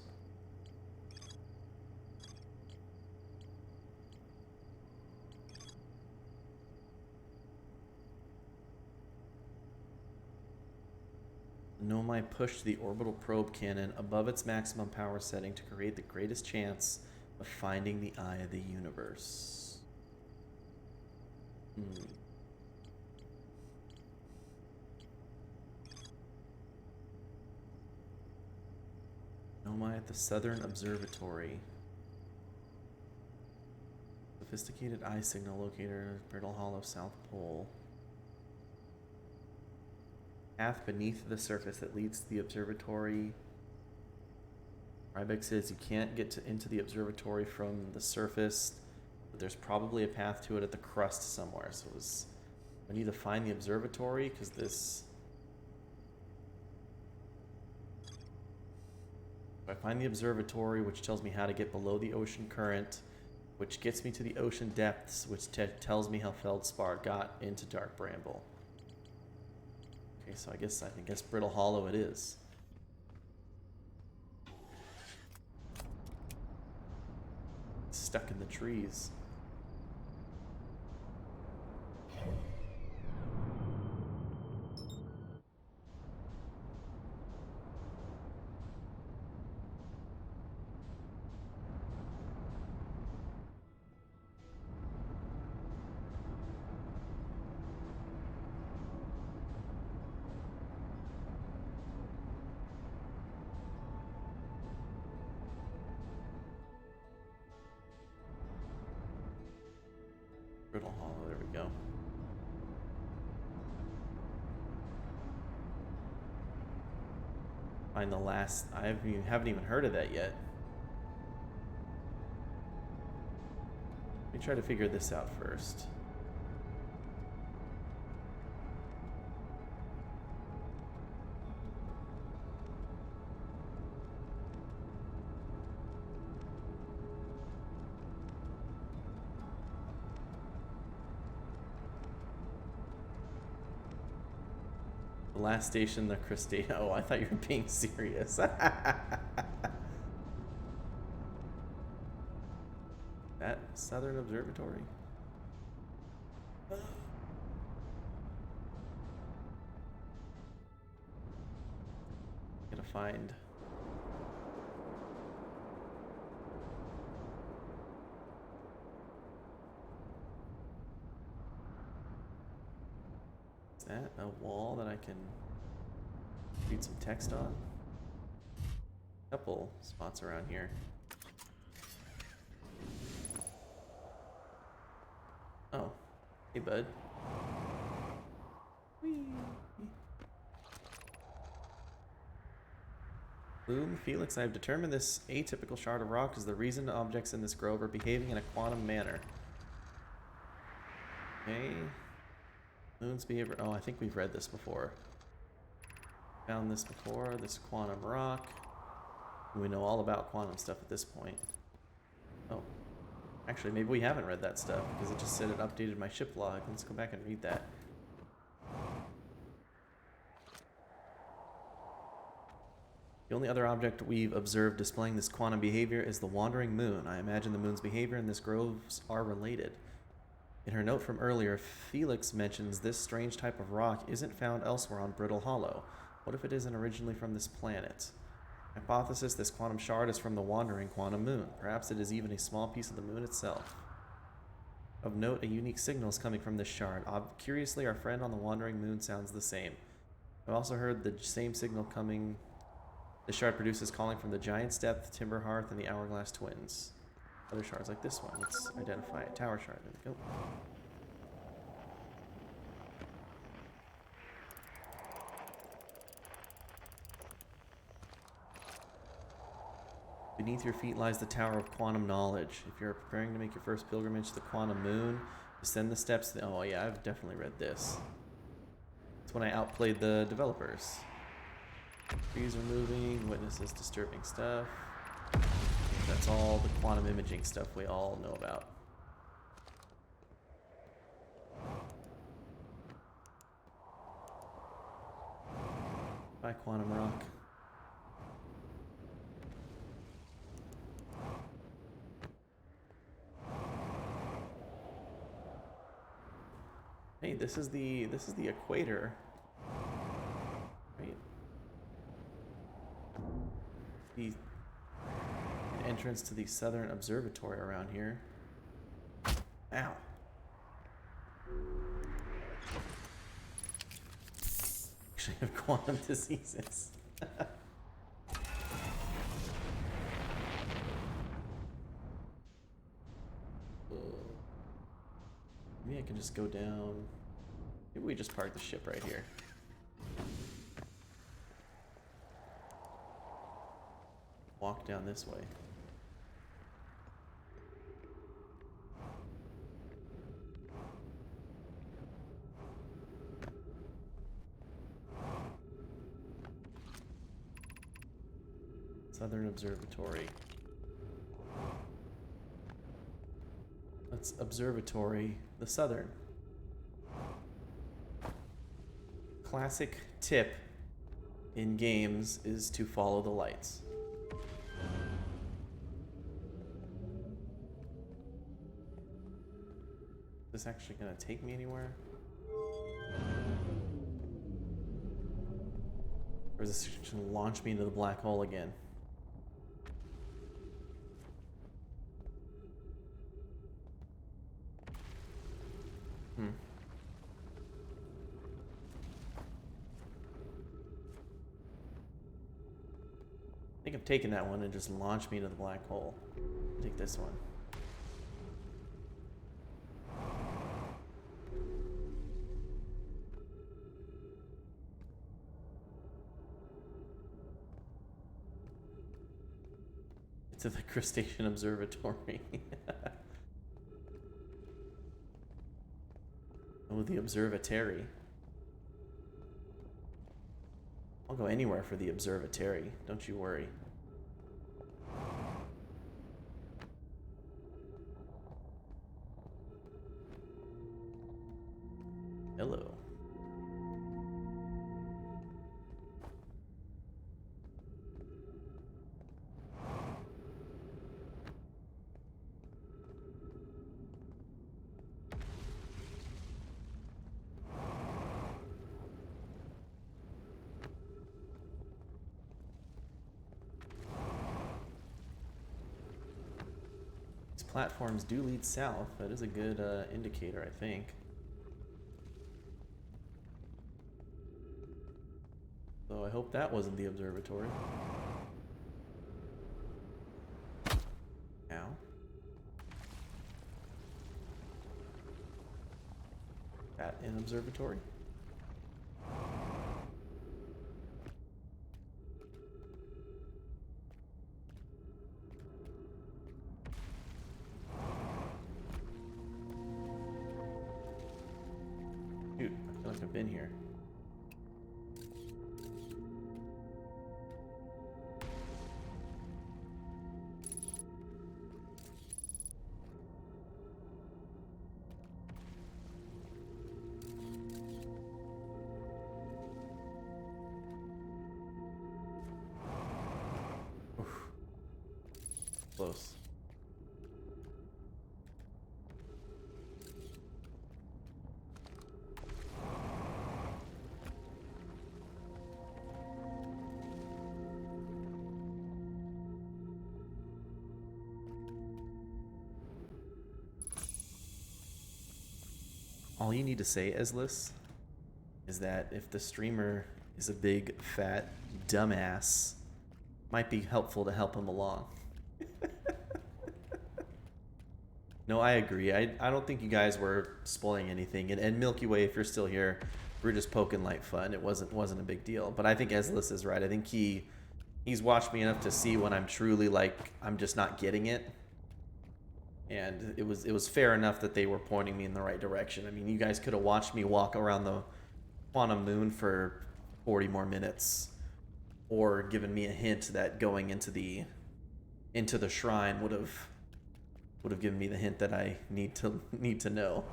Nomai pushed the orbital probe cannon above its maximum power setting to create the greatest chance of finding the eye of the universe. Nomai at the Southern Observatory. Sophisticated eye signal locator, Brittle Hollow, South Pole. Path beneath the surface that leads to the observatory. Rybeck says you can't get into the observatory from the surface, but there's probably a path to it at the crust somewhere. So I need to find the observatory because this... If I find the observatory, which tells me how to get below the ocean current, which gets me to the ocean depths, which tells me how Feldspar got into Dark Bramble. Okay, so I guess Brittle Hollow it is. Stuck in the trees. Brittle Hollow, there we go. Find the last... I haven't even heard of that yet. Let me try to figure this out first. The last station, the Crustacea. Oh, I thought you were being serious. That Southern Observatory. Gotta find. Is that a wall that I can read some text on? Couple spots around here. Oh, hey bud. Whee. Boom, Felix, I have determined this atypical shard of rock is the reason objects in this grove are behaving in a quantum manner. Okay. Moon's behavior. Oh, I think we've read this before. Found this before. This quantum rock. We know all about quantum stuff at this point. Oh. Actually, maybe we haven't read that stuff because it just said it updated my ship log. Let's go back and read that. The only other object we've observed displaying this quantum behavior is the wandering moon. I imagine the moon's behavior and this groves are related. In her note from earlier, Felix mentions this strange type of rock isn't found elsewhere on Brittle Hollow. What if it isn't originally from this planet? Hypothesis, this quantum shard is from the wandering quantum moon. Perhaps it is even a small piece of the moon itself. Of note, a unique signal is coming from this shard. Curiously, our friend on the wandering moon sounds the same. I've also heard the same signal coming... The shard produces calling from the Giant's Depth, Timber Hearth, and the Hourglass Twins. Other shards like this one. Let's identify it. Tower shard. There we go. Beneath your feet lies the Tower of Quantum Knowledge. If you're preparing to make your first pilgrimage to the Quantum Moon, descend the steps. Oh yeah, I've definitely read this. It's when I outplayed the developers. Trees are moving, witnesses disturbing stuff. That's all the quantum imaging stuff we all know about. Bye, Quantum Rock. Hey, this is the equator. Right? The entrance to the Southern Observatory around here. Ow. Actually have quantum diseases. Maybe I can just go down. Maybe we just park the ship right here. Walk down this way. Southern Observatory. That's Observatory, the Southern. Classic tip in games is to follow the lights. Is this actually gonna take me anywhere? Or is this just gonna launch me into the black hole again? I think I've taken that one and just launched me into the black hole. Take this one. To the Crustacean Observatory. Oh, the observatory. I'll go anywhere for the observatory, don't you worry. Hello. Platforms do lead south. That is a good indicator, I think. So I hope that wasn't the observatory. Ow. That an observatory? I've been here. Oof. Close. All you need to say, Eslis, is that if the streamer is a big, fat, dumbass, might be helpful to help him along. No, I agree. I don't think you guys were spoiling anything. And Milky Way, if you're still here, we're just poking light fun. It wasn't a big deal. But I think Eslis is right. I think he's watched me enough to see when I'm truly like I'm just not getting it. And it was fair enough that they were pointing me in the right direction. I mean, you guys could have watched me walk around the Quantum Moon for 40 more minutes, or given me a hint that going into the shrine would have given me the hint that I need to know.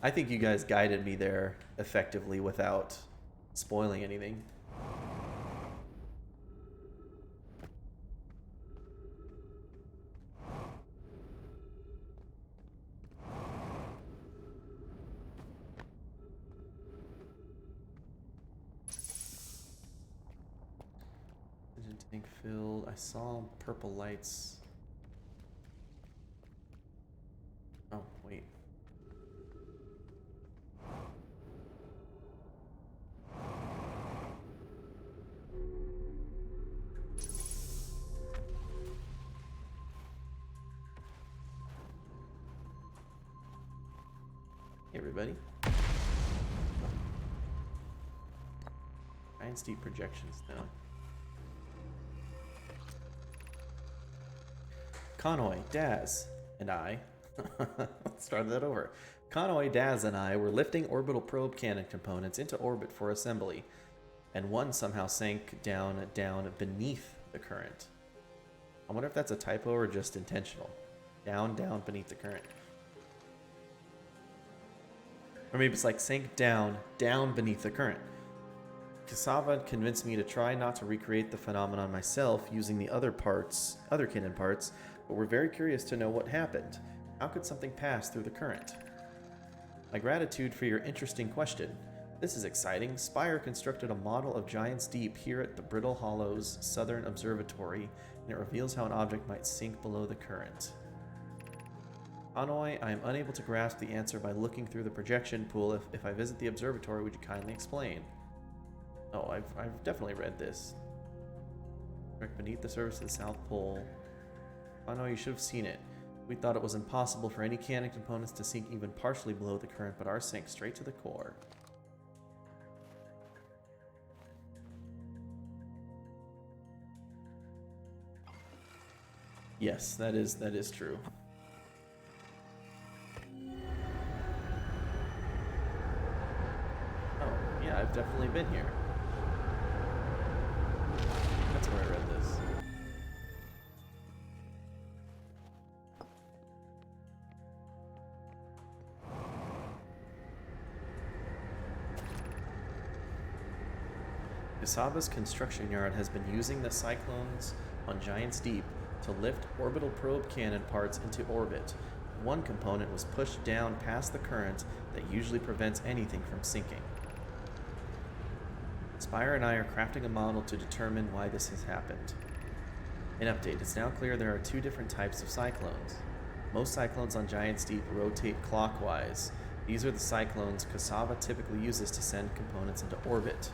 I think you guys guided me there effectively without spoiling anything. Tank filled. I saw purple lights. Oh, wait. Hey, everybody. Giant steep projections now. Conway, Daz, and I, let's start that over. Conway, Daz, and I were lifting orbital probe cannon components into orbit for assembly, and one somehow sank down beneath the current. I wonder if that's a typo or just intentional. Down beneath the current. Or maybe it's like sank down beneath the current. Cassava convinced me to try not to recreate the phenomenon myself using the other cannon parts, but we're very curious to know what happened. How could something pass through the current? My gratitude for your interesting question. This is exciting. Spire constructed a model of Giant's Deep here at the Brittle Hollows Southern Observatory, and it reveals how an object might sink below the current. Hanoi, I am unable to grasp the answer by looking through the projection pool. If I visit the observatory, would you kindly explain? Oh, I've definitely read this. Beneath the surface of the South Pole. Oh no, you should have seen it. We thought it was impossible for any cannon components to sink even partially below the current, but ours sank straight to the core. Yes, that is true. Oh, yeah, I've definitely been here. That's where I read this. Cassava's construction yard has been using the cyclones on Giant's Deep to lift orbital probe cannon parts into orbit. One component was pushed down past the current that usually prevents anything from sinking. Spire and I are crafting a model to determine why this has happened. An update. It's now clear there are two different types of cyclones. Most cyclones on Giant's Deep rotate clockwise. These are the cyclones Cassava typically uses to send components into orbit.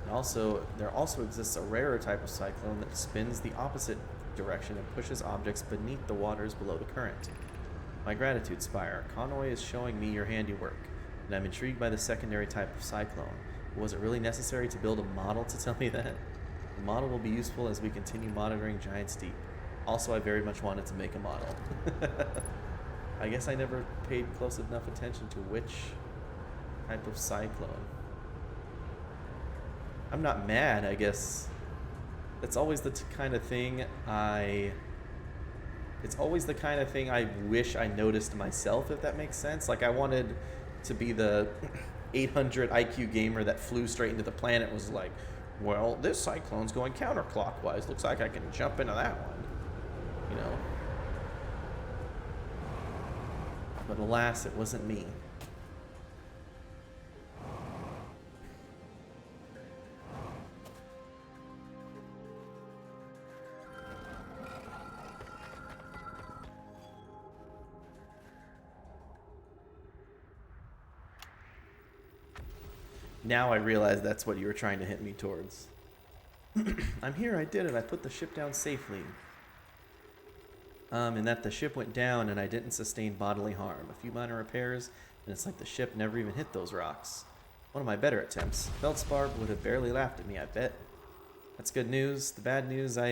There also exists a rarer type of cyclone that spins the opposite direction and pushes objects beneath the waters below the current. My gratitude, Spire. Conway is showing me your handiwork, and I'm intrigued by the secondary type of cyclone. Was it really necessary to build a model to tell me that? The model will be useful as we continue monitoring Giant's Deep. Also, I very much wanted to make a model. I guess I never paid close enough attention to which type of cyclone. I'm not mad, I guess. It's always the kind of thing It's always the kind of thing I wish I noticed myself, if that makes sense. Like, I wanted to be the 800 IQ gamer that flew straight into the planet, was like, well, this cyclone's going counterclockwise. Looks like I can jump into that one. You know? But alas, it wasn't me. Now I realize that's what you were trying to hit me towards. I'm here, I did it. I put the ship down safely. And that the ship went down and I didn't sustain bodily harm. A few minor repairs, and it's like the ship never even hit those rocks. One of my better attempts. Feldspar would have barely laughed at me, I bet. That's good news. The bad news, I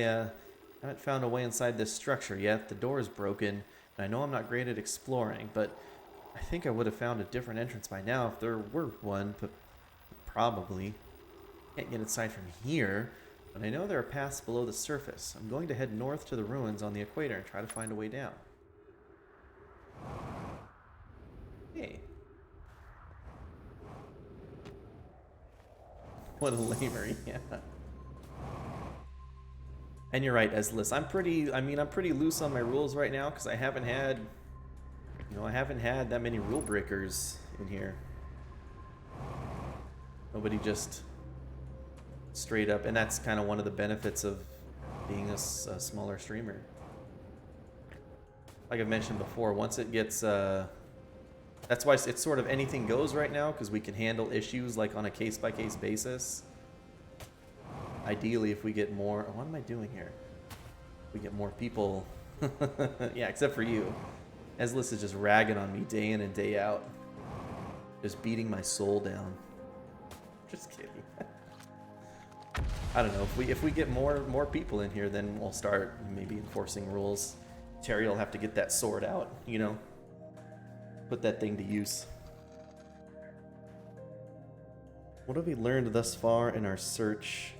haven't found a way inside this structure yet. The door is broken, and I know I'm not great at exploring, but I think I would have found a different entrance by now if there were one, but probably. Can't get inside from here, but I know there are paths below the surface. I'm going to head north to the ruins on the equator and try to find a way down. Hey. What a lamer, yeah. And you're right, Eslis. I'm pretty loose on my rules right now because I haven't had that many rule breakers in here. Nobody just straight up, and that's kind of one of the benefits of being a smaller streamer. Like I've mentioned before, once it gets, that's why it's sort of anything goes right now, because we can handle issues like on a case-by-case basis. Ideally, if we get more, what am I doing here? If we get more people, yeah, except for you. Eslis is just ragging on me day in and day out. Just beating my soul down. Just kidding. I don't know, if we get more people in here, then we'll start maybe enforcing rules. Terry will have to get that sword out, you know? Put that thing to use. What have we learned thus far in our search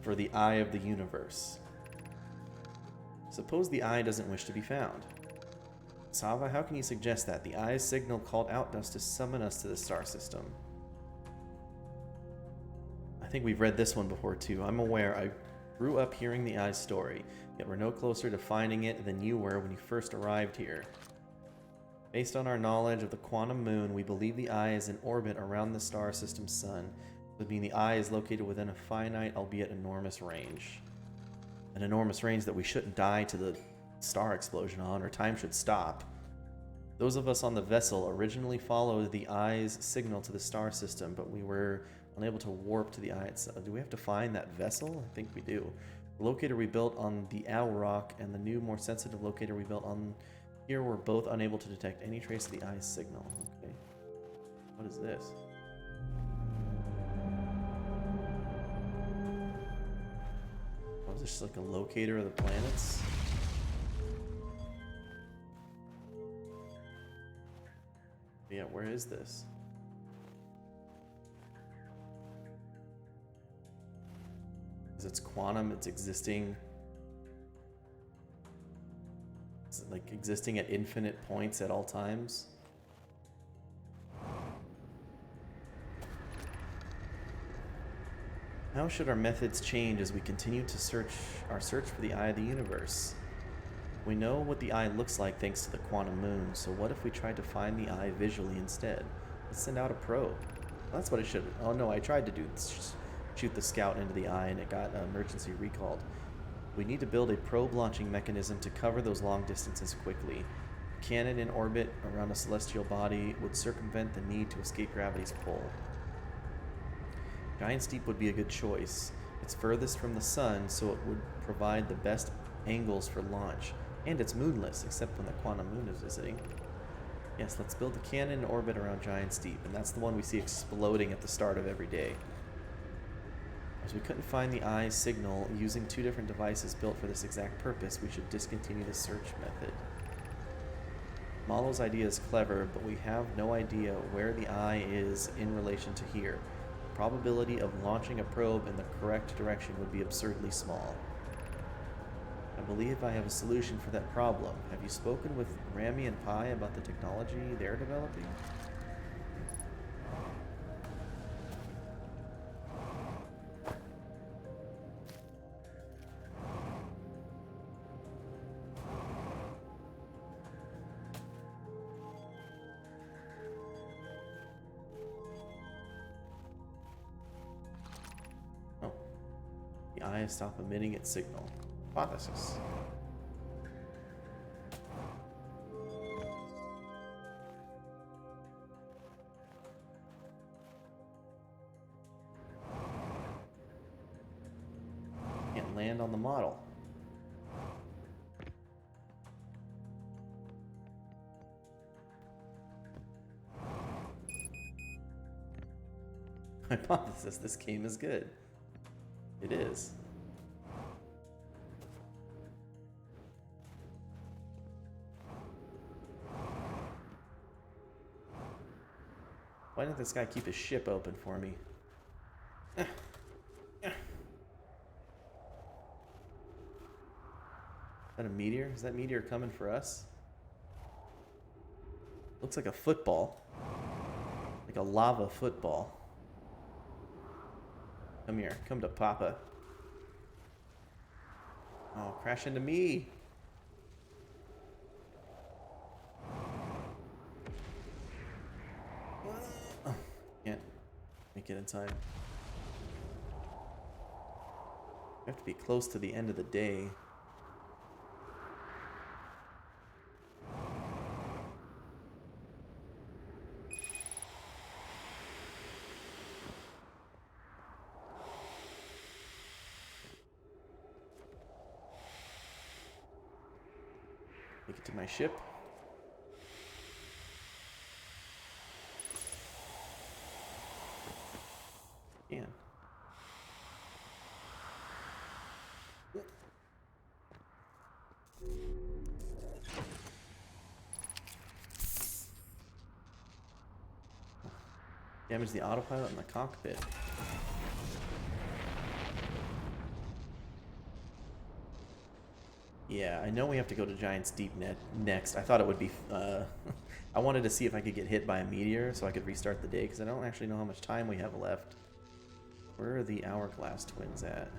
for the Eye of the Universe? Suppose the Eye doesn't wish to be found. Sava, how can you suggest that? The Eye's signal called out us to summon us to the star system. I think we've read this one before too. I'm aware I grew up hearing the Eye's story, yet we're no closer to finding it than you were when you first arrived here. Based on our knowledge of the quantum moon, we believe the Eye is in orbit around the star system's sun. It would mean the Eye is located within a finite, albeit enormous range. An enormous range that we shouldn't die to the star explosion on, or time should stop. Those of us on the vessel originally followed the Eye's signal to the star system, but we were unable to warp to the Eye itself. Do we have to find that vessel? I think we do. The locator we built on the Owl Rock and the new, more sensitive locator we built on here were both unable to detect any trace of the Eye's signal. Okay. What is this? Oh, is this just like a locator of the planets? Yeah, where is this? Is it's quantum, it's existing. Is it like existing at infinite points at all times? How should our methods change as we continue to search for the Eye of the Universe? We know what the Eye looks like thanks to the quantum moon, so what if we tried to find the Eye visually instead? Let's send out a probe. Well, that's what it should. Oh no, I tried to do this. Shoot the scout into the Eye and it got emergency recalled. We need to build a probe launching mechanism to cover those long distances quickly. A cannon in orbit around a celestial body would circumvent the need to escape gravity's pull. Giant's Deep would be a good choice. It's furthest from the sun, so it would provide the best angles for launch. And it's moonless, except when the quantum moon is visiting. Yes, let's build a cannon in orbit around Giant's Deep, and that's the one we see exploding at the start of every day. As we couldn't find the Eye's signal using two different devices built for this exact purpose, we should discontinue the search method. Malo's idea is clever, but we have no idea where the eye is in relation to here. The probability of launching a probe in the correct direction would be absurdly small. I believe I have a solution for that problem. Have you spoken with Rami and Pi about the technology they're developing? Oh. The eye stopped emitting its signal. Hypothesis. Can't land on the model. Hypothesis, this game is good. It is. Why didn't this guy keep his ship open for me? Is that a meteor? Is that meteor coming for us? Looks like a football. Like a lava football. Come here. Come to Papa. Oh, crash into me. Can't make it in time. We have to be close to the end of the day. Make it to my ship. Yeah. Damage the autopilot in the cockpit. Yeah, I know we have to go to Giant's Deep next. I thought it would be... I wanted to see if I could get hit by a meteor so I could restart the day, because I don't actually know how much time we have left. Where are the Hourglass twins at?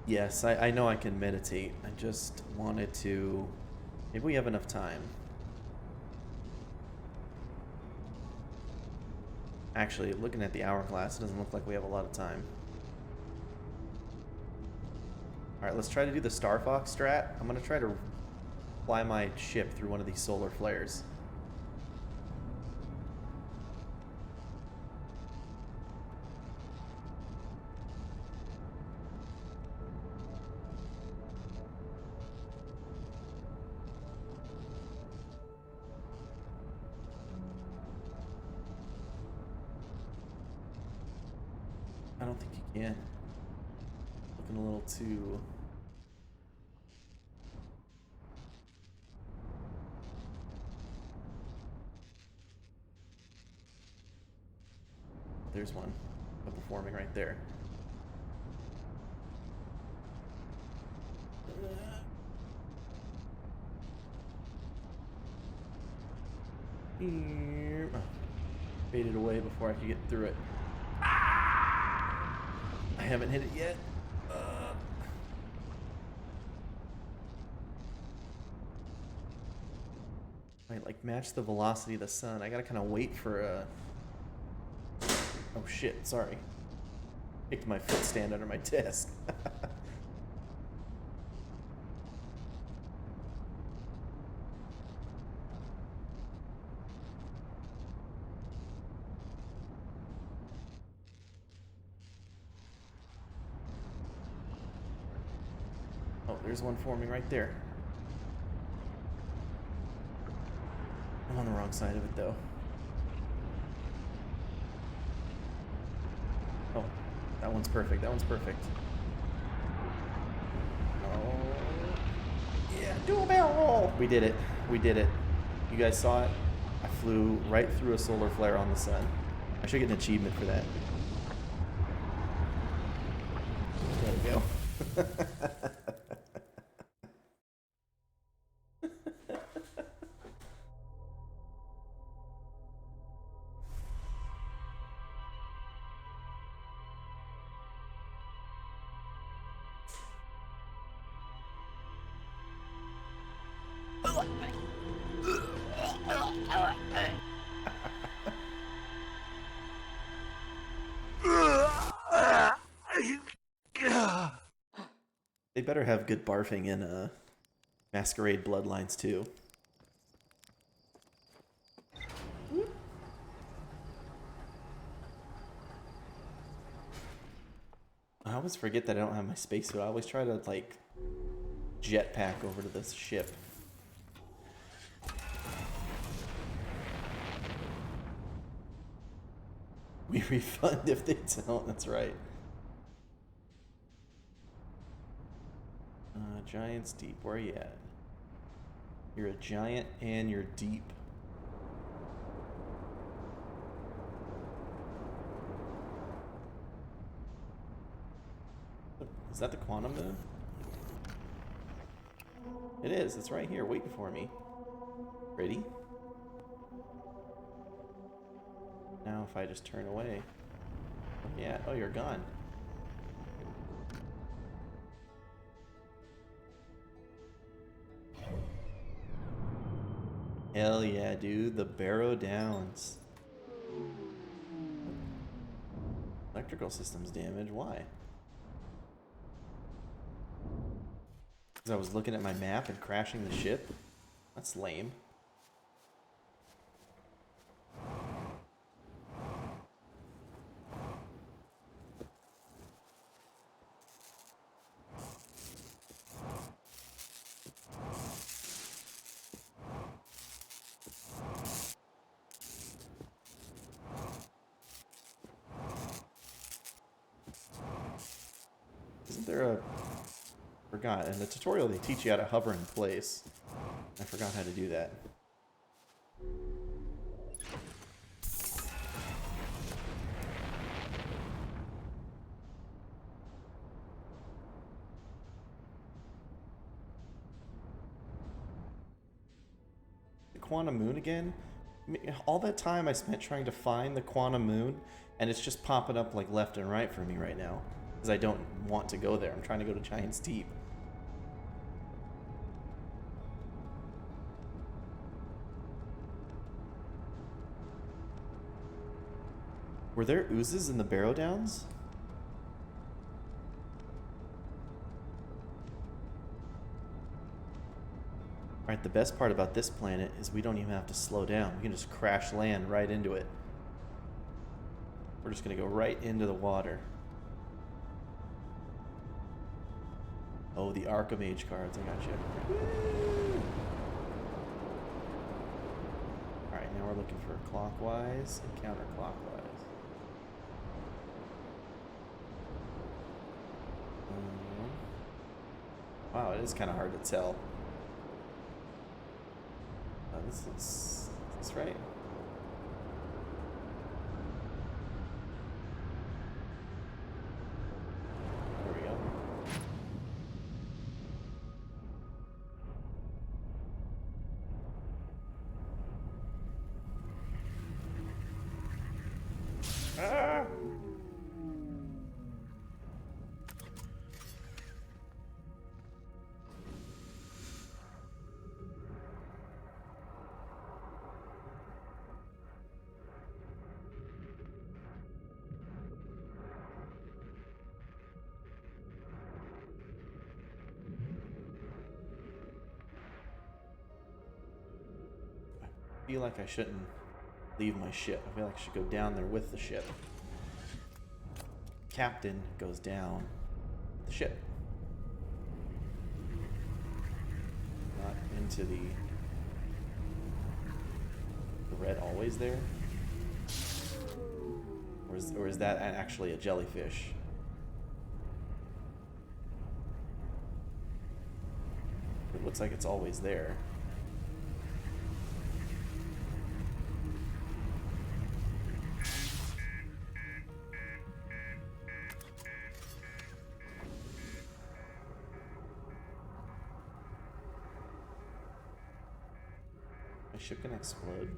Yes, I know I can meditate. I just wanted to... Maybe we have enough time. Actually, looking at the hourglass, it doesn't look like we have a lot of time. Alright, let's try to do the Star Fox strat. I'm going to try to fly my ship through one of these solar flares. I don't think you can. Looking a little too... There's one. Couple forming right there. Faded away before I could get through it. I haven't hit it yet. Might like match the velocity of the sun. I gotta kind of wait for a... Oh shit, sorry. Kicked my foot stand under my desk. Oh, there's one forming right there. I'm on the wrong side of it though. That one's perfect. That one's perfect. Oh. Yeah, dual barrel roll. We did it. We did it. You guys saw it? I flew right through a solar flare on the sun. I should get an achievement for that. There we go. They better have good barfing in Masquerade Bloodlines too. I always forget that I don't have my spacesuit. I always try to like jetpack over to this ship. We refund if they don't. That's right. Giants deep. Where are you at? You're a giant and you're deep. Is that the quantum moon? It is. It's right here waiting for me. Ready? Now if I just turn away. Yeah. Oh, you're gone. Hell yeah, dude. The Barrow Downs. Electrical systems damage. Why? Because I was looking at my map and crashing the ship? That's lame. Isn't there a... Forgot. In the tutorial they teach you how to hover in place. I forgot how to do that. The Quantum Moon again? All that time I spent trying to find the Quantum Moon, and it's just popping up like left and right for me right now. Because I don't want to go there. I'm trying to go to Giant's Deep. Were there oozes in the Barrow Downs? Alright, the best part about this planet is we don't even have to slow down. We can just crash land right into it. We're just going to go right into the water. Oh, the Archimage cards. I got you. Alright, now we're looking for clockwise and counterclockwise. Wow, it is kind of hard to tell. This looks... Is this right? There we go. Ah! I feel like I shouldn't leave my ship. I feel like I should go down there with the ship. Captain goes down with the ship. Not into the red always there? Or is that actually a jellyfish? looks like it's always there. My ship can explode.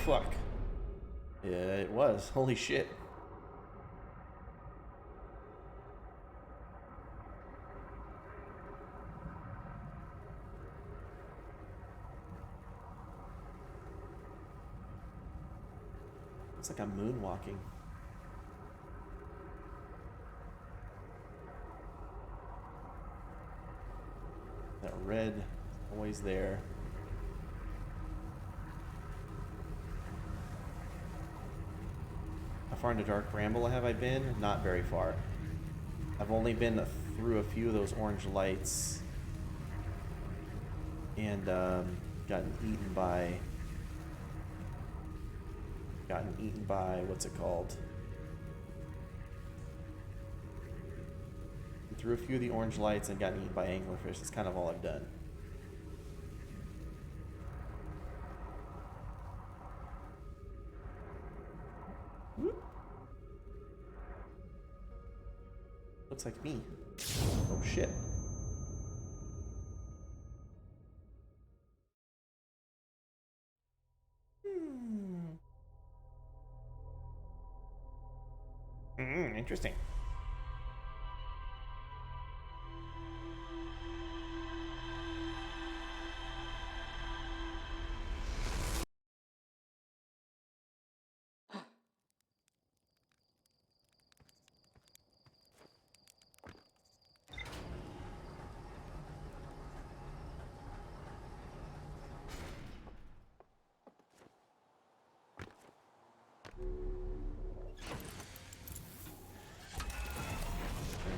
Fuck. Yeah, it was. Holy shit. Looks like I'm moonwalking. That red, always there. How far into Dark Bramble have I been? Not very far. I've only been through a few of those orange lights and gotten eaten by what's it called? Through a few of the orange lights and gotten eaten by anglerfish. That's kind of all I've done. Whoop. Looks like me. Oh shit. Interesting.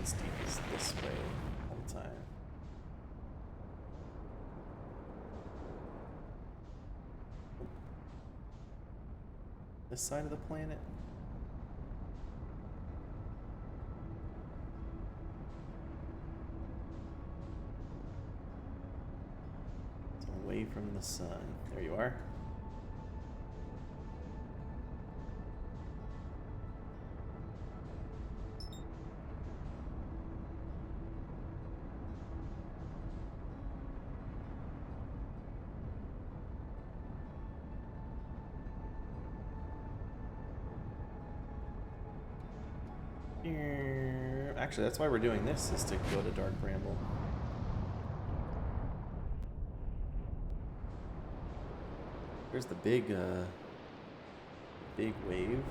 Steve is this way all the time. This side of the planet? It's away from the sun. There you are. Actually, that's why we're doing this, is to go to Dark Bramble. There's the big wave.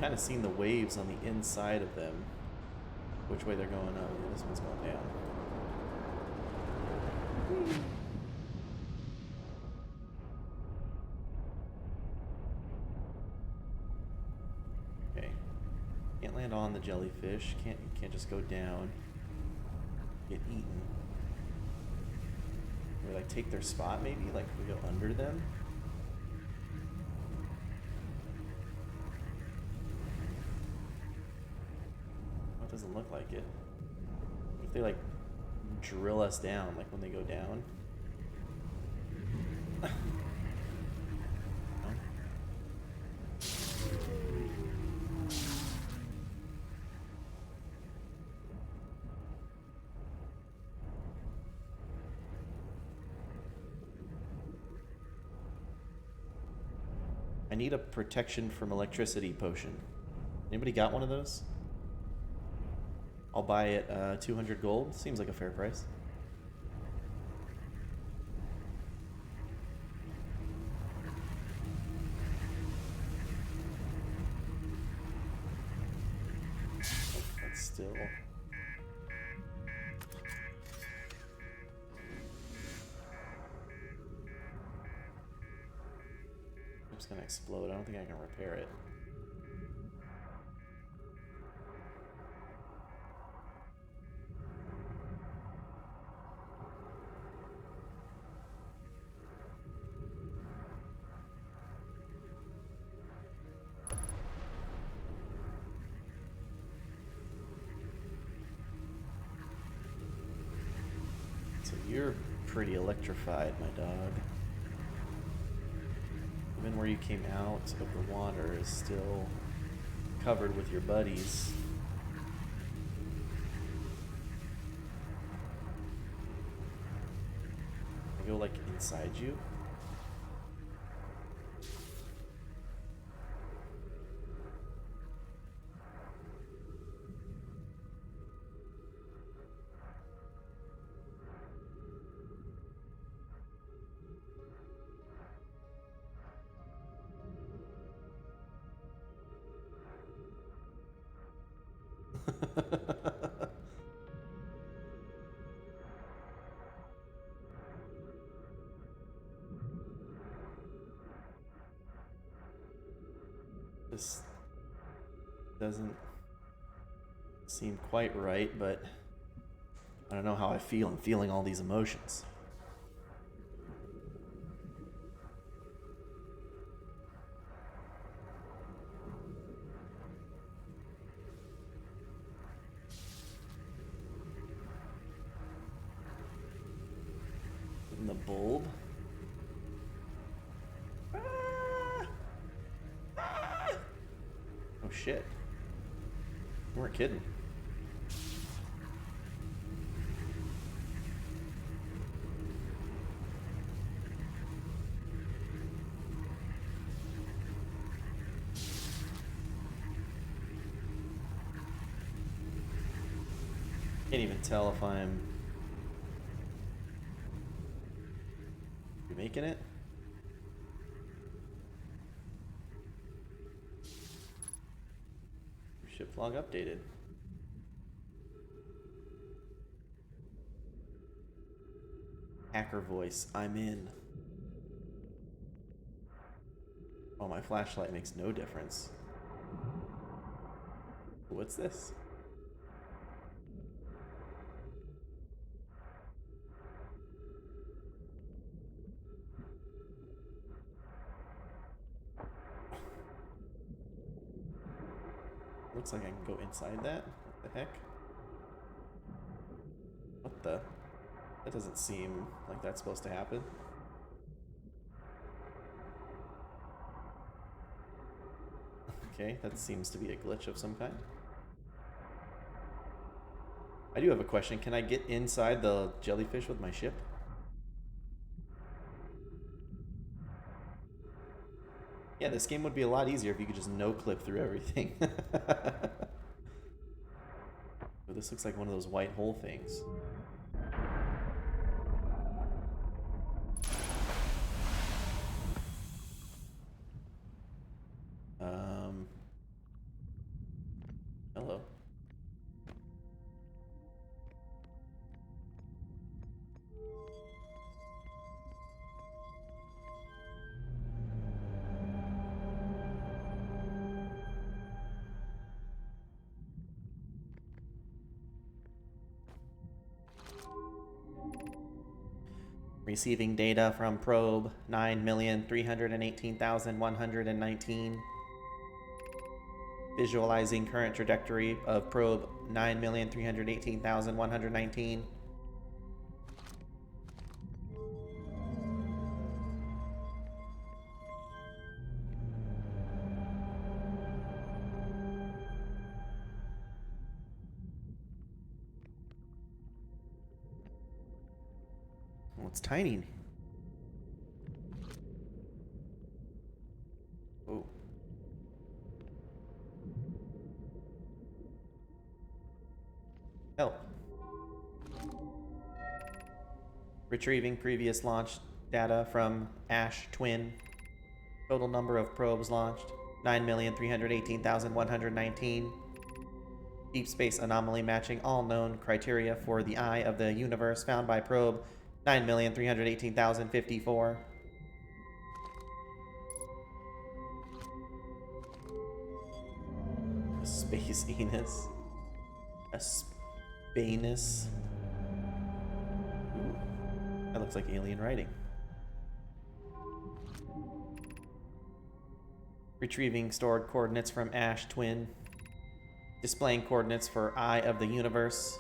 Kind of seen the waves on the inside of them, which way they're going up. Yeah, this one's going down. Okay, can't land on the jellyfish. Can't just go down. Get eaten. Or like take their spot maybe. Like we go under them. Doesn't look like it. If they like drill us down, like when they go down. I need a protection from electricity potion. Anybody got one of those? I'll buy it 200 gold. Seems like a fair price. That's still warp's gonna explode. I don't think I can repair it. So you're pretty electrified, my dog. Even where you came out of the water is still covered with your buddies. I go like inside you. This doesn't seem quite right, but I don't know how I feel. I'm feeling all these emotions. In the bulb. Oh shit. You weren't kidding. Can't even tell if I'm making it. Ship log updated. Hacker voice, I'm in. Oh, my flashlight makes no difference. What's this? Looks like I can go inside that. What the heck? What the? That doesn't seem like that's supposed to happen. Okay, that seems to be a glitch of some kind. I do have a question. Can I get inside the jellyfish with my ship? Yeah, this game would be a lot easier if you could just no-clip through everything. Oh, this looks like one of those white hole things. Hello. Receiving data from probe 9,318,119. Visualizing current trajectory of probe 9,318,119. Well, it's tiny. Oh. Help. Retrieving previous launch data from Ash Twin. Total number of probes launched 9,318,119. Deep space anomaly matching all known criteria for the eye of the universe found by probe 9,318,054. space anus. A spanus. Ooh, that looks like alien writing. Retrieving stored coordinates from Ash Twin. Displaying coordinates for Eye of the Universe.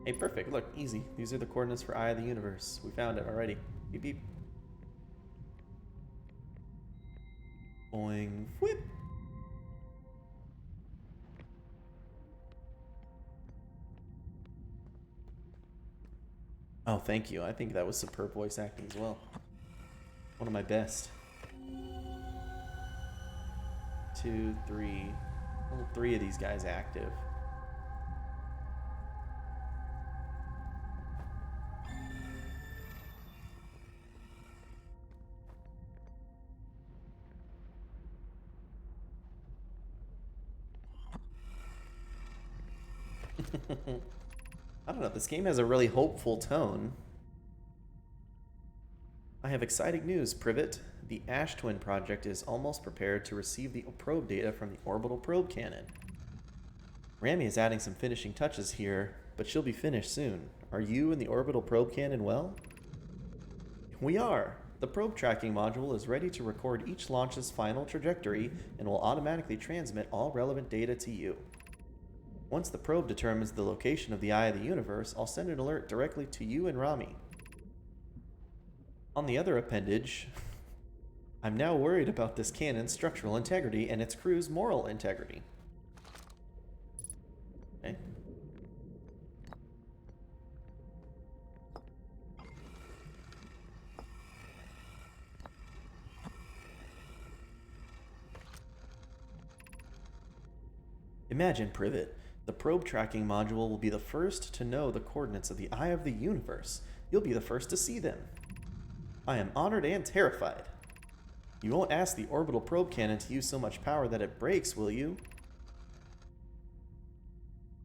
Hey, perfect. Look, easy. These are the coordinates for Eye of the Universe. We found it already. Beep, beep. Boing. Whip. Oh, thank you. I think that was superb voice acting as well. One of my best. 2, 3. Well, 3 of these guys active. I don't know, this game has a really hopeful tone. I have exciting news, Privet. The Ash Twin project is almost prepared to receive the probe data from the orbital probe cannon. Rami is adding some finishing touches here, but she'll be finished soon. Are you and the orbital probe cannon well? We are. The probe tracking module is ready to record each launch's final trajectory and will automatically transmit all relevant data to you. Once the probe determines the location of the Eye of the Universe, I'll send an alert directly to you and Rami. On the other appendage, I'm now worried about this cannon's structural integrity and its crew's moral integrity. Okay. Imagine, Privet. The probe tracking module will be the first to know the coordinates of the Eye of the Universe. You'll be the first to see them. I am honored and terrified. You won't ask the orbital probe cannon to use so much power that it breaks, will you?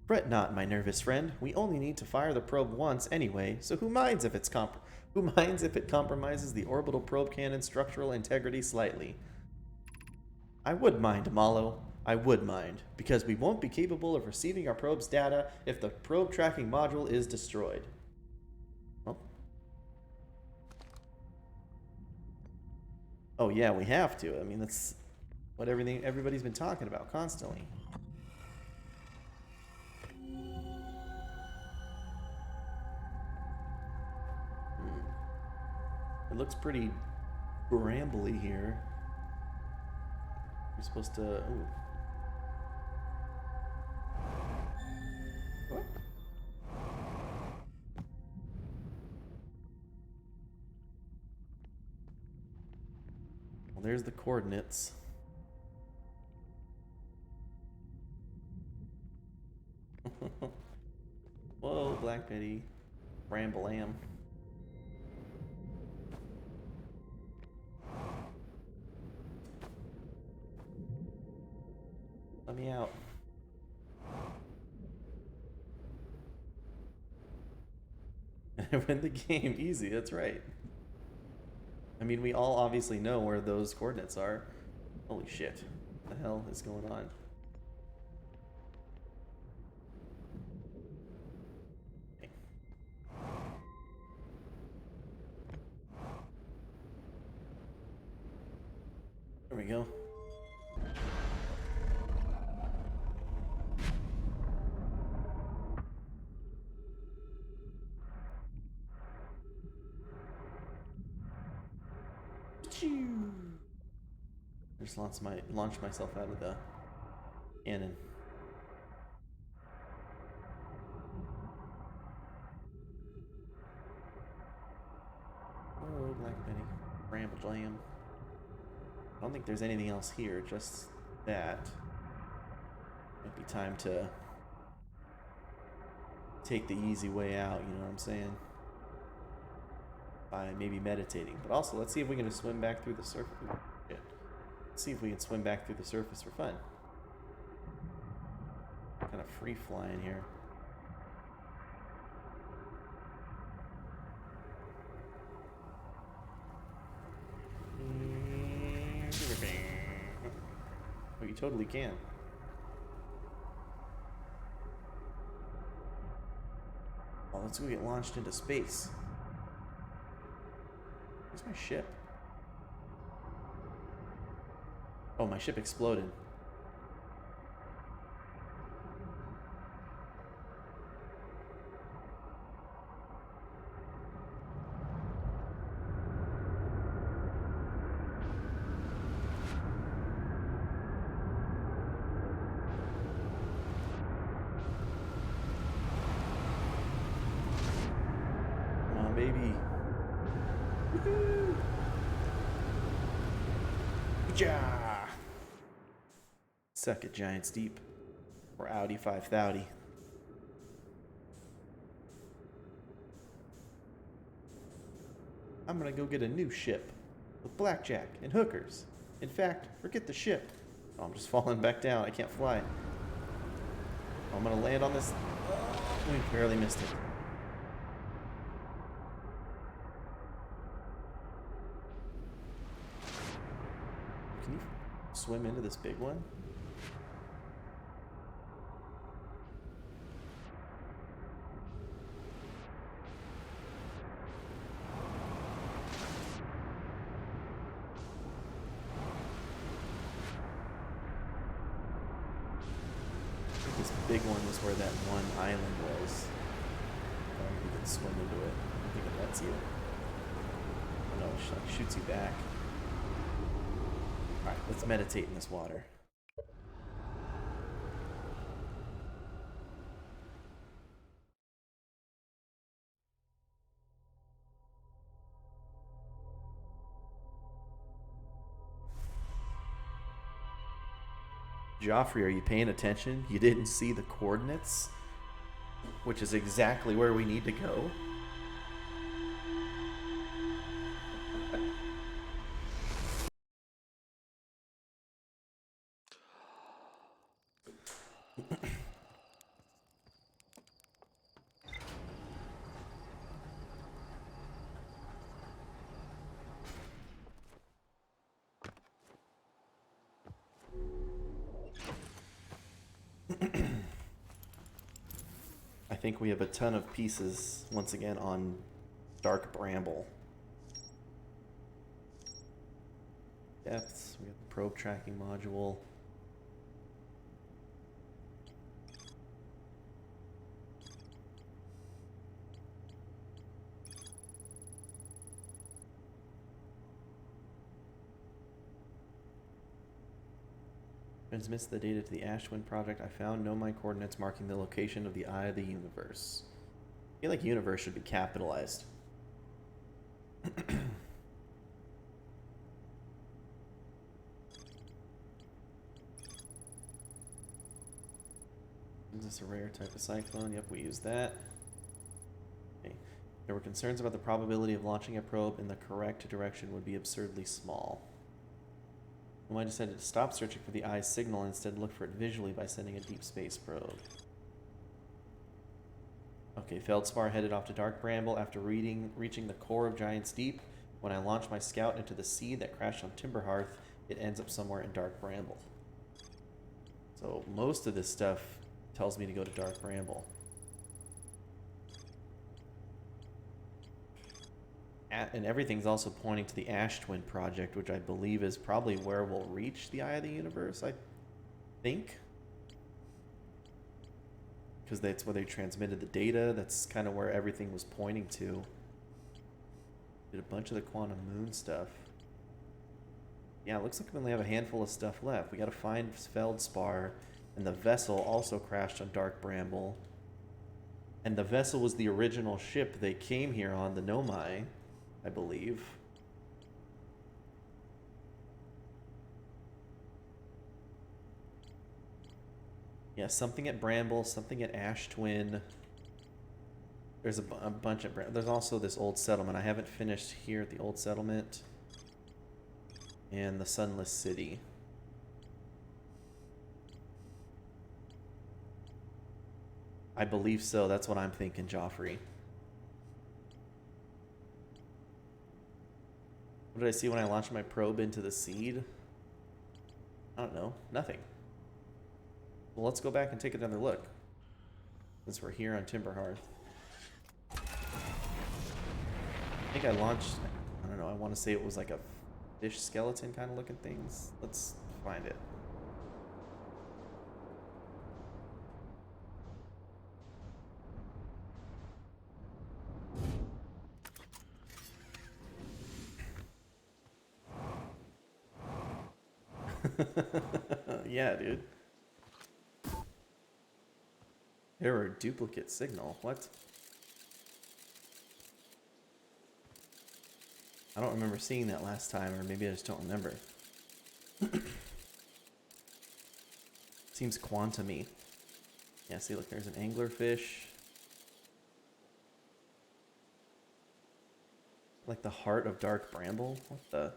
Fret not, my nervous friend. We only need to fire the probe once anyway, so who minds if it compromises the orbital probe cannon's structural integrity slightly? I would mind, Malo. I would mind, because we won't be capable of receiving our probe's data if the probe tracking module is destroyed. Well. Oh yeah, we have to. I mean, that's what everybody's been talking about constantly. It looks pretty brambly here. We're supposed to... Ooh. What? Well, there's the coordinates. Whoa, Black Betty. Bramble-am. Let me out. I win the game easy, that's right. I mean, we all obviously know where those coordinates are. Holy shit. What the hell is going on? Okay. There we go. I just launched myself out of the cannon. Oh, Black Betty. Bramble Jam. I don't think there's anything else here, just that. Might be time to take the easy way out, you know what I'm saying? By maybe meditating. But also, let's see if we can just swim back through the surface. Let's see if we can swim back through the surface for fun. Kind of free flying here. totally can. Oh, let's go get launched into space. Where's my ship? Oh, my ship exploded. Come on, baby. Woohoo! Ja! Suck it, Giants Deep. Or Audi 5000. I'm gonna go get a new ship with blackjack and hookers. In fact, forget the ship. Oh, I'm just falling back down. I can't fly. Oh, I'm gonna land on this. We barely missed it. Can you swim into this big one? This big one was where that one island was. I don't think you can swim into it. I don't think it lets you. Oh no, it like shoots you back. Alright, let's meditate in this water. Joffrey, are you paying attention? You didn't see the coordinates? Which is exactly where we need to go. I think we have a ton of pieces, once again, on Dark Bramble. Depths, we got the probe tracking module. Transmits the data to the Ashwind project. I found Nomai coordinates marking the location of the Eye of the Universe. I feel like universe should be capitalized. Is this a rare type of cyclone? Yep, we use that. Okay. There were concerns about the probability of launching a probe in the correct direction would be absurdly small. I decided to stop searching for the eye's signal and instead look for it visually by sending a deep space probe. Okay, Feldspar headed off to Dark Bramble after reaching the core of Giants Deep. When I launched my scout into the sea that crashed on Timberhearth, it ends up somewhere in Dark Bramble. So most of this stuff tells me to go to Dark Bramble. And everything's also pointing to the Ashtwin project, which I believe is probably where we'll reach the Eye of the Universe, I think. Because that's where they transmitted the data. That's kind of where everything was pointing to. Did a bunch of the Quantum Moon stuff. Yeah, it looks like we only have a handful of stuff left. We gotta find Feldspar, and the vessel also crashed on Dark Bramble. And the vessel was the original ship they came here on, the Nomai, I believe. Yeah, something at Bramble, something at Ashtwin. There's a bunch of... There's also this old settlement. I haven't finished here at the old settlement. And the Sunless City. I believe so. That's what I'm thinking, Joffrey. What did I see when I launched my probe into the seed? I don't know. Nothing. Well, let's go back and take another look. Since we're here on Timberhearth. I think I launched... I don't know. I want to say it was like a fish skeleton kind of looking things. Let's find it. Yeah, dude. Error duplicate signal. What? I don't remember seeing that last time, or maybe I just don't remember. Seems quantum-y. Yeah, see, look, there's an anglerfish. Like the heart of dark bramble? What the...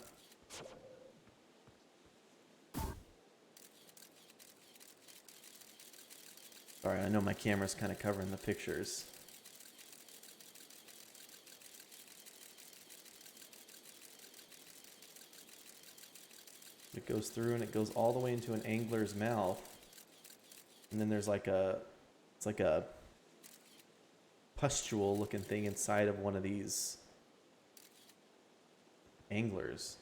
Sorry, I know my camera's kind of covering the pictures. It goes through and it goes all the way into an angler's mouth. And then there's like a... It's like a pustule looking thing inside of one of these anglers.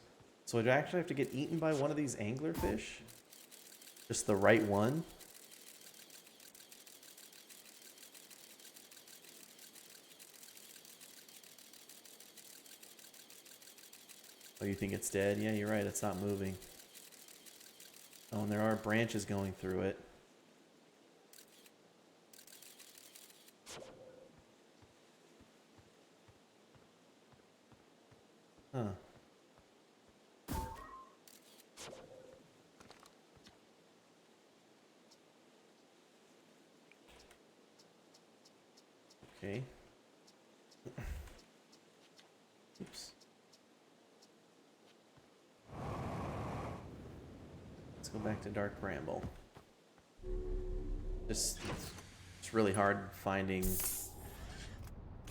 So do I actually have to get eaten by one of these anglerfish? Just the right one? Oh, you think it's dead? Yeah, you're right. It's not moving. Oh, and there are branches going through it. Huh. Okay. Oops. Let's go back to Dark Bramble. It's really hard finding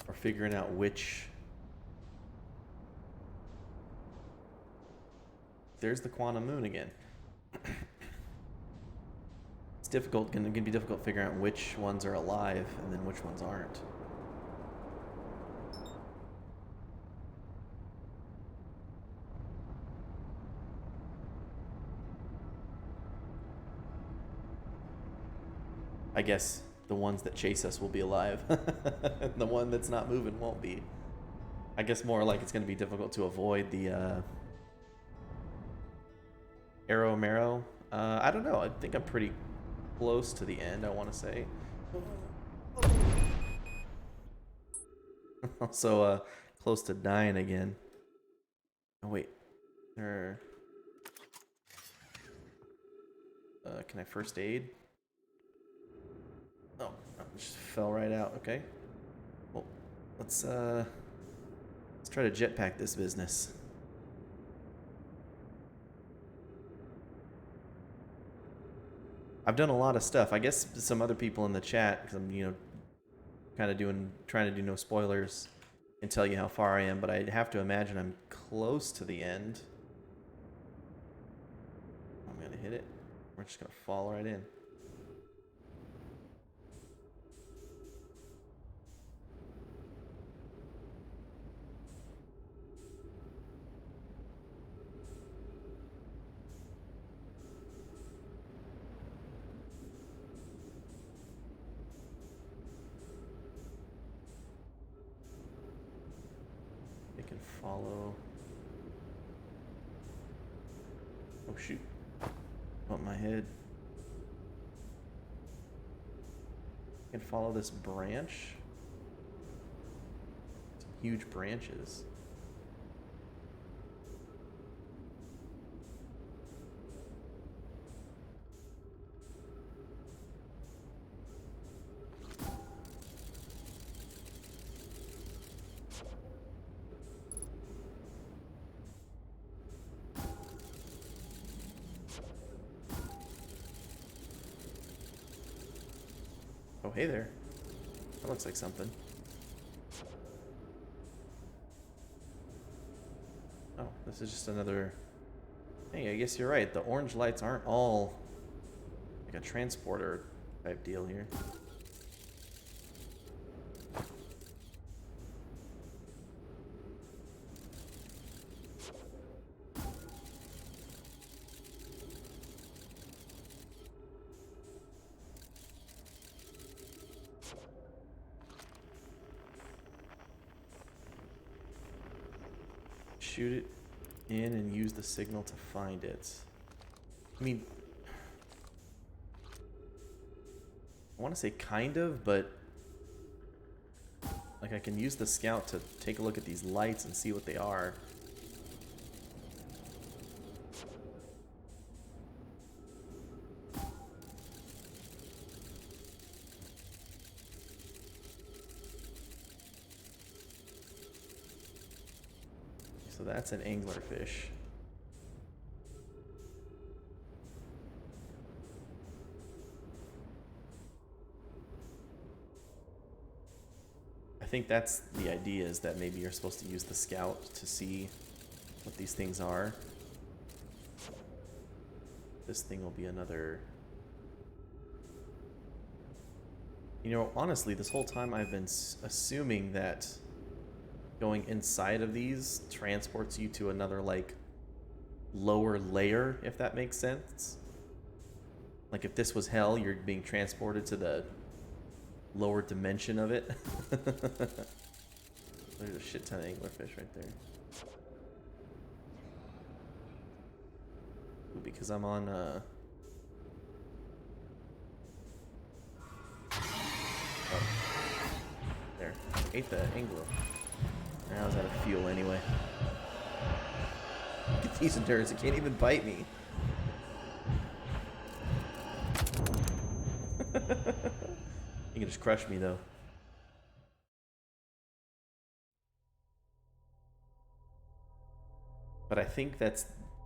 or figuring out which... There's the Quantum Moon again. It's difficult, gonna be difficult figuring out which ones are alive and then which ones aren't. I guess the ones that chase us will be alive. The one that's not moving won't be. I guess more like it's going to be difficult to avoid the Arrow Marrow. I don't know. I think I'm pretty close to the end, I want to say. Also, close to dying again. Oh, wait. Can I first aid? Oh, just fell right out. Okay. Well, let's try to jetpack this business. I've done a lot of stuff. I guess some other people in the chat, because I'm, kind of trying to do no spoilers and tell you how far I am, but I have to imagine I'm close to the end. I'm gonna hit it. We're just gonna fall right in. Follow. Oh shoot. Bump my head. I can follow this branch. Some huge branches. Oh, hey there. That looks like something. Oh, this is just another Hey, I guess you're right. The orange lights aren't all like a transporter type deal here. Shoot it in and use the signal to find it. I mean, I want to say kind of, but like I can use the scout to take a look at these lights and see what they are. So that's an anglerfish. I think that's the idea, is that maybe you're supposed to use the scout to see what these things are. This thing will be another... You know, honestly, this whole time I've been assuming that going inside of these transports you to another, like, lower layer, if that makes sense. Like, if this was hell, you're being transported to the lower dimension of it. There's a shit ton of anglerfish right there. Ooh, because I'm on, oh. There. Ate the angler. I was out of fuel anyway. Look at these nerds, it can't even bite me. You can just crush me though. But I think that's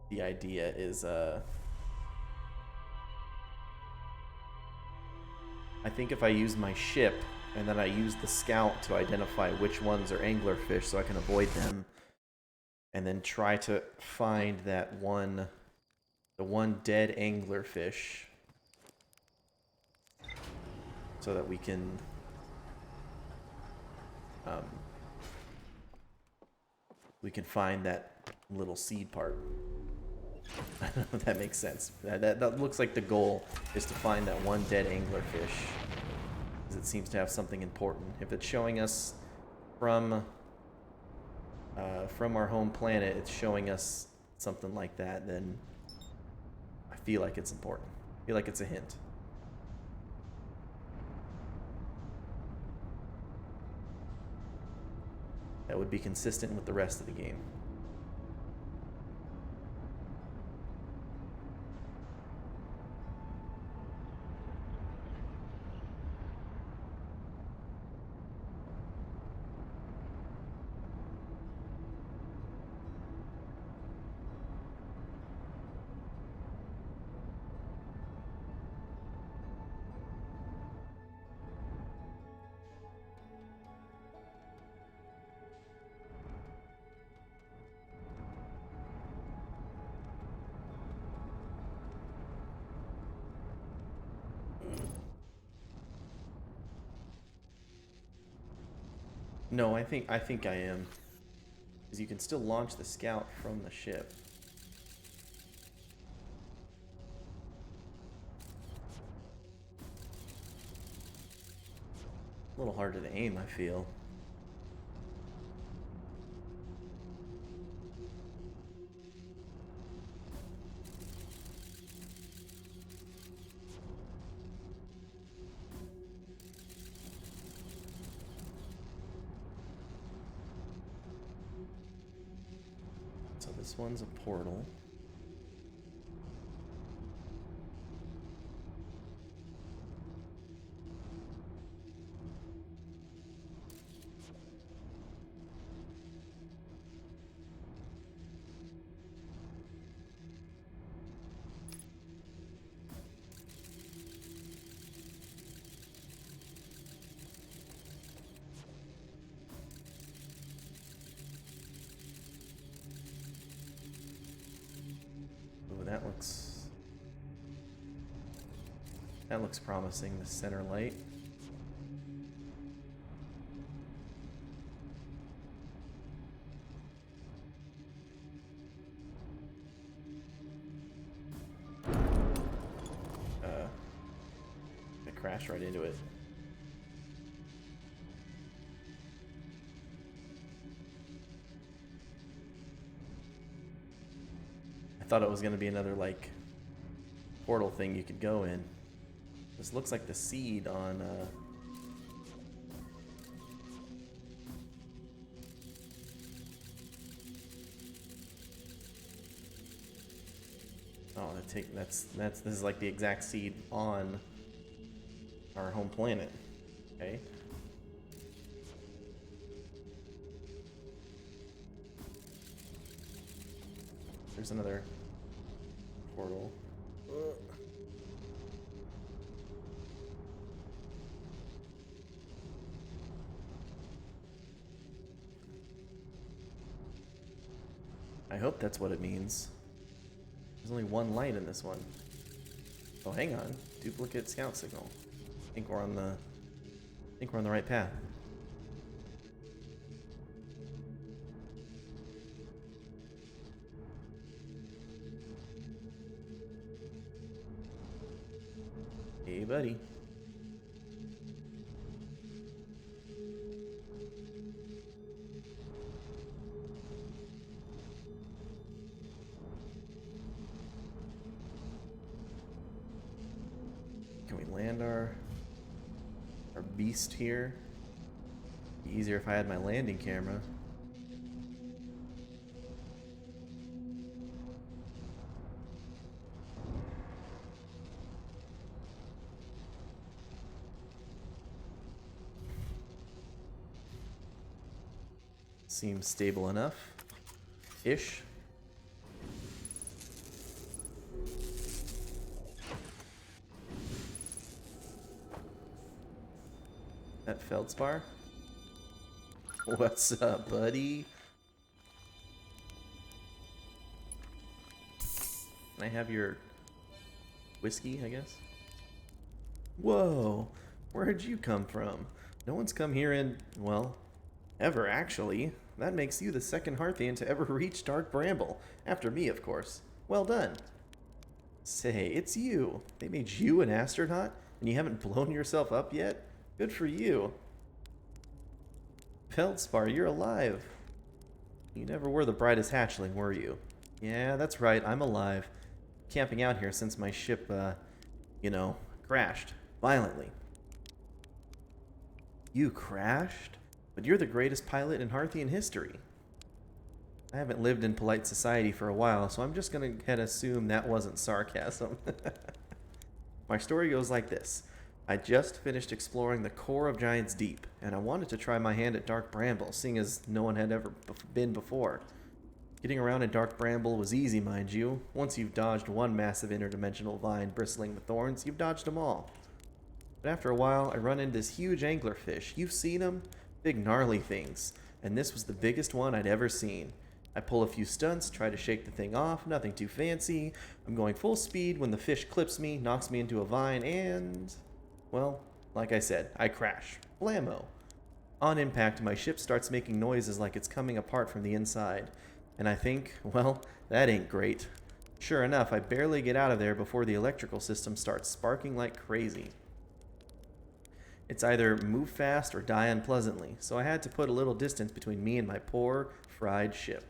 the idea, is I think if I use my ship and then I use the scout to identify which ones are anglerfish so I can avoid them, and then try to find that one, the one dead anglerfish, so that we can find that little seed part. I don't know if that makes sense. That looks like the goal, is to find that one dead anglerfish, because it seems to have something important. If it's showing us from our home planet, it's showing us something like that, then I feel like it's important. I feel like it's a hint. That would be consistent with the rest of the game. No, I think I am. Because you can still launch the scout from the ship. A little harder to aim, I feel. So this one's a portal. That looks promising, the center light. I crashed right into it. I thought it was going to be another, like, portal thing you could go in. This looks like the seed on, Oh, this is like the exact seed on our home planet. Okay. There's another portal. I hope that's what it means. There's only one light in this one. Oh, hang on. Duplicate scout signal. I think we're on the right path. Hey, buddy. Can we land our beast here? Be easier if I had my landing camera. Seems stable enough. Ish. That Feldspar? What's up, buddy? Can I have your whiskey, I guess? Whoa, where'd you come from? No one's come here in, well, ever actually. That makes you the second Hearthian to ever reach Dark Bramble. After me, of course. Well done. Say, it's you. They made you an astronaut, and you haven't blown yourself up yet? Good for you. Feldspar, you're alive. You never were the brightest hatchling, were you? Yeah, that's right, I'm alive. Camping out here since my ship, crashed. Violently. You crashed? But you're the greatest pilot in Hearthian history. I haven't lived in polite society for a while, so I'm just gonna assume that wasn't sarcasm. My story goes like this. I just finished exploring the core of Giant's Deep, and I wanted to try my hand at Dark Bramble, seeing as no one had ever been before. Getting around in Dark Bramble was easy, mind you. Once you've dodged one massive interdimensional vine bristling with thorns, you've dodged them all. But after a while, I run into this huge anglerfish. You've seen them? Big gnarly things. And this was the biggest one I'd ever seen. I pull a few stunts, try to shake the thing off, nothing too fancy. I'm going full speed when the fish clips me, knocks me into a vine, and... well, like I said, I crash. Blammo. On impact, my ship starts making noises like it's coming apart from the inside. And I think, well, that ain't great. Sure enough, I barely get out of there before the electrical system starts sparking like crazy. It's either move fast or die unpleasantly, so I had to put a little distance between me and my poor, fried ship.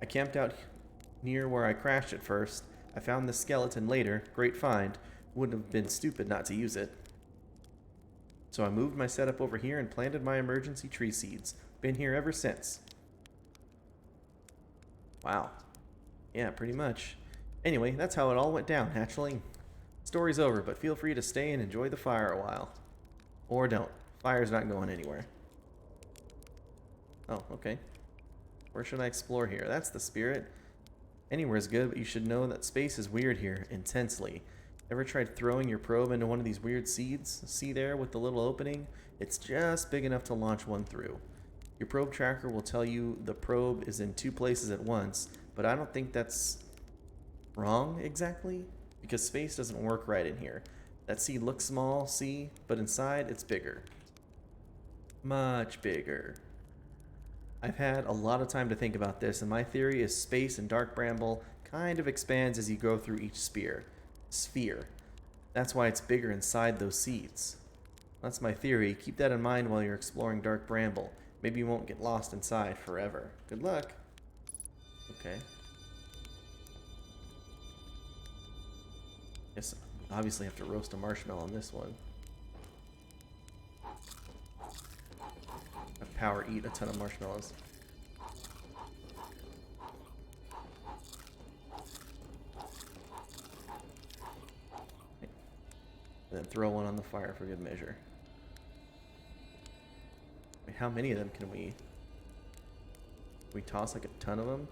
I camped out near where I crashed at first. I found the skeleton later, great find. Wouldn't have been stupid not to use it. So I moved my setup over here and planted my emergency tree seeds. Been here ever since. Wow. Yeah, pretty much. Anyway, that's how it all went down, hatchling. Story's over, but feel free to stay and enjoy the fire a while. Or don't. Fire's not going anywhere. Oh, okay. Where should I explore here? That's the spirit. Anywhere's good, but you should know that space is weird here, intensely. Ever tried throwing your probe into one of these weird seeds? See there with the little opening? It's just big enough to launch one through. Your probe tracker will tell you the probe is in 2 places at once, but I don't think that's wrong exactly. because space doesn't work right in here. That seed looks small, see, but inside it's bigger. Much bigger. I've had a lot of time to think about this, and my theory is space and dark bramble kind of expands as you go through each sphere. That's why it's bigger inside those seeds. That's my theory. Keep that in mind while you're exploring dark bramble. Maybe you won't get lost inside forever. Good luck. Okay. Guess obviously have to roast a marshmallow on this one. Power eat a ton of marshmallows. And then throw one on the fire for good measure. Wait, how many of them can we toss like a ton of them?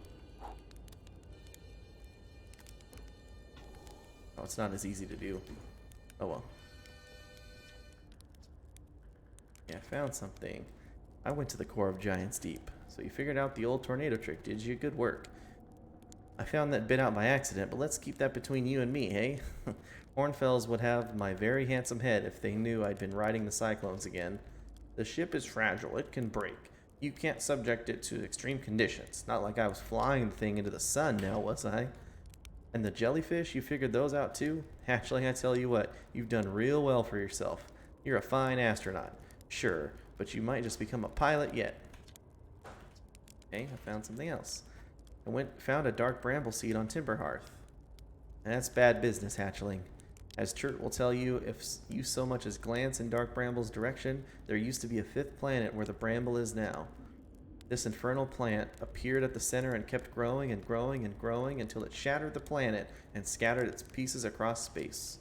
Oh, it's not as easy to do. Oh well. Yeah, I found something. I went to the core of Giant's Deep. So you figured out the old tornado trick, did you? Good work. I found that bit out by accident, but let's keep that between you and me, hey? Hornfells would have my very handsome head if they knew I'd been riding the cyclones again. The ship is fragile. It can break. You can't subject it to extreme conditions. Not like I was flying the thing into the sun now, was I? And the jellyfish, you figured those out too? Hatchling, I tell you what, you've done real well for yourself. You're a fine astronaut. Sure, but you might just become a pilot yet. Okay, I found something else. I found a dark bramble seed on Timberhearth. And that's bad business, hatchling. As Chert will tell you, if you so much as glance in dark bramble's direction, there used to be a 5th planet where the bramble is now. This infernal plant appeared at the center and kept growing and growing and growing until it shattered the planet and scattered its pieces across space.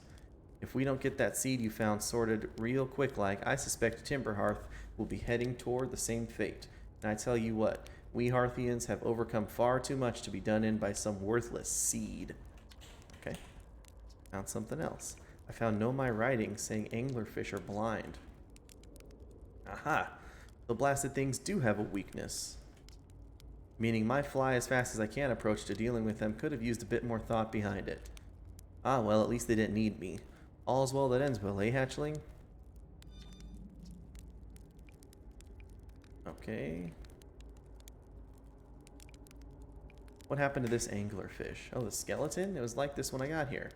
If we don't get that seed you found sorted real quick like, I suspect Timberhearth will be heading toward the same fate. And I tell you what, we Hearthians have overcome far too much to be done in by some worthless seed. Okay. Found something else. I found Know My Writing saying anglerfish are blind. Aha! The blasted things do have a weakness. Meaning my fly as fast as I can approach to dealing with them could have used a bit more thought behind it. Ah well, at least they didn't need me. All's well that ends well, eh, hatchling? Okay. What happened to this anglerfish? Oh, the skeleton? It was like this when I got here.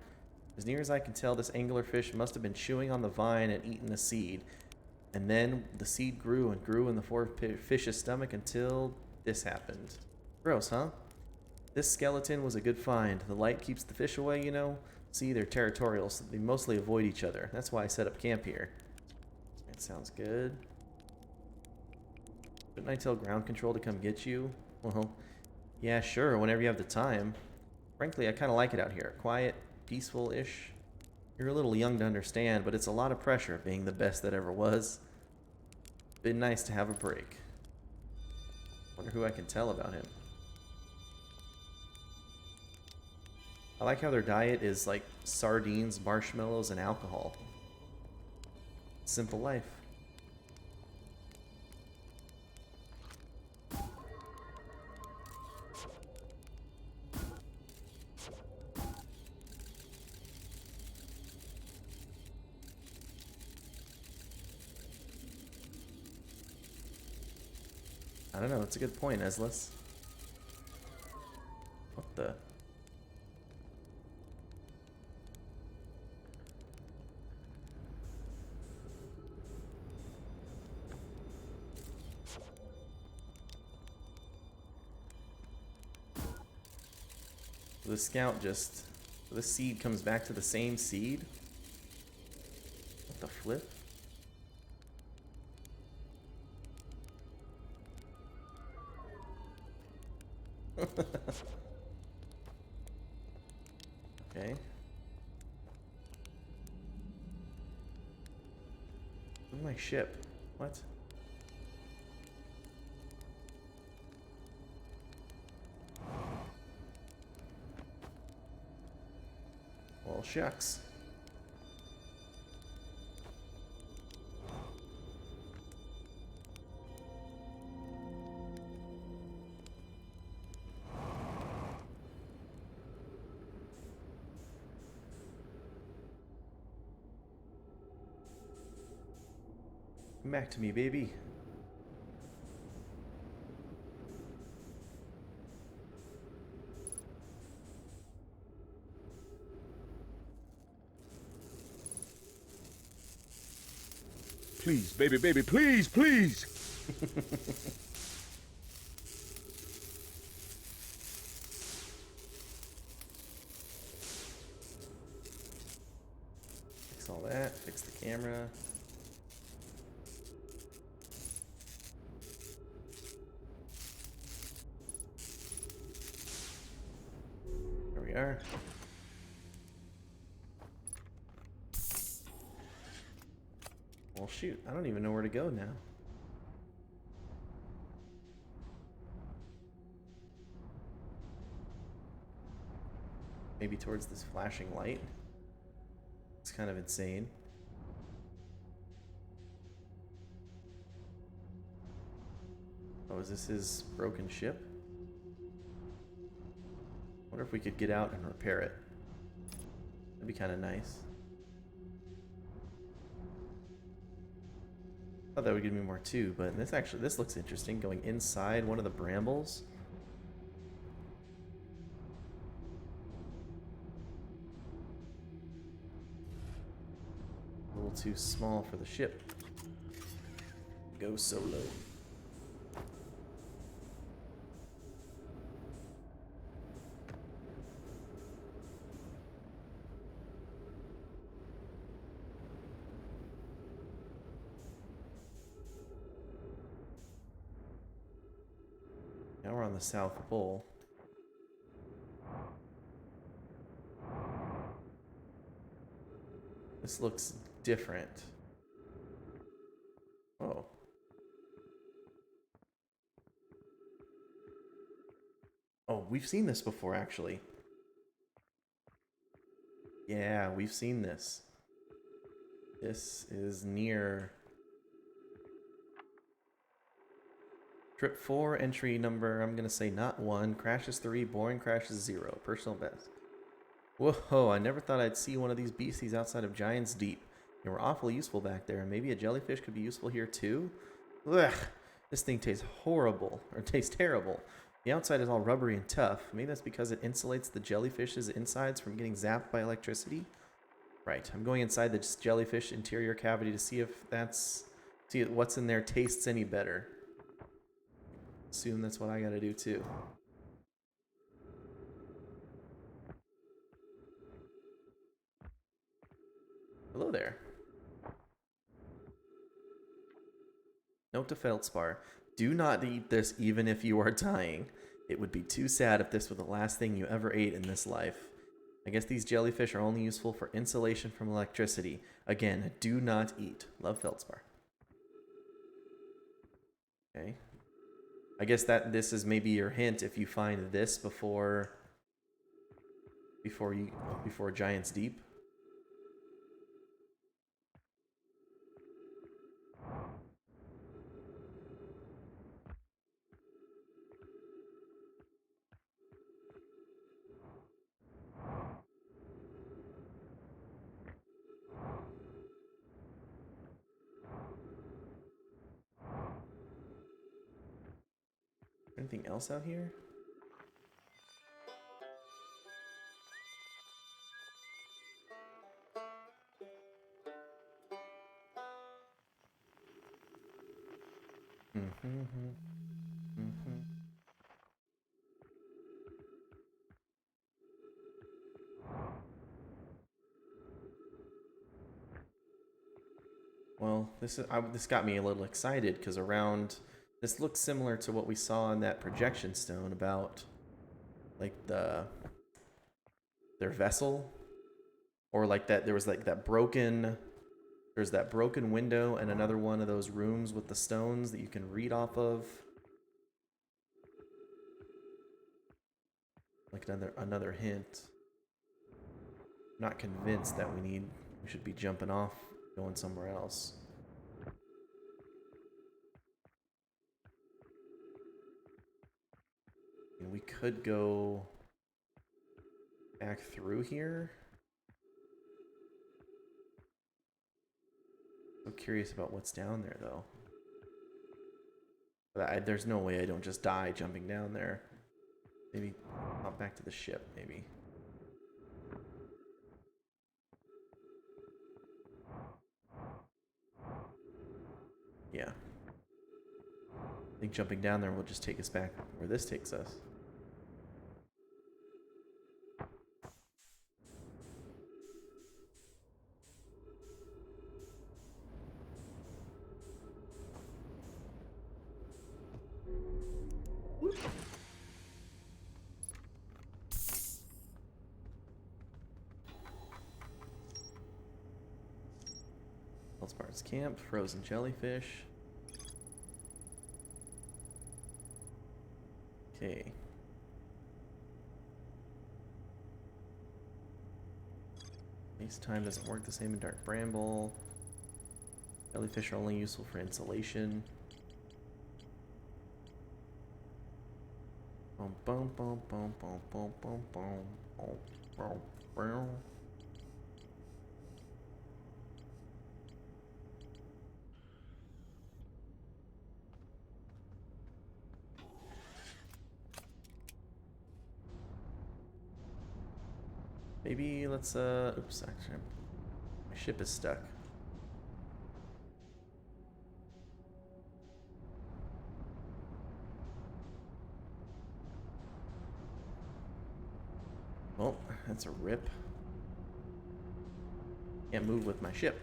As near as I can tell, this anglerfish must have been chewing on the vine and eating the seed. And then the seed grew and grew in the poor fish's stomach until this happened. Gross, huh? This skeleton was a good find. The light keeps the fish away, you know? See, they're territorial, so they mostly avoid each other. That's why I set up camp here. That sounds good. Shouldn't I tell ground control to come get you? Well, yeah, sure, whenever you have the time. Frankly, I kind of like it out here. Quiet, peaceful-ish. You're a little young to understand, but it's a lot of pressure being the best that ever was. Been nice to have a break. Wonder who I can tell about him. I like how their diet is like sardines, marshmallows, and alcohol. Simple life. I don't know, that's a good point, Eslis. What the? The scout just... The seed comes back to the same seed? What the flip? Okay. Where's my ship? What? Well, shucks. Come back to me, baby. Please, baby, baby, please, please. Fix all that. Fix the camera. There we are. Well, shoot. I don't even know where to go now. Maybe towards this flashing light. It's kind of insane. Oh, is this his broken ship? Wonder if we could get out and repair it. That'd be kind of nice. Thought that would give me more too, but this looks interesting. Going inside one of the brambles. A little too small for the ship. Go solo. Now we're on the South Pole. This looks different. Oh. Oh, we've seen this before, actually. Yeah, we've seen this. This is near Trip 4, entry number, I'm gonna say not 1, crashes 3, boring crashes 0, personal best. Whoa, I never thought I'd see one of these beasties outside of Giant's Deep. They were awfully useful back there, and maybe a jellyfish could be useful here too? Ugh, this thing tastes horrible, or tastes terrible. The outside is all rubbery and tough. Maybe that's because it insulates the jellyfish's insides from getting zapped by electricity? Right, I'm going inside the jellyfish interior cavity to see if what's in there tastes any better. Assume that's what I gotta do too. Hello there. Note to Feldspar. Do not eat this even if you are dying. It would be too sad if this were the last thing you ever ate in this life. I guess these jellyfish are only useful for insulation from electricity. Again, do not eat. Love, Feldspar. Okay. I guess that this is maybe your hint if you find this before Giant's Deep. Anything else out here? Well, this got me a little excited because this looks similar to what we saw in that projection stone about like their vessel, or like that there's that broken window and another one of those rooms with the stones that you can read off of. Like another hint. I'm not convinced that we should be jumping off, going somewhere else. And we could go back through here. So curious about what's down there, though. But there's no way I don't just die jumping down there. Maybe hop back to the ship, maybe. Yeah. I think jumping down there will just take us back where this takes us. Feldspars Camp, frozen jellyfish. Okay. Base time doesn't work the same in Dark Bramble. Jellyfish are only useful for insulation. Boom, boom, boom, boom, boom, boom, boom, boom, boom, boom, boom. Maybe let's, oops, actually, my ship is stuck. Well, that's a rip. Can't move with my ship.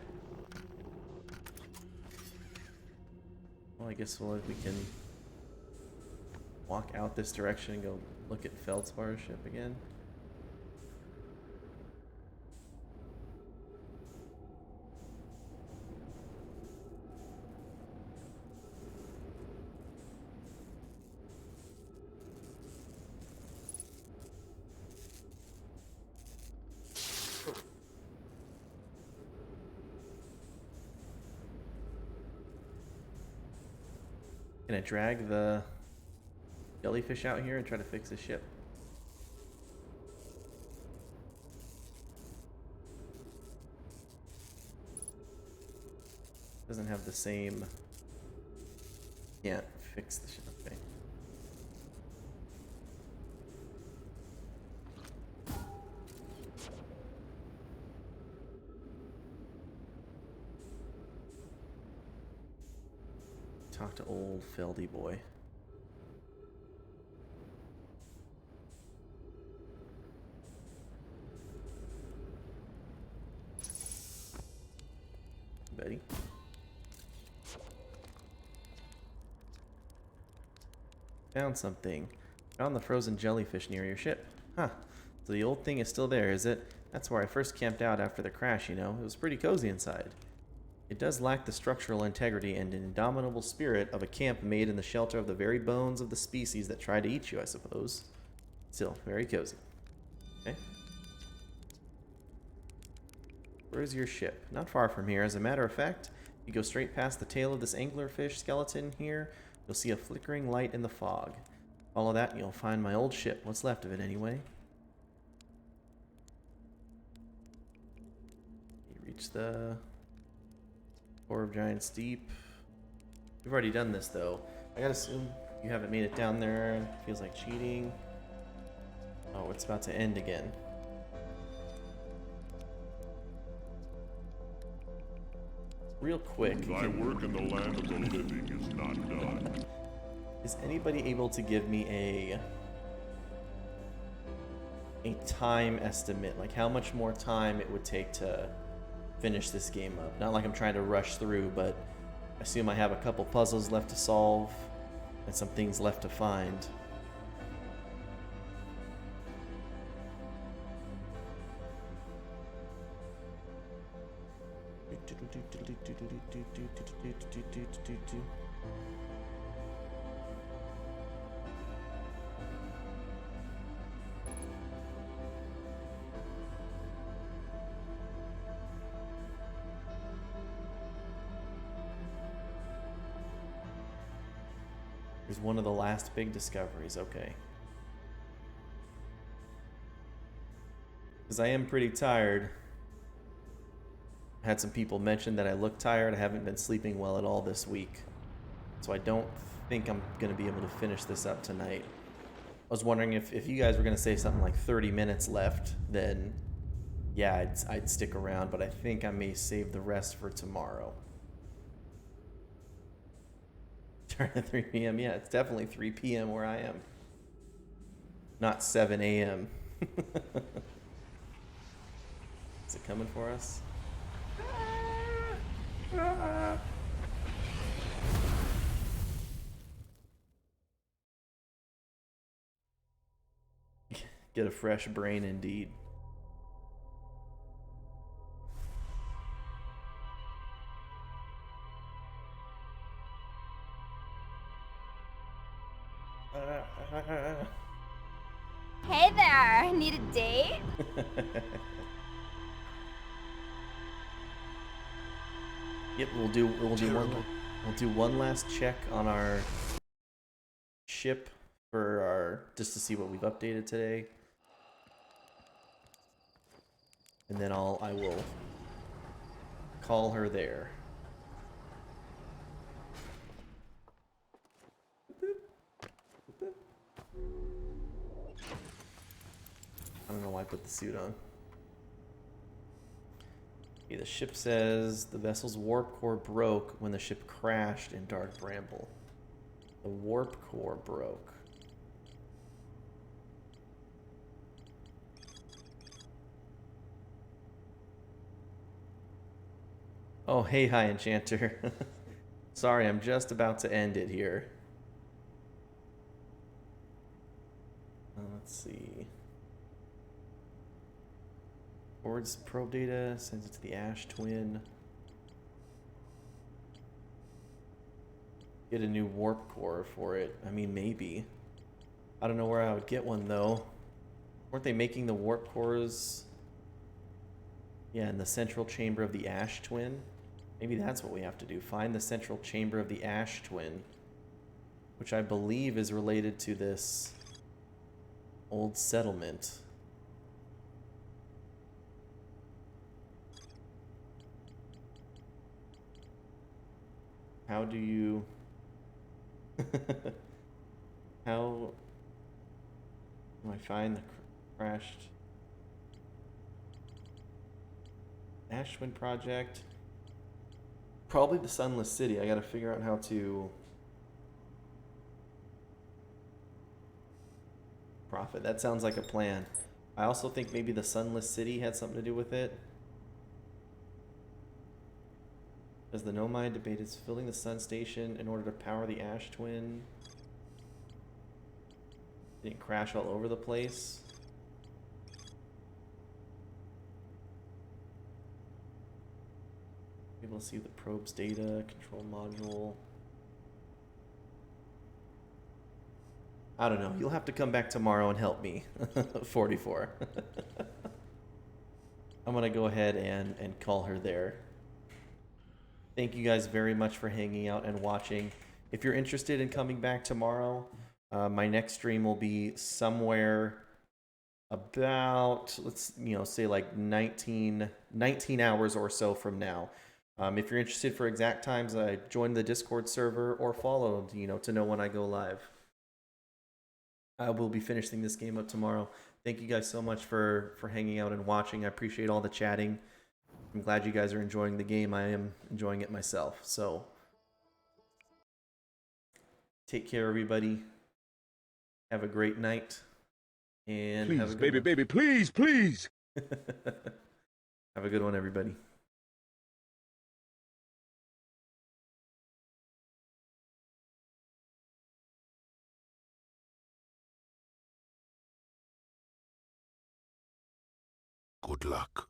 Well, I guess we can walk out this direction and go look at Feldspar's ship again. Can I drag the jellyfish out here and try to fix the ship? Doesn't have the same... Can't fix the ship. Okay. Talk to old Feldy boy. Betty. Found something. Found the frozen jellyfish near your ship. Huh. So the old thing is still there, is it? That's where I first camped out after the crash, you know. It was pretty cozy inside. It does lack the structural integrity and indomitable spirit of a camp made in the shelter of the very bones of the species that tried to eat you, I suppose. Still, very cozy. Okay. Where's your ship? Not far from here. As a matter of fact, if you go straight past the tail of this anglerfish skeleton here, you'll see a flickering light in the fog. Follow that and you'll find my old ship. What's left of it, anyway. You reach the... Core of Giant's Deep. We've already done this, though. I gotta assume you haven't made it down there. Feels like cheating. Oh, it's about to end again. Real quick. Thy work in the land of the living is not done. Is anybody able to give me a time estimate? Like how much more time it would take to finish this game up? Not like I'm trying to rush through, but I assume I have a couple puzzles left to solve and some things left to find. Here's one of the last big discoveries, okay. Because I am pretty tired. had some people mention that I look tired. I haven't been sleeping well at all this week. So I don't think I'm going to be able to finish this up tonight. I was wondering if you guys were going to say something like 30 minutes left, then yeah, I'd stick around, but I think I may save the rest for tomorrow. Turn at 3 p.m. Yeah, it's definitely 3 p.m. where I am. Not 7 a.m. Is it coming for us? Get a fresh brain indeed. Hey there, need a date? Yep, we'll do one last check on our ship for our just to see what we've updated today. And then I will call her there. I don't know why I put the suit on. Okay, the ship says the vessel's warp core broke when the ship crashed in Dark Bramble. The warp core broke. Oh, hey, hi, Enchanter. Sorry, I'm just about to end it here. Let's see. Forwards probe data, sends it to the Ash Twin. Get a new warp core for it. I mean, maybe. I don't know where I would get one, though. Weren't they making the warp cores? Yeah, in the central chamber of the Ash Twin. Maybe that's what we have to do. Find the central chamber of the Ash Twin, which I believe is related to this old settlement. How do you... How do I find the crashed Ash Twin project? Probably the Sunless City. I gotta figure out how to profit. That sounds like a plan. I also think maybe the Sunless City had something to do with it. As the Nomai debate is filling the Sun Station in order to power the Ash Twin. Didn't crash all over the place. Able to see the probe's data, control module. I don't know. You'll have to come back tomorrow and help me. 44. I'm going to go ahead and call her there. Thank you guys very much for hanging out and watching. If you're interested in coming back tomorrow, my next stream will be somewhere about, let's say like 19 hours or so from now. If you're interested for exact times, join the Discord server or follow, to know when I go live. I will be finishing this game up tomorrow. Thank you guys so much for hanging out and watching. I appreciate all the chatting. I'm glad you guys are enjoying the game. I am enjoying it myself. So, take care, everybody. Have a great night. And please, have a good baby, please. Have a good one, everybody. Good luck.